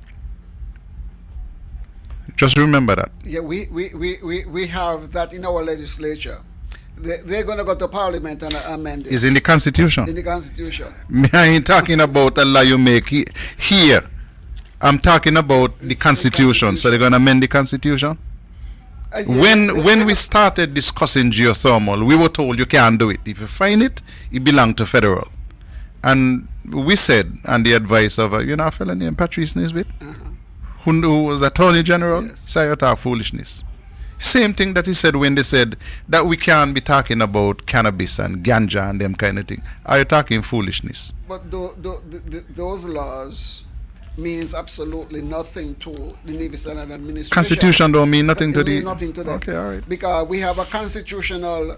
[SPEAKER 5] Just remember that.
[SPEAKER 6] Yeah, we have that in our legislature. They're going to go to Parliament and amend it.
[SPEAKER 5] It's in the Constitution.
[SPEAKER 6] In the Constitution.
[SPEAKER 5] I ain't talking about a law you make here. I'm talking about the Constitution. So they're going to amend the Constitution? When we started discussing geothermal, we were told you can't do it. If you find it, it belongs to federal. And we said, and the advice of a fellow named Patrice Nisbet, who was Attorney General, say you talk foolishness. Same thing that he said when they said that we can't be talking about cannabis and ganja and them kind of thing. Are you talking foolishness?
[SPEAKER 6] But those laws means absolutely nothing to the Nevis Island administration.
[SPEAKER 5] Constitution don't mean nothing to
[SPEAKER 6] means
[SPEAKER 5] the...
[SPEAKER 6] nothing to them.
[SPEAKER 5] Okay, all right.
[SPEAKER 6] Because we have a constitutional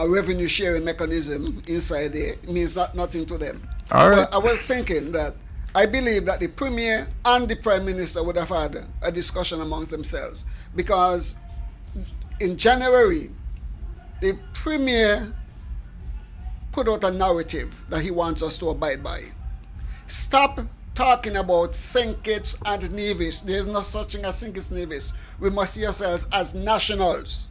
[SPEAKER 6] revenue sharing mechanism inside there. It means nothing to them.
[SPEAKER 5] All right.
[SPEAKER 6] But I was thinking that I believe that the Premier and the Prime Minister would have had a discussion amongst themselves, because in January, the Premier put out a narrative that he wants us to abide by. Stop talking about St. Kitts and Nevis. There's no such thing as St. Kitts and Nevis. We must see ourselves as nationals.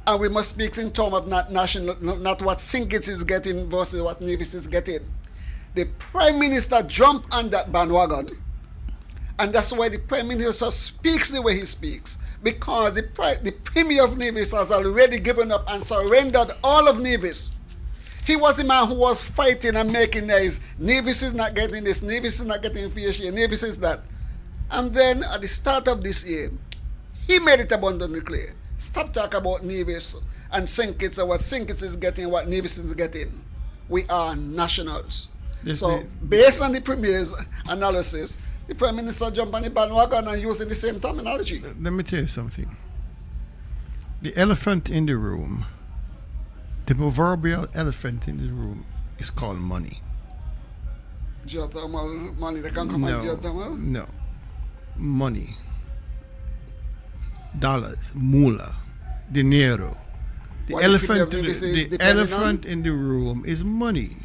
[SPEAKER 6] And we must speak in terms of not what St. Kitts is getting versus what Nevis is getting. The Prime Minister jumped on that bandwagon. And that's why the Prime Minister speaks the way he speaks. Because the Premier of Nevis has already given up and surrendered all of Nevis. He was the man who was fighting and making noise. Nevis is not getting this, Nevis is not getting fair share, Nevis is that. And then at the start of this year, he made it abundantly clear. Stop talking about Nevis and St. Kitts and what St. Kitts is getting, what Nevis is getting. We are nationals. So based on the Premier's analysis, the Prime Minister jumped on the bandwagon and using the same terminology.
[SPEAKER 7] Let me tell you something. The elephant in the room, the proverbial elephant in the room, is called money.
[SPEAKER 6] Geothermal money, they can come on geothermal?
[SPEAKER 7] No. Money. Dollars, moolah, dinero. The elephant in the room is money.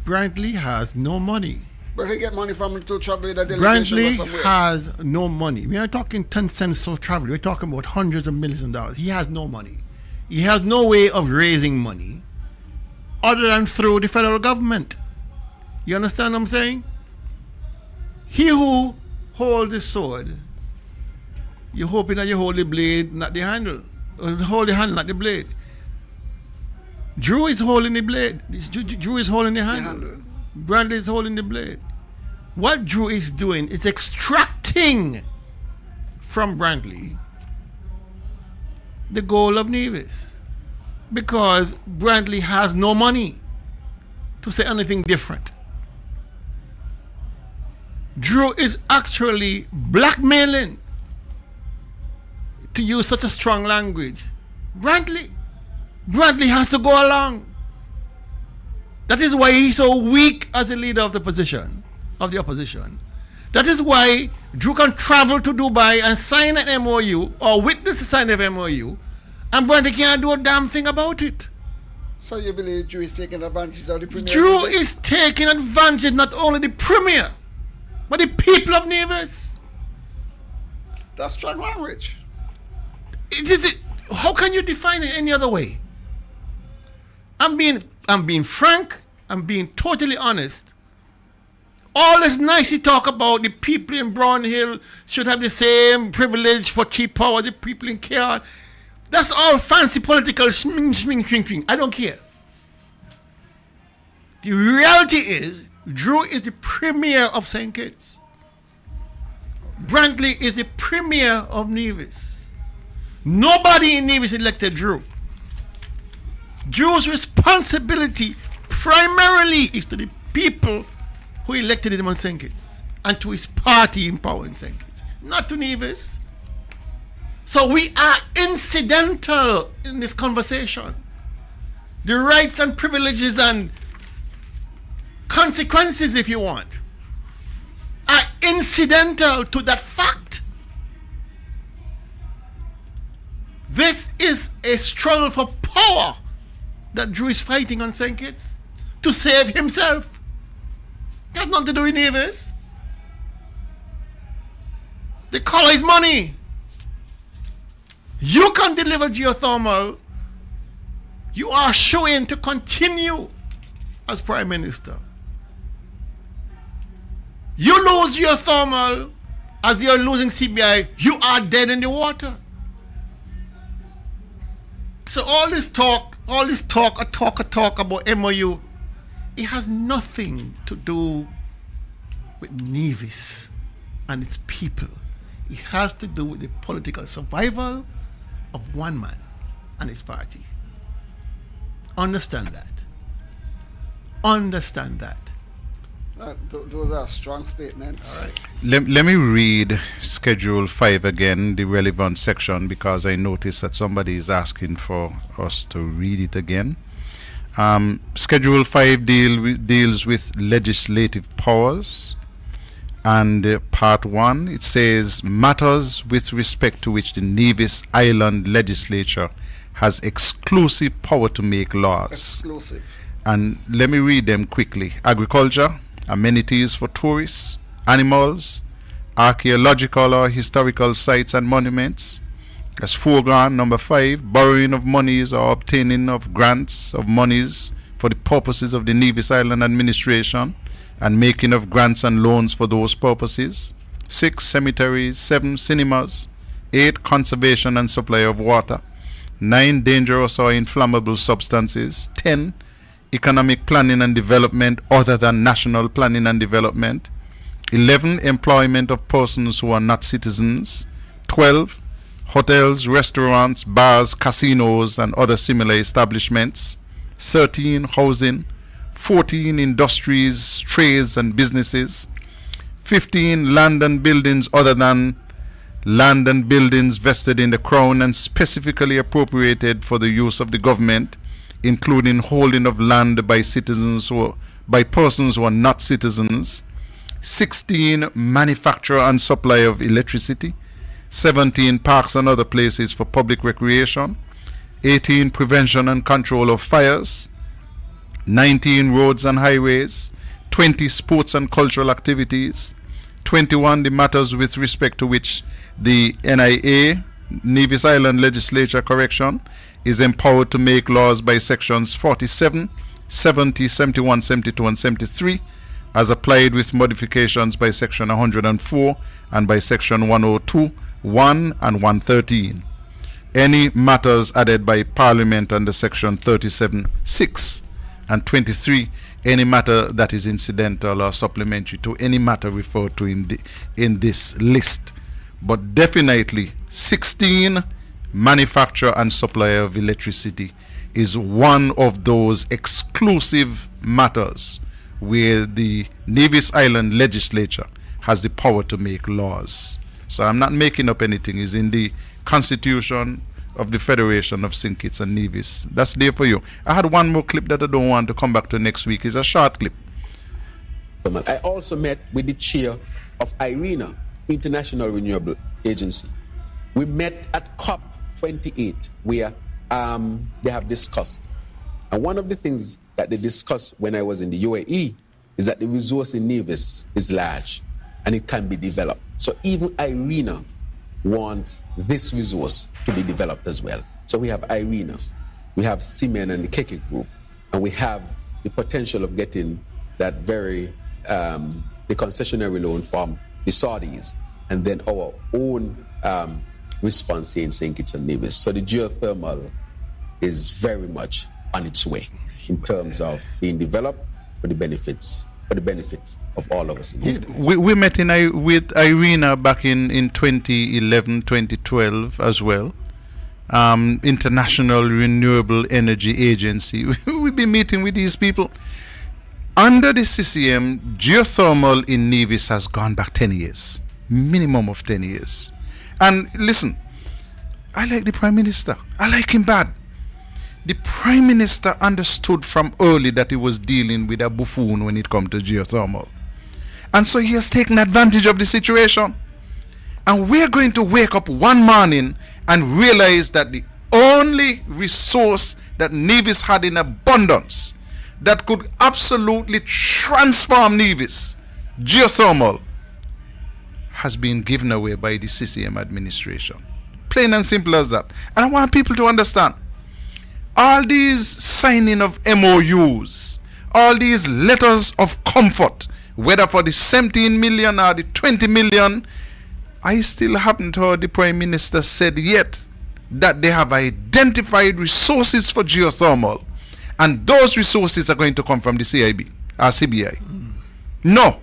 [SPEAKER 7] Brantley has no money.
[SPEAKER 6] But he get money from to travel with a delegation or somewhere.
[SPEAKER 7] Brantley has no money. We are talking 10 cents of travel. We're talking about hundreds of millions of dollars. He has no money. He has no way of raising money other than through the federal government. You understand what I'm saying? He who holds the sword, you're hoping that you hold the blade, not the handle. Or hold the handle, not the blade. Drew is holding the blade. Drew is holding the handle. Brantley is holding the blade. What Drew is doing is extracting from Brantley the goal of Nevis, because Brantley has no money to say anything different. Drew is actually blackmailing, to use such a strong language, Brantley. Brantley has to go along. That is why he's so weak as the leader of the opposition. That is why Drew can travel to Dubai and sign an MOU or witness the signing of MOU
[SPEAKER 19] And Brantley can't do a damn thing about it.
[SPEAKER 6] So you believe Drew is taking advantage of the Premier?
[SPEAKER 19] Drew is taking advantage not only the Premier, but the people of Nevis.
[SPEAKER 6] That's strong language.
[SPEAKER 19] How can you define it any other way? I'm being frank. I'm being totally honest. All this nicey talk about the people in Brown Hill should have the same privilege for cheap power the people in Care. That's all fancy political swing. I don't care. The reality is, Drew is the Premier of St. Kitts. Brantley is the Premier of Nevis. Nobody in Nevis elected Drew. Drew's responsibility primarily is to the people who elected him on St. Kitts and to his party in power in St. Kitts, not to Nevis. So we are incidental in this conversation. The rights and privileges and consequences, if you want, are incidental to that fact. This is a struggle for power that Drew is fighting on St. Kitts to save himself. It has nothing to do with Nevis. The color is money. You can deliver geothermal. You are showing to continue as Prime Minister. You lose geothermal as you're losing CBI, you are dead in the water. So all this talk about MOU, it has nothing to do with Nevis and its people. It has to do with the political survival of one man and his party. Understand that. Understand that.
[SPEAKER 6] Those are strong statements.
[SPEAKER 19] All right.
[SPEAKER 5] Let me read Schedule 5 again, the relevant section, because I noticed that somebody is asking for us to read it again. Schedule 5 deals with legislative powers. And part 1, it says, matters with respect to which the Nevis Island Legislature has exclusive power to make laws.
[SPEAKER 6] Exclusive.
[SPEAKER 5] And let me read them quickly. Agriculture, amenities for tourists, animals, archaeological or historical sites and monuments. That's foreground. Number 5, borrowing of monies or obtaining of grants of monies for the purposes of the Nevis Island administration and making of grants and loans for those purposes. 6, cemeteries. 7, cinemas. 8, conservation and supply of water. 9, dangerous or inflammable substances. 10, economic planning and development other than national planning and development. 11, employment of persons who are not citizens. 12, hotels, restaurants, bars, casinos, and other similar establishments. 13, housing. 14, industries, trades, and businesses. 15, land and buildings other than land and buildings vested in the Crown and specifically appropriated for the use of the government, including holding of land by citizens or by persons who are not citizens. 16, manufacture and supply of electricity. 17, parks and other places for public recreation. 18, prevention and control of fires. 19, roads and highways. 20, sports and cultural activities. 21, the matters with respect to which the NIA, Nevis Island Legislature, is empowered to make laws by sections 47, 70, 71, 72, and 73, as applied with modifications by section 104 and by section 102, 1 and 113. Any matters added by Parliament under section 37, 6 and 23, any matter that is incidental or supplementary to any matter referred to in this list. But definitely 16, manufacture and supply of electricity, is one of those exclusive matters where the Nevis Island Legislature has the power to make laws. So I'm not making up anything. It's in the Constitution of the Federation of St. Kitts and Nevis. That's there for you. I had one more clip that I don't want to come back to next week. It's a short clip.
[SPEAKER 14] I also met with the chair of IRENA, International Renewable Agency. We met at COP 28 where they have discussed. And one of the things that they discussed when I was in the UAE is that the resource in Nevis is large and it can be developed. So even IRENA wants this resource to be developed as well. So we have IRENA, we have Siemens and the Keke Group, and we have the potential of getting that very, the concessionary loan from the Saudis, and then our own response here in St. Kitts and Nevis. So the geothermal is very much on its way in terms of being developed for the benefit of all of us.
[SPEAKER 5] We met with IRENA back in 2011, 2012 as well. International Renewable Energy Agency. We've been meeting with these people. Under the CCM, geothermal in Nevis has gone back 10 years. Minimum of 10 years. And listen, I like the Prime Minister. I like him bad. The Prime Minister understood from early that he was dealing with a buffoon when it comes to geothermal. And so he has taken advantage of the situation. And we're going to wake up one morning and realize that the only resource that Nevis had in abundance that could absolutely transform Nevis, geothermal, has been given away by the CCM administration. Plain and simple as that. And I want people to understand, all these signing of MOUs, all these letters of comfort, whether for the 17 million or the 20 million, I still haven't heard the Prime Minister said yet that they have identified resources for geothermal, and those resources are going to come from the CIB or CBI. No.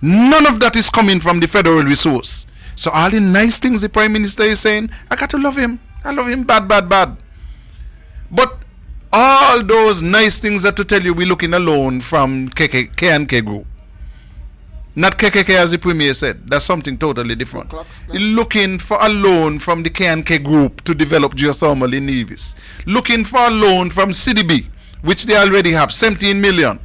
[SPEAKER 5] None of that is coming from the federal resource. So all the nice things the Prime Minister is saying, I got to love him. I love him bad, bad, bad. But all those nice things are to tell you we're looking alone from K&K Group. Not KKK as the Premier said. That's something totally different. Looking for a loan from the K&K Group to develop geothermal in Nevis. Looking for a loan from CDB, which they already have, 17 million.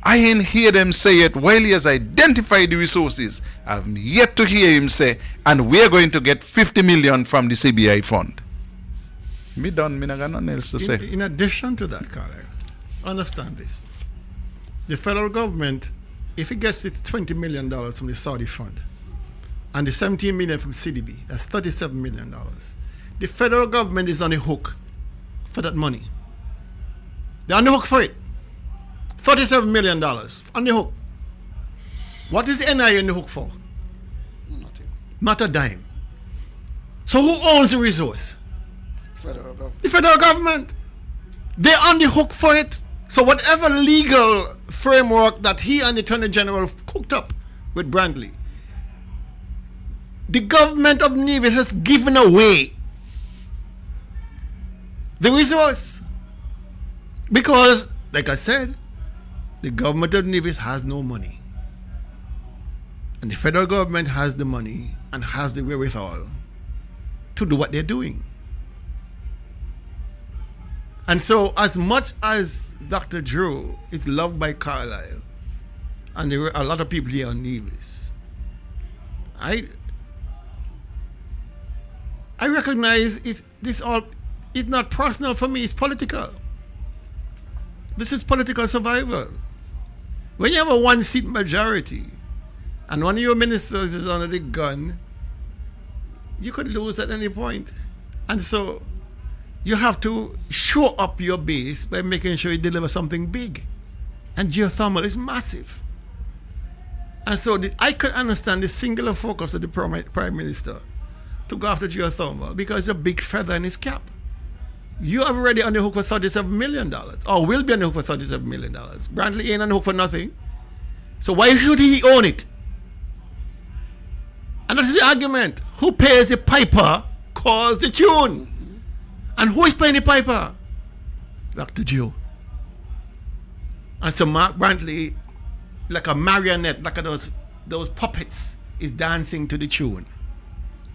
[SPEAKER 5] I ain't hear them say it while he has identified the resources. I've yet to hear him say, and we're going to get 50 million from the CBI fund. Me done, me not got nothing else to say.
[SPEAKER 19] In addition to that, Carl, understand this. The federal government, if it gets it $20 million from the Saudi fund and the 17 million from CDB, that's $37 million. The federal government is on the hook for that money. They're on the hook for it. $37 million on the hook. What is the NIA on the hook for?
[SPEAKER 6] Nothing.
[SPEAKER 19] Not a dime. So who owns the resource?
[SPEAKER 6] Federal government.
[SPEAKER 19] The federal government. They're on the hook for it. So whatever legal framework that he and the Attorney General cooked up with Brantley, the government of Nevis has given away the resource. Because, like I said, the government of Nevis has no money. And the federal government has the money and has the wherewithal to do what they're doing. And so, as much as Dr. Drew is loved by Carlisle, and there were a lot of people here on Nevis, I recognize it's not personal for me, it's political. This is political survival. When you have a one-seat majority and one of your ministers is under the gun, you could lose at any point. And so you have to show up your base by making sure you deliver something big. And geothermal is massive. And so I could understand the singular focus of the Prime Minister to go after geothermal because it's a big feather in his cap. You are already on the hook for $37 million, or will be on the hook for $37 million. Brantley ain't on the hook for nothing. So why should he own it? And that's the argument. Who pays the piper calls the tune. And who is paying the piper? Dr. Joe. And so Mark Brantley, like a marionette, like those puppets, is dancing to the tune.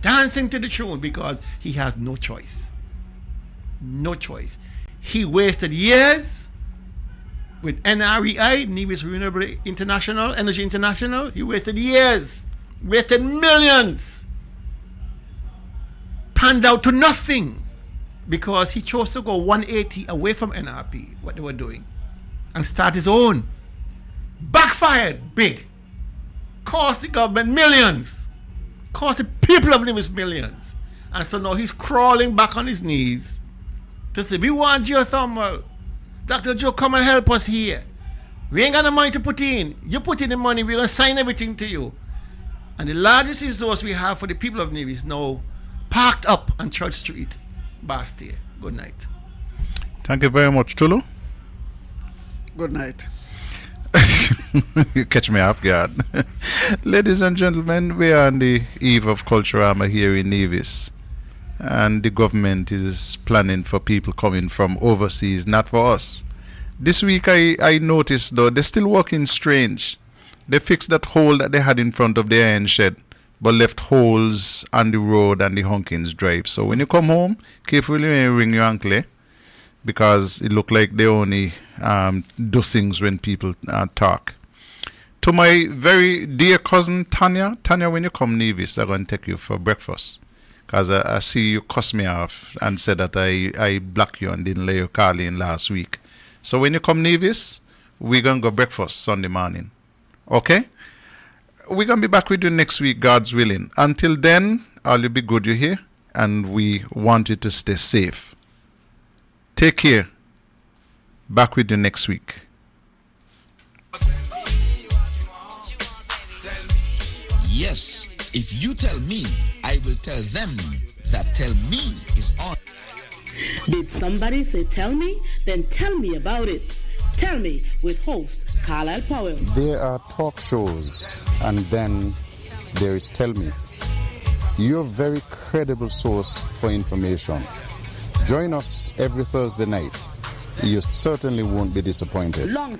[SPEAKER 19] Dancing to the tune because he has no choice. No choice. He wasted years with NREI, Nevis Renewable International, Energy International. He wasted years, wasted millions panned out to nothing because he chose to go 180 away from NRP, what they were doing, and start his own. Backfired big. Cost the government millions. Cost the people of Nevis millions. And so now he's crawling back on his knees to say, we want geothermal. Dr. Joe, come and help us here. We ain't got the money to put in. You put in the money, we're going to sign everything to you. And the largest resource we have for the people of Nevis is now parked up on Church Street, Bastia. Good night.
[SPEAKER 5] Thank you very much, Tulu.
[SPEAKER 6] Good night.
[SPEAKER 5] You catch me off guard. Ladies and gentlemen, we are on the eve of Culturama here in Nevis. And the government is planning for people coming from overseas, not for us. This week I noticed though, they're still working strange. They fixed that hole that they had in front of the iron shed, but left holes on the road and the Hunkins Drive. So when you come home, carefully when you ring your uncle, because it looked like they only do things when people talk. To my very dear cousin Tanya, when you come Nevis, I'm going to take you for breakfast. Because I see you cuss me off and said that I blocked you and didn't let you call in last week. So when you come Nevis, we're going to go breakfast Sunday morning. Okay? We're going to be back with you next week, God's willing. Until then, all you be good you hear. And we want you to stay safe. Take care. Back with you next week.
[SPEAKER 2] Yes, if you tell me, I will tell them that Tell Me is on.
[SPEAKER 20] Did somebody say tell me? Then tell me about it. Tell Me with host Carlisle Powell.
[SPEAKER 21] There are talk shows and then there is Tell Me. Your very credible source for information. Join us every Thursday night. You certainly won't be disappointed.
[SPEAKER 20] Alongside